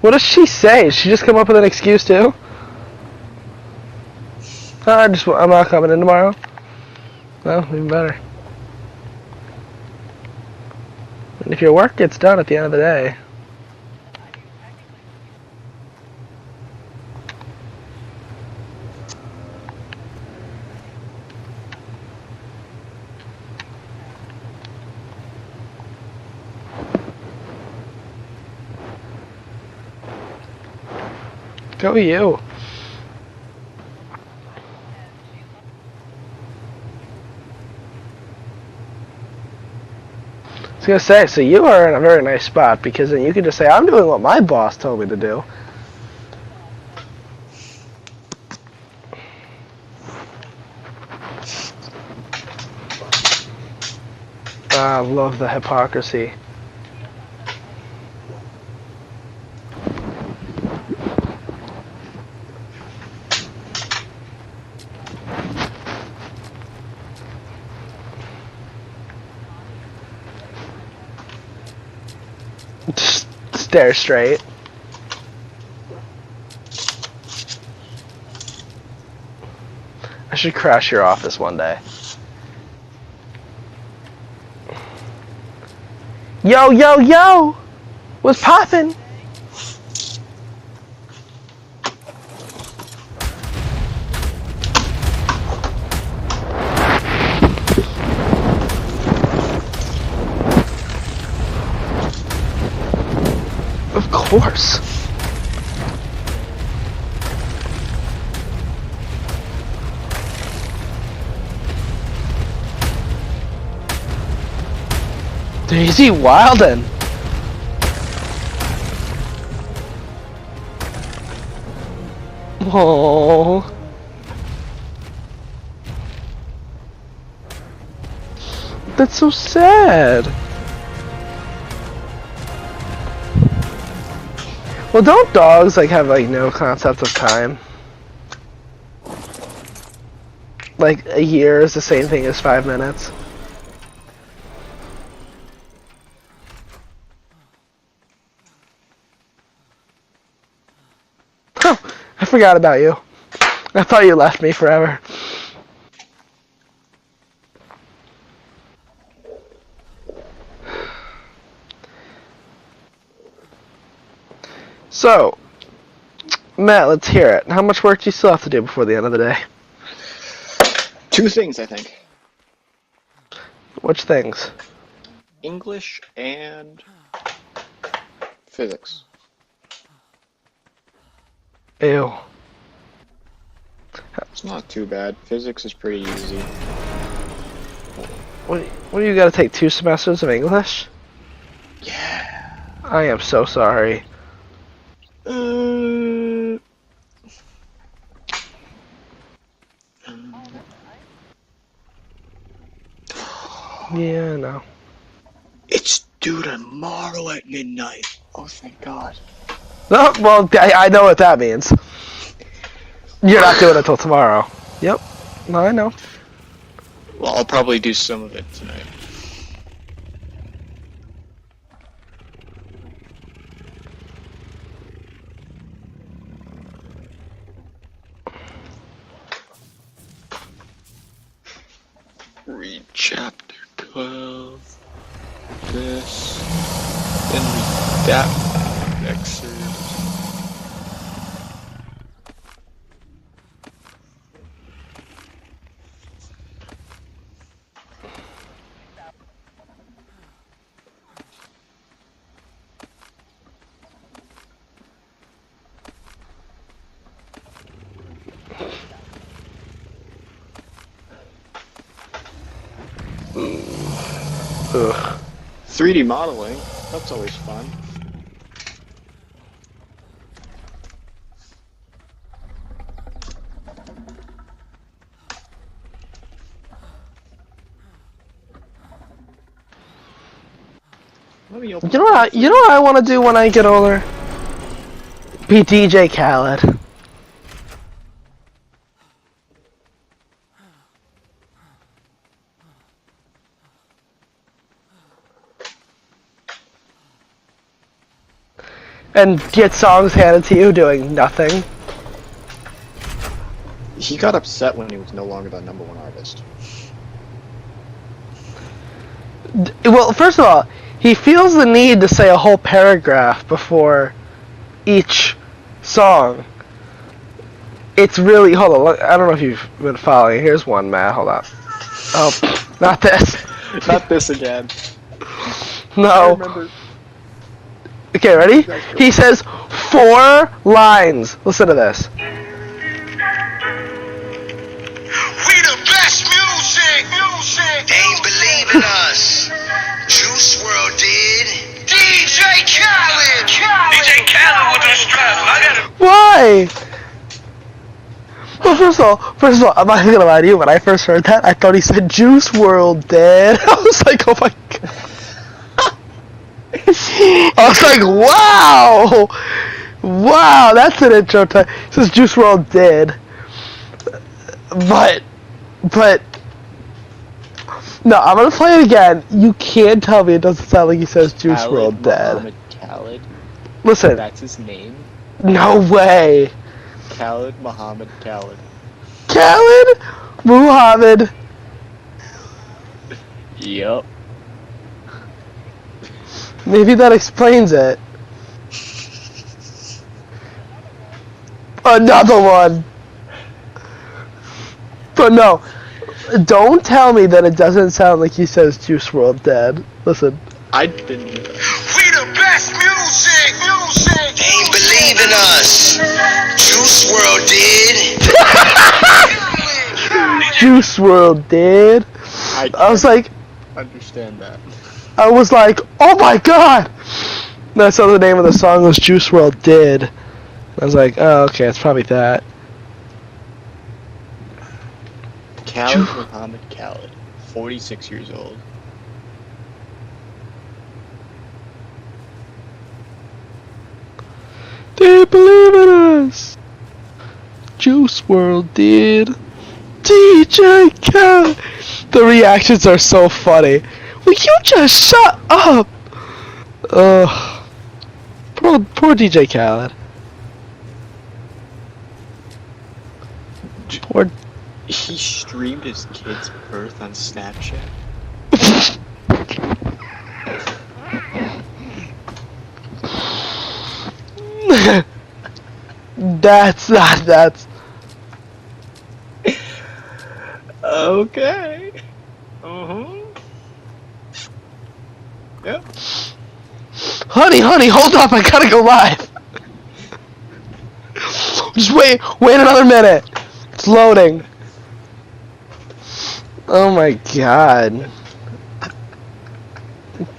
What does she say? She just come up with an excuse too? I'm not coming in tomorrow. Well, even better. And if your work gets done at the end of the day. Go you. I was gonna say, so you are in a very nice spot because then you can just say, I'm doing what my boss told me to do. I love the hypocrisy. Just stare straight. I should crash your office one day. Yo, yo, yo! What's poppin'? Of course. Is he wildin'? Oh. That's so sad. Well, don't dogs like have like no concept of time? like a year is the same thing as 5 minutes. Oh, I forgot about you. I thought you left me forever. So, Matt, let's hear it. How much work do you still have to do before the end of the day? 2 things, I think. Which things? English and physics. Ew. It's not too bad. Physics is pretty easy. What do you gotta take 2 semesters of English? Yeah. I am so sorry. Yeah, no. It's due tomorrow at midnight. Oh, thank God. No, well, I know what that means. You're not doing it till tomorrow. Yep. No, I know. Well, I'll probably do some of it tonight. Read chapter 12. This. Then read that excerpt. Ugh. 3D modeling. That's always fun. Let me open You know what? You know what I want to do when I get older? Be DJ Khaled. And get songs handed to you doing nothing. He got upset when he was no longer the #1 artist. Well, first of all, he feels the need to say a whole paragraph before each song. It's really, hold on, I don't know if you've been following. Here's one, Matt, hold on. Oh, not this. Not this again. I No. remember. Okay, ready? He says 4 lines. Listen to this. We the best music. They ain't believing us. Juice World did. DJ Khaled. DJ Khaled with the strap. I got it. Why? Well, first of all, I'm not gonna lie to you. When I first heard that, I thought he said Juice World dead. I was like, oh my god. I was like, wow! Wow, that's an intro time. It says Juice WRLD dead. But, no, I'm gonna play it again. You can't tell me it doesn't sound like he says Juice WRLD dead. Muhammad Khaled. Listen. That's his name. No way. Khaled Muhammad Khaled. Khaled Muhammad. Yup. Maybe that explains it. Another one. But no, don't tell me that it doesn't sound like he says Juice WRLD dead. Listen. I didn't. We the best music. They ain't believing us. Juice WRLD did. Juice WRLD did. I was like, Understand that. I was like, oh my god! That's how the name of the song was Juice WRLD did. I was like, oh, okay, it's probably that. Khaled Muhammad Khaled, 46 years old. They believe in us. Juice WRLD did. DJ Khaled. The reactions are so funny. Will you just shut up? Ugh. Poor DJ Khaled. Poor. He streamed his kid's birth on Snapchat. That's. Okay. Yep. Honey, hold up! I gotta go live. Just wait another minute. It's loading. Oh my god.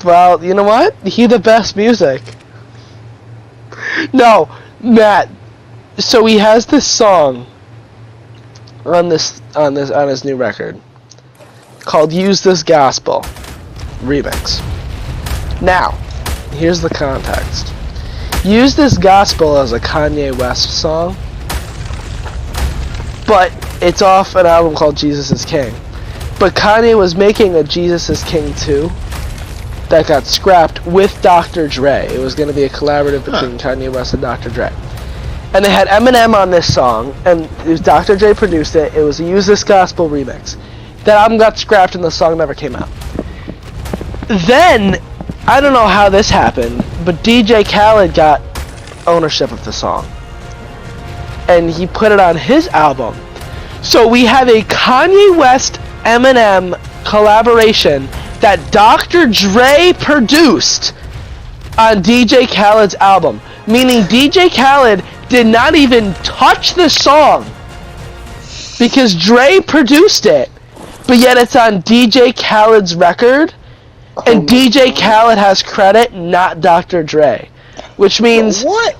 Well, you know what? He the best music. No, Matt. So he has this song on his new record called "Use This Gospel" remix. Now, here's the context. "Use This Gospel" is a Kanye West song, but it's off an album called Jesus is King. But Kanye was making a Jesus is King 2 that got scrapped with Dr. Dre. It was going to be a collaborative between Kanye West and Dr. Dre. And they had Eminem on this song, and it was Dr. Dre produced it. It was a Use This Gospel remix. That album got scrapped and the song never came out. Then, I don't know how this happened, but DJ Khaled got ownership of the song. And he put it on his album. So we have a Kanye West Eminem collaboration that Dr. Dre produced on DJ Khaled's album. Meaning DJ Khaled did not even touch the song because Dre produced it, but yet it's on DJ Khaled's record, and DJ Khaled has credit, not Dr. Dre, which means what?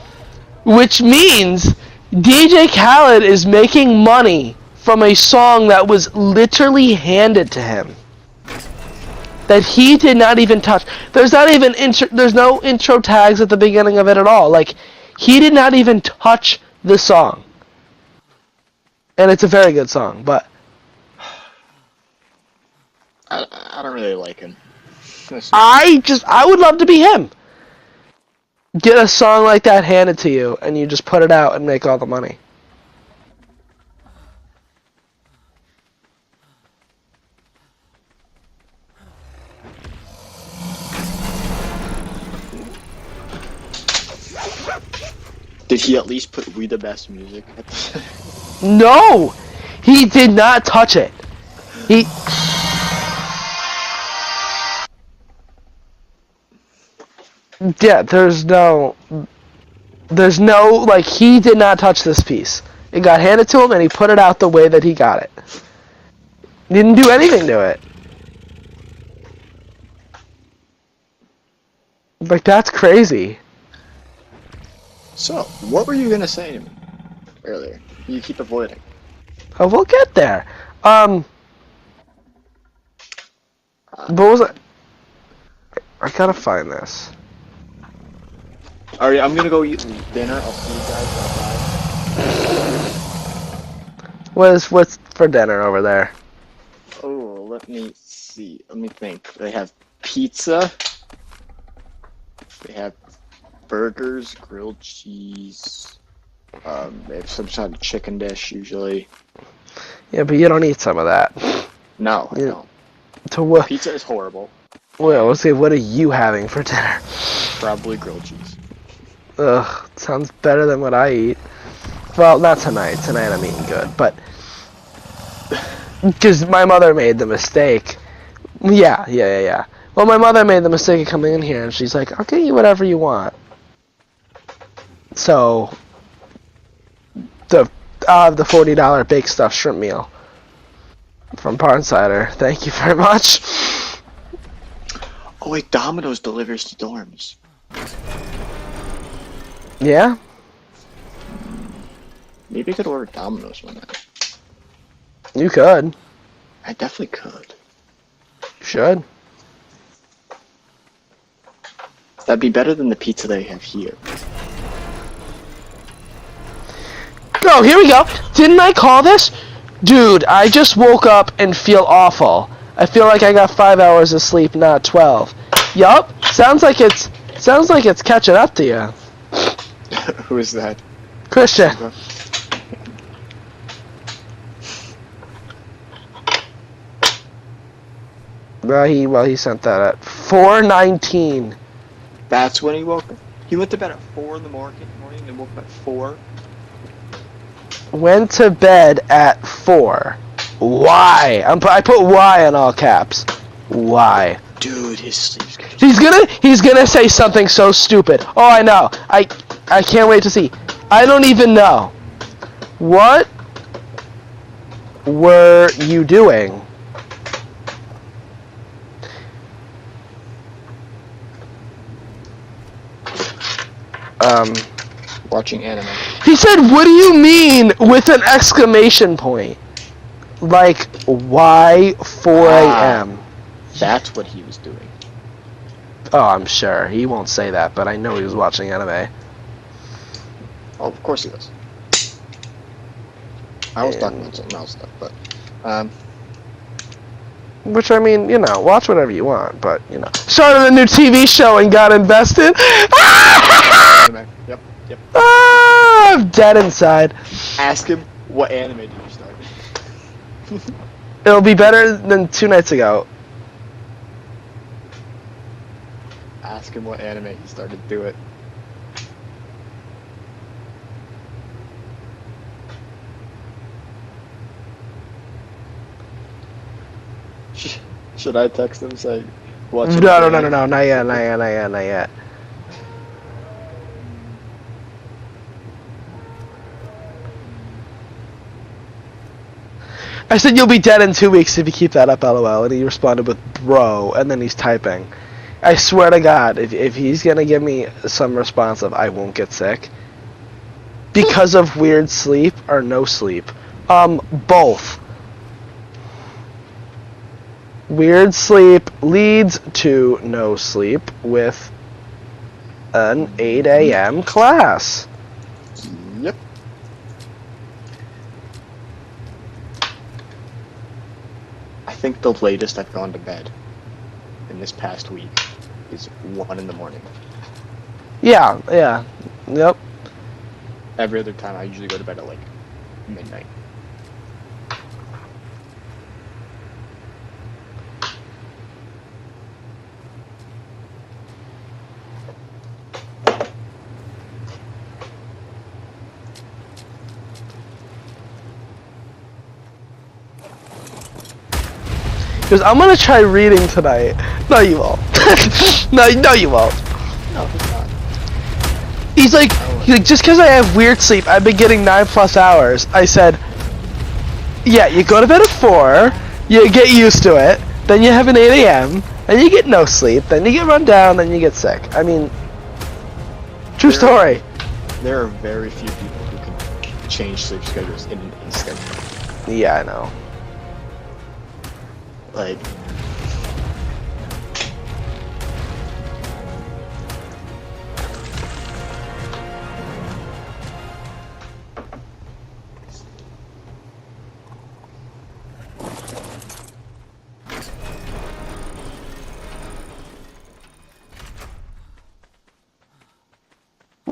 Which means DJ Khaled is making money from a song that was literally handed to him, that he did not even touch. There's not even there's no intro tags at the beginning of it at all. Like, he did not even touch the song. And it's a very good song, but I don't really like him. I would love to be him. Get a song like that handed to you, and you just put it out and make all the money. Did he at least put "We the Best" music? No! He did not touch it. He... Yeah, there's no, like, he did not touch this piece. It got handed to him, and he put it out the way that he got it. He didn't do anything to it. Like, that's crazy. So, what were you gonna say to me earlier? You keep avoiding. Oh, we'll get there. What was it? I gotta find this. Alright, I'm gonna go eat dinner. I'll see you guys outside. What's for dinner over there? Oh, let me see. Let me think. They have pizza. They have burgers, grilled cheese. They have some sort of chicken dish usually. Yeah, but you don't eat some of that. No, I don't. To what? Pizza is horrible. Well, let's see. What are you having for dinner? Probably grilled cheese. Ugh, sounds better than what I eat. Well, not tonight. Tonight I'm eating good, but because my mother made the mistake. Yeah. Well, my mother made the mistake of coming in here, and she's like, "I'll get you whatever you want." So the $40 baked stuffed shrimp meal from Barnsider. Thank you very much. Oh wait, Domino's delivers to dorms. Yeah? Maybe I could order Domino's one night. You could. I definitely could. You should. That'd be better than the pizza they have here. Oh, here we go. Didn't I call this? Dude, I just woke up and feel awful. I feel like I got 5 hours of sleep, not 12. Yup. Sounds like it's catching up to you. Who is that? Christian. Well, he sent that at 4:19. That's when he woke up. He went to bed at 4 in the morning and woke up at 4. Went to bed at 4. Why? I put Y in all caps. Why? Dude, his sleep schedule. He's gonna say something so stupid. Oh, I know. I can't wait to see. I don't even know. What were you doing? Watching anime. He said, "What do you mean?" with an exclamation point. Like, why 4 a.m.? That's what he was doing. Oh, I'm sure. He won't say that, but I know he was watching anime. Oh, of course he was. I was talking about something else, though, but... Which, I mean, you know, watch whatever you want, but, you know. Started a new TV show and got invested. Anime. Yep. Ah, I'm dead inside. Ask him, what anime did you start? It'll be better than 2 nights ago. Ask him what anime he started. Do it. Should I text him saying, watch it? No, not yet. I said you'll be dead in 2 weeks if you keep that up, LOL, and he responded with bro, and then he's typing. I swear to God, if he's gonna give me some response of I won't get sick because of weird sleep or no sleep, both. Weird sleep leads to no sleep with an 8 a.m. class. Yep. I think the latest I've gone to bed in this past week is 1 in the morning. Yeah, yep. Every other time I usually go to bed at like midnight. Because I'm gonna try reading tonight. No, you won't. no, you won't. No, it's not. He's like, just because I have weird sleep, I've been getting 9+ hours. I said, yeah, you go to bed at 4, you get used to it, then you have an 8 a.m., and you get no sleep, then you get run down, then you get sick. I mean, true story. There are very few people who can change sleep schedules in an instant. Yeah, I know. Like,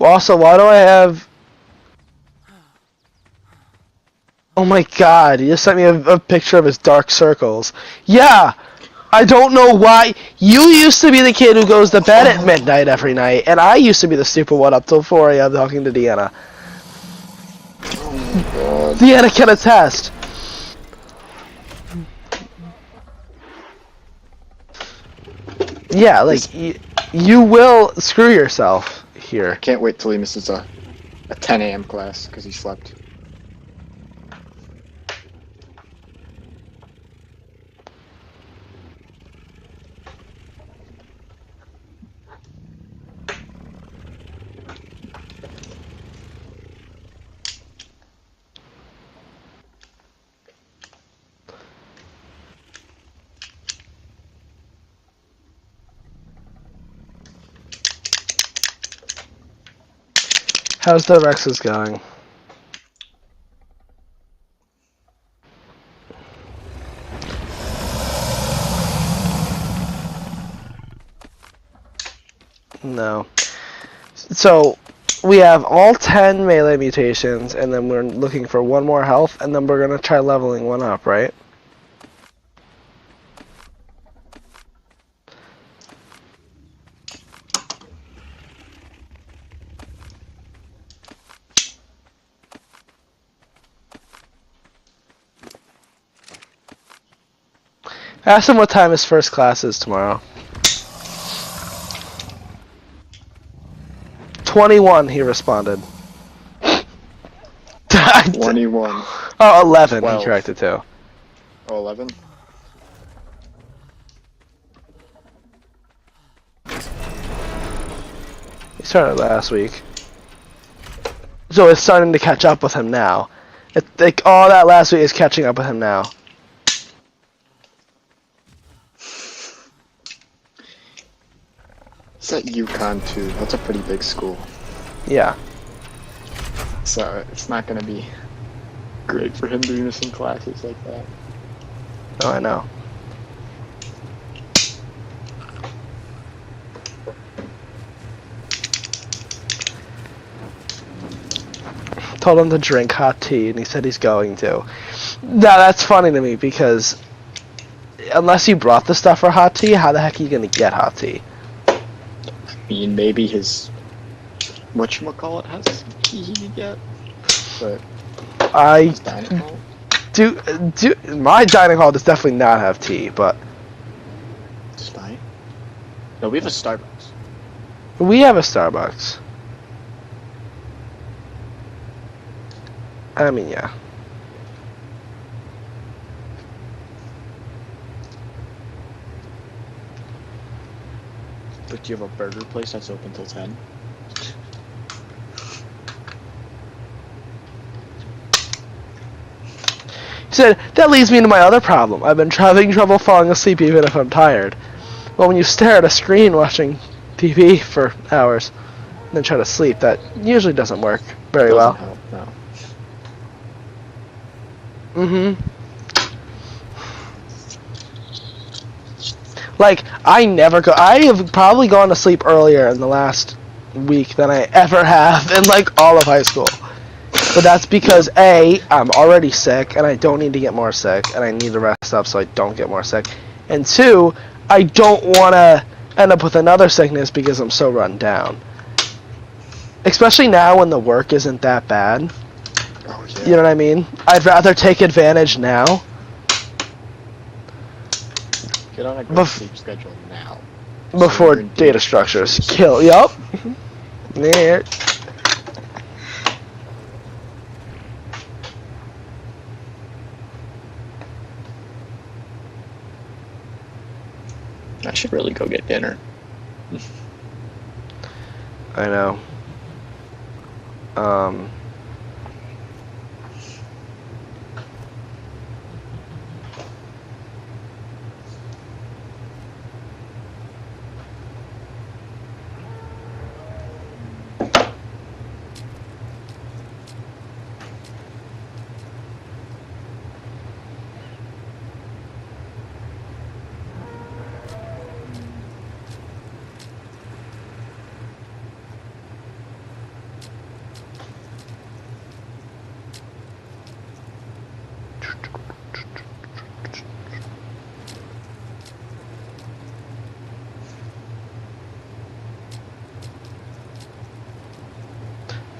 Also, why do I have... Oh my God, he just sent me a picture of his dark circles. Yeah! I don't know why. You used to be the kid who goes to bed at midnight every night, and I used to be the stupid one up till 4 a.m. talking to Deanna. oh my God. Deanna can attest. Yeah, like, you will screw yourself here. Can't wait till he misses a 10 a.m. class because he slept. How's the Rexes going? No. So, we have all 10 melee mutations, and then we're looking for one more health, and then we're going to try leveling one up, right? Ask him what time his first class is tomorrow. 21, he responded. 21. Oh, 11, 12. he corrected too. Oh, 11? He started last week. So it's starting to catch up with him now. Like, all that last week is catching up with him now. It's at UConn too. That's a pretty big school. Yeah. So it's not gonna be great for him doing missing classes like that. Oh, I know. Told him to drink hot tea, and he said he's going to. Now, that's funny to me, because unless you brought the stuff for hot tea, how the heck are you going to get hot tea? I mean, maybe his whatchamacallit has some tea he can get, but I dining hall? my dining hall does definitely not have tea, but Just buy it. No, we have a Starbucks. we have a Starbucks. I mean, yeah. But do you have a burger place that's open till 10? He said, that leads me into my other problem. I've been having trouble falling asleep even if I'm tired. Well, when you stare at a screen watching TV for hours, and then try to sleep, that usually doesn't work very well. Doesn't help, no. Mm-hmm. Like, I have probably gone to sleep earlier in the last week than I ever have in, like, all of high school. But that's because, A, I'm already sick, and I don't need to get more sick, and I need to rest up so I don't get more sick. And 2, I don't want to end up with another sickness because I'm so run down. Especially now when the work isn't that bad. Oh, yeah. You know what I mean? I'd rather take advantage now. Get on a good sleep schedule now. Before you're in data structures kill. Yup. Yeah. I should really go get dinner. I know.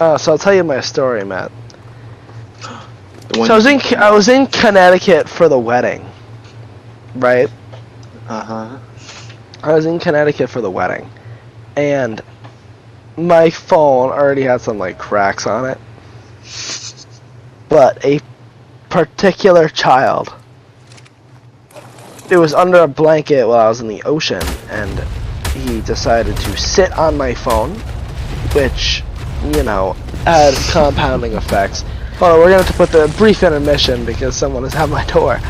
So I'll tell you my story, Matt. So I was in Connecticut for the wedding, right? Uh-huh. I was in Connecticut for the wedding, and my phone already had some, like, cracks on it. But a particular child, it was under a blanket while I was in the ocean, and he decided to sit on my phone, which, you know, had compounding effects. Hold on, we're going to have to put the brief intermission because someone is at my door.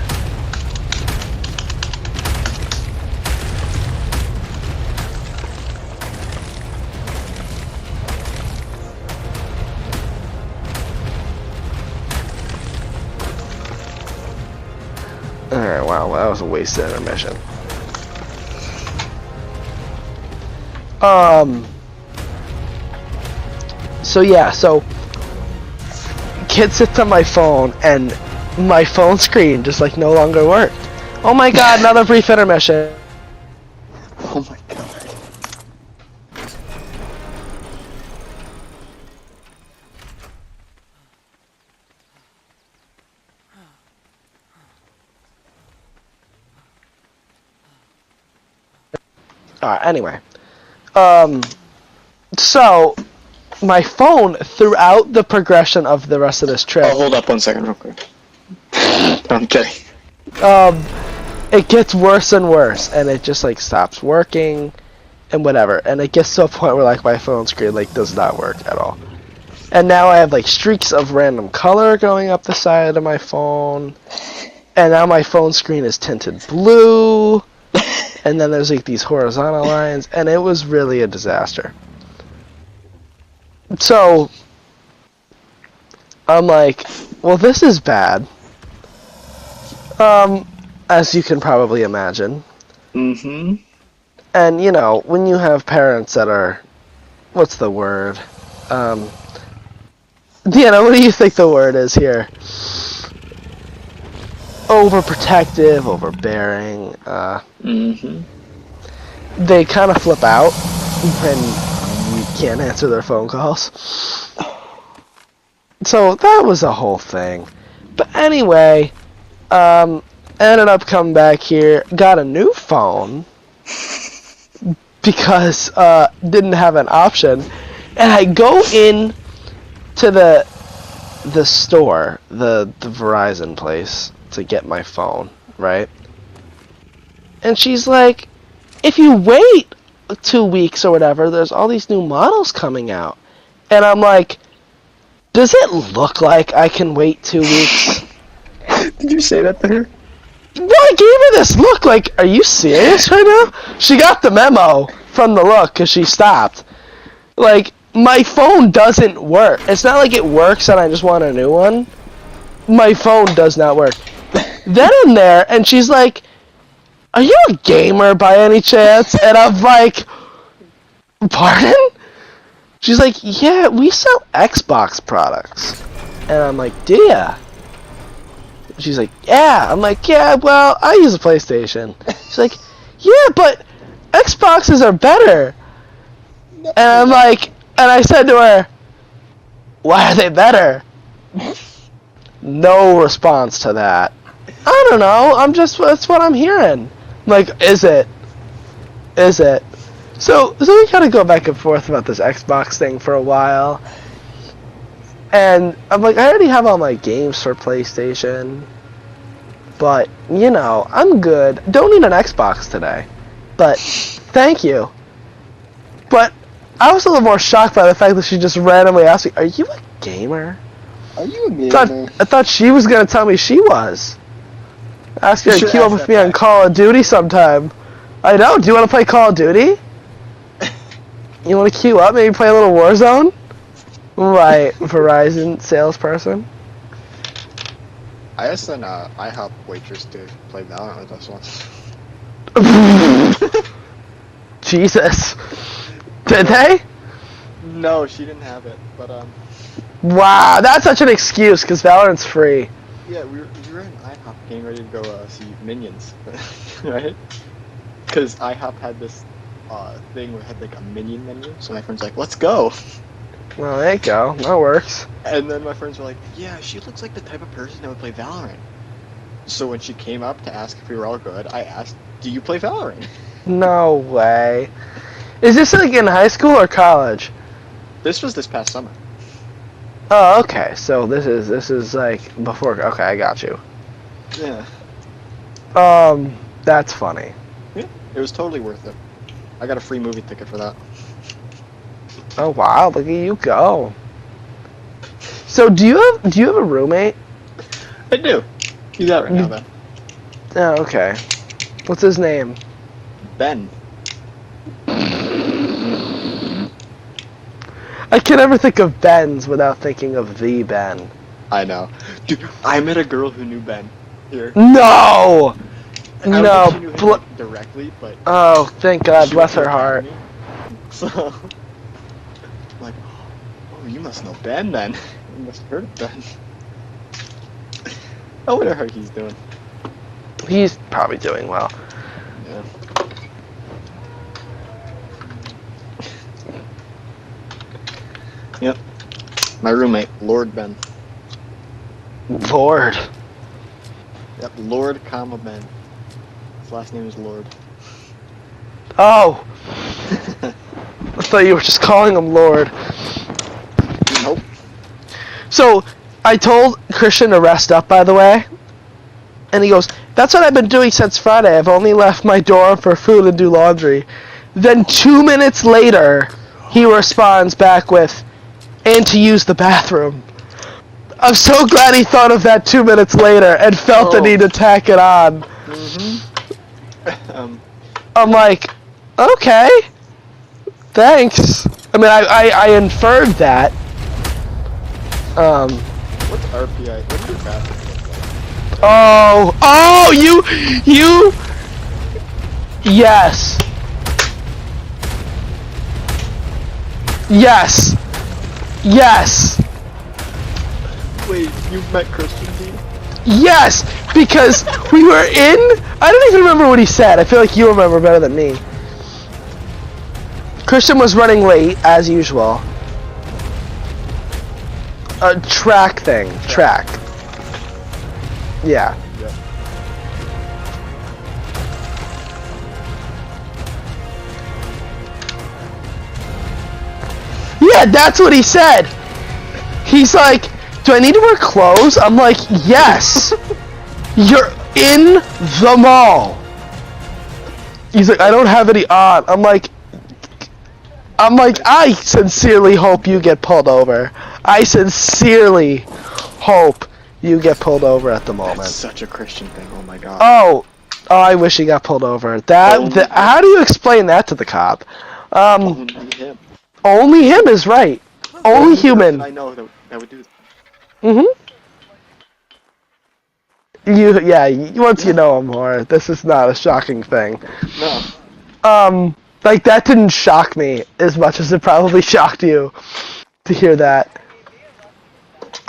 Alright, wow, that was a wasted intermission. So yeah, so kid sits on my phone and my phone screen just like no longer worked. Oh my god, another brief intermission. Oh my god. Alright, anyway. So my phone throughout the progression of the rest of this trip, Oh, hold up 1 second real quick. I'm kidding. it gets worse and worse, and it just like stops working and whatever, and it gets to a point where like my phone screen like does not work at all. And now I have like streaks of random color going up the side of my phone, and now my phone screen is tinted blue, and then there's like these horizontal lines, and it was really a disaster. So I'm like, well, this is bad. As you can probably imagine. Mm-hmm. And you know, when you have parents that are, what's the word? Deanna, what do you think the word is here? Overprotective, overbearing. Mm-hmm. They kind of flip out when you can't answer their phone calls. So that was a whole thing. But anyway, ended up coming back here, got a new phone because didn't have an option, and I go in to the store, the Verizon place to get my phone, right? And she's like, if you wait 2 weeks or whatever, there's all these new models coming out. And I'm like, does it look like I can wait 2 weeks? Did you say that to her? Well, I gave her this look like, are you serious right now? She got the memo from the look because she stopped. Like, my phone doesn't work. It's not like it works and I just want a new one. My phone does not work. Then I'm there and she's like, are you a gamer by any chance? And I'm like, pardon? She's like, yeah, we sell Xbox products. And I'm like, do ya? She's like, yeah. I'm like, yeah, well, I use a PlayStation. She's like, yeah, but Xboxes are better. And I'm like, and I said to her, why are they better? No response to that. I don't know. That's what I'm hearing. I'm like, is it? Is it? So we kind of go back and forth about this Xbox thing for a while. And I'm like, I already have all my games for PlayStation. But, you know, I'm good. Don't need an Xbox today. But, thank you. But, I was a little more shocked by the fact that she just randomly asked me, are you a gamer? Are you a gamer? I thought she was going to tell me she was. Ask her to queue up with me on Call of Duty sometime. I know, do you want to play Call of Duty? You want to queue up, maybe play a little Warzone? Right, Verizon salesperson. I asked an IHOP waitress to play Valorant with us once. Jesus. Did they? No, she didn't have it, but Wow, that's such an excuse, because Valorant's free. yeah, we were in IHOP getting ready to go see Minions, right? Because IHOP had this thing where it had like a Minion menu, so my friend's like, let's go! Well, there you go. That works. And then my friends were like, yeah, she looks like the type of person that would play Valorant. So when she came up to ask if we were all good, I asked, do you play Valorant? No way. Is this like in high school or college? This was this past summer. Oh, okay. So this is like before. Okay, I got you. Yeah. That's funny. Yeah, it was totally worth it. I got a free movie ticket for that. Oh wow, look at you go. So do you have a roommate? I do. He's out right now, though. Oh, okay. What's his name? Ben. I can never think of Ben's without thinking of the Ben. I know. Dude, I met a girl who knew Ben here. No! I don't No. think she knew him like, directly, but... Oh, thank God. she Bless was her heart. me. So... like, oh, you must know Ben then. You must have heard of Ben. I wonder how he's doing. He's probably doing well. Yeah. Yep. My roommate, Lord Ben. Lord. Yep, Lord, comma Ben. His last name is Lord. Oh! I thought you were just calling him Lord. Nope. So, I told Christian to rest up, by the way. And he goes, that's what I've been doing since Friday. I've only left my door for food and do laundry. Then 2 minutes later, he responds back with, and to use the bathroom. I'm so glad he thought of that 2 minutes later and felt the need to tack it on. I'm like, okay, thanks. I mean, I inferred that. What's RPI? What's your bathroom look like? Oh, you, yes. Yes. Yes. Wait, you've met Christian, dude? Yes, because we were in... I don't even remember what he said. I feel like you remember better than me. Christian was running late, as usual. A track thing. Track. Yeah. Yep. Yeah, that's what he said. He's like, do I need to wear clothes? I'm like, yes. You're in the mall. He's like, I don't have any on. I'm like, I sincerely hope you get pulled over. I sincerely hope you get pulled over at the moment. That's such a Christian thing. Oh my god. Oh, I wish he got pulled over. How do you explain that to the cop? Only him. Only him is right. Only human. I know that would do that. Once you know him more, this is not a shocking thing. No. Like, that didn't shock me as much as it probably shocked you to hear that.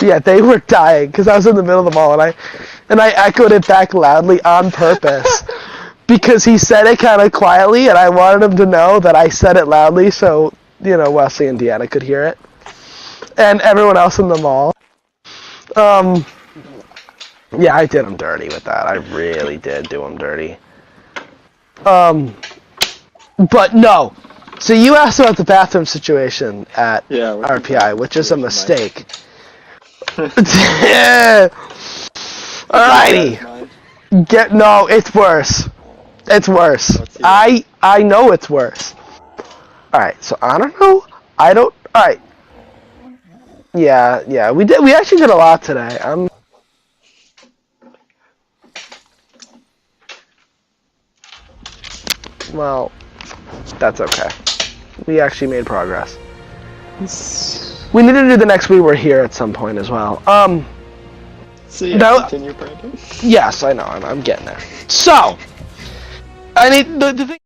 Yeah, they were dying, because I was in the middle of the mall, and I echoed it back loudly on purpose. Because he said it kind of quietly, and I wanted him to know that I said it loudly, so, Wesley and Deanna could hear it. And everyone else in the mall. Yeah, I did him dirty with that. I really did do him dirty. But no. So you asked about the bathroom situation at RPI, which is a mistake. Yeah. Alrighty. No, it's worse. It's worse. I know it's worse. Alright, so I don't know. Alright. Yeah, we actually did a lot today. Well, that's okay. We actually made progress. We need to do the next We Were Here at some point as well. So you continue printing? Yes, I know. I'm getting there. So, I need the thing.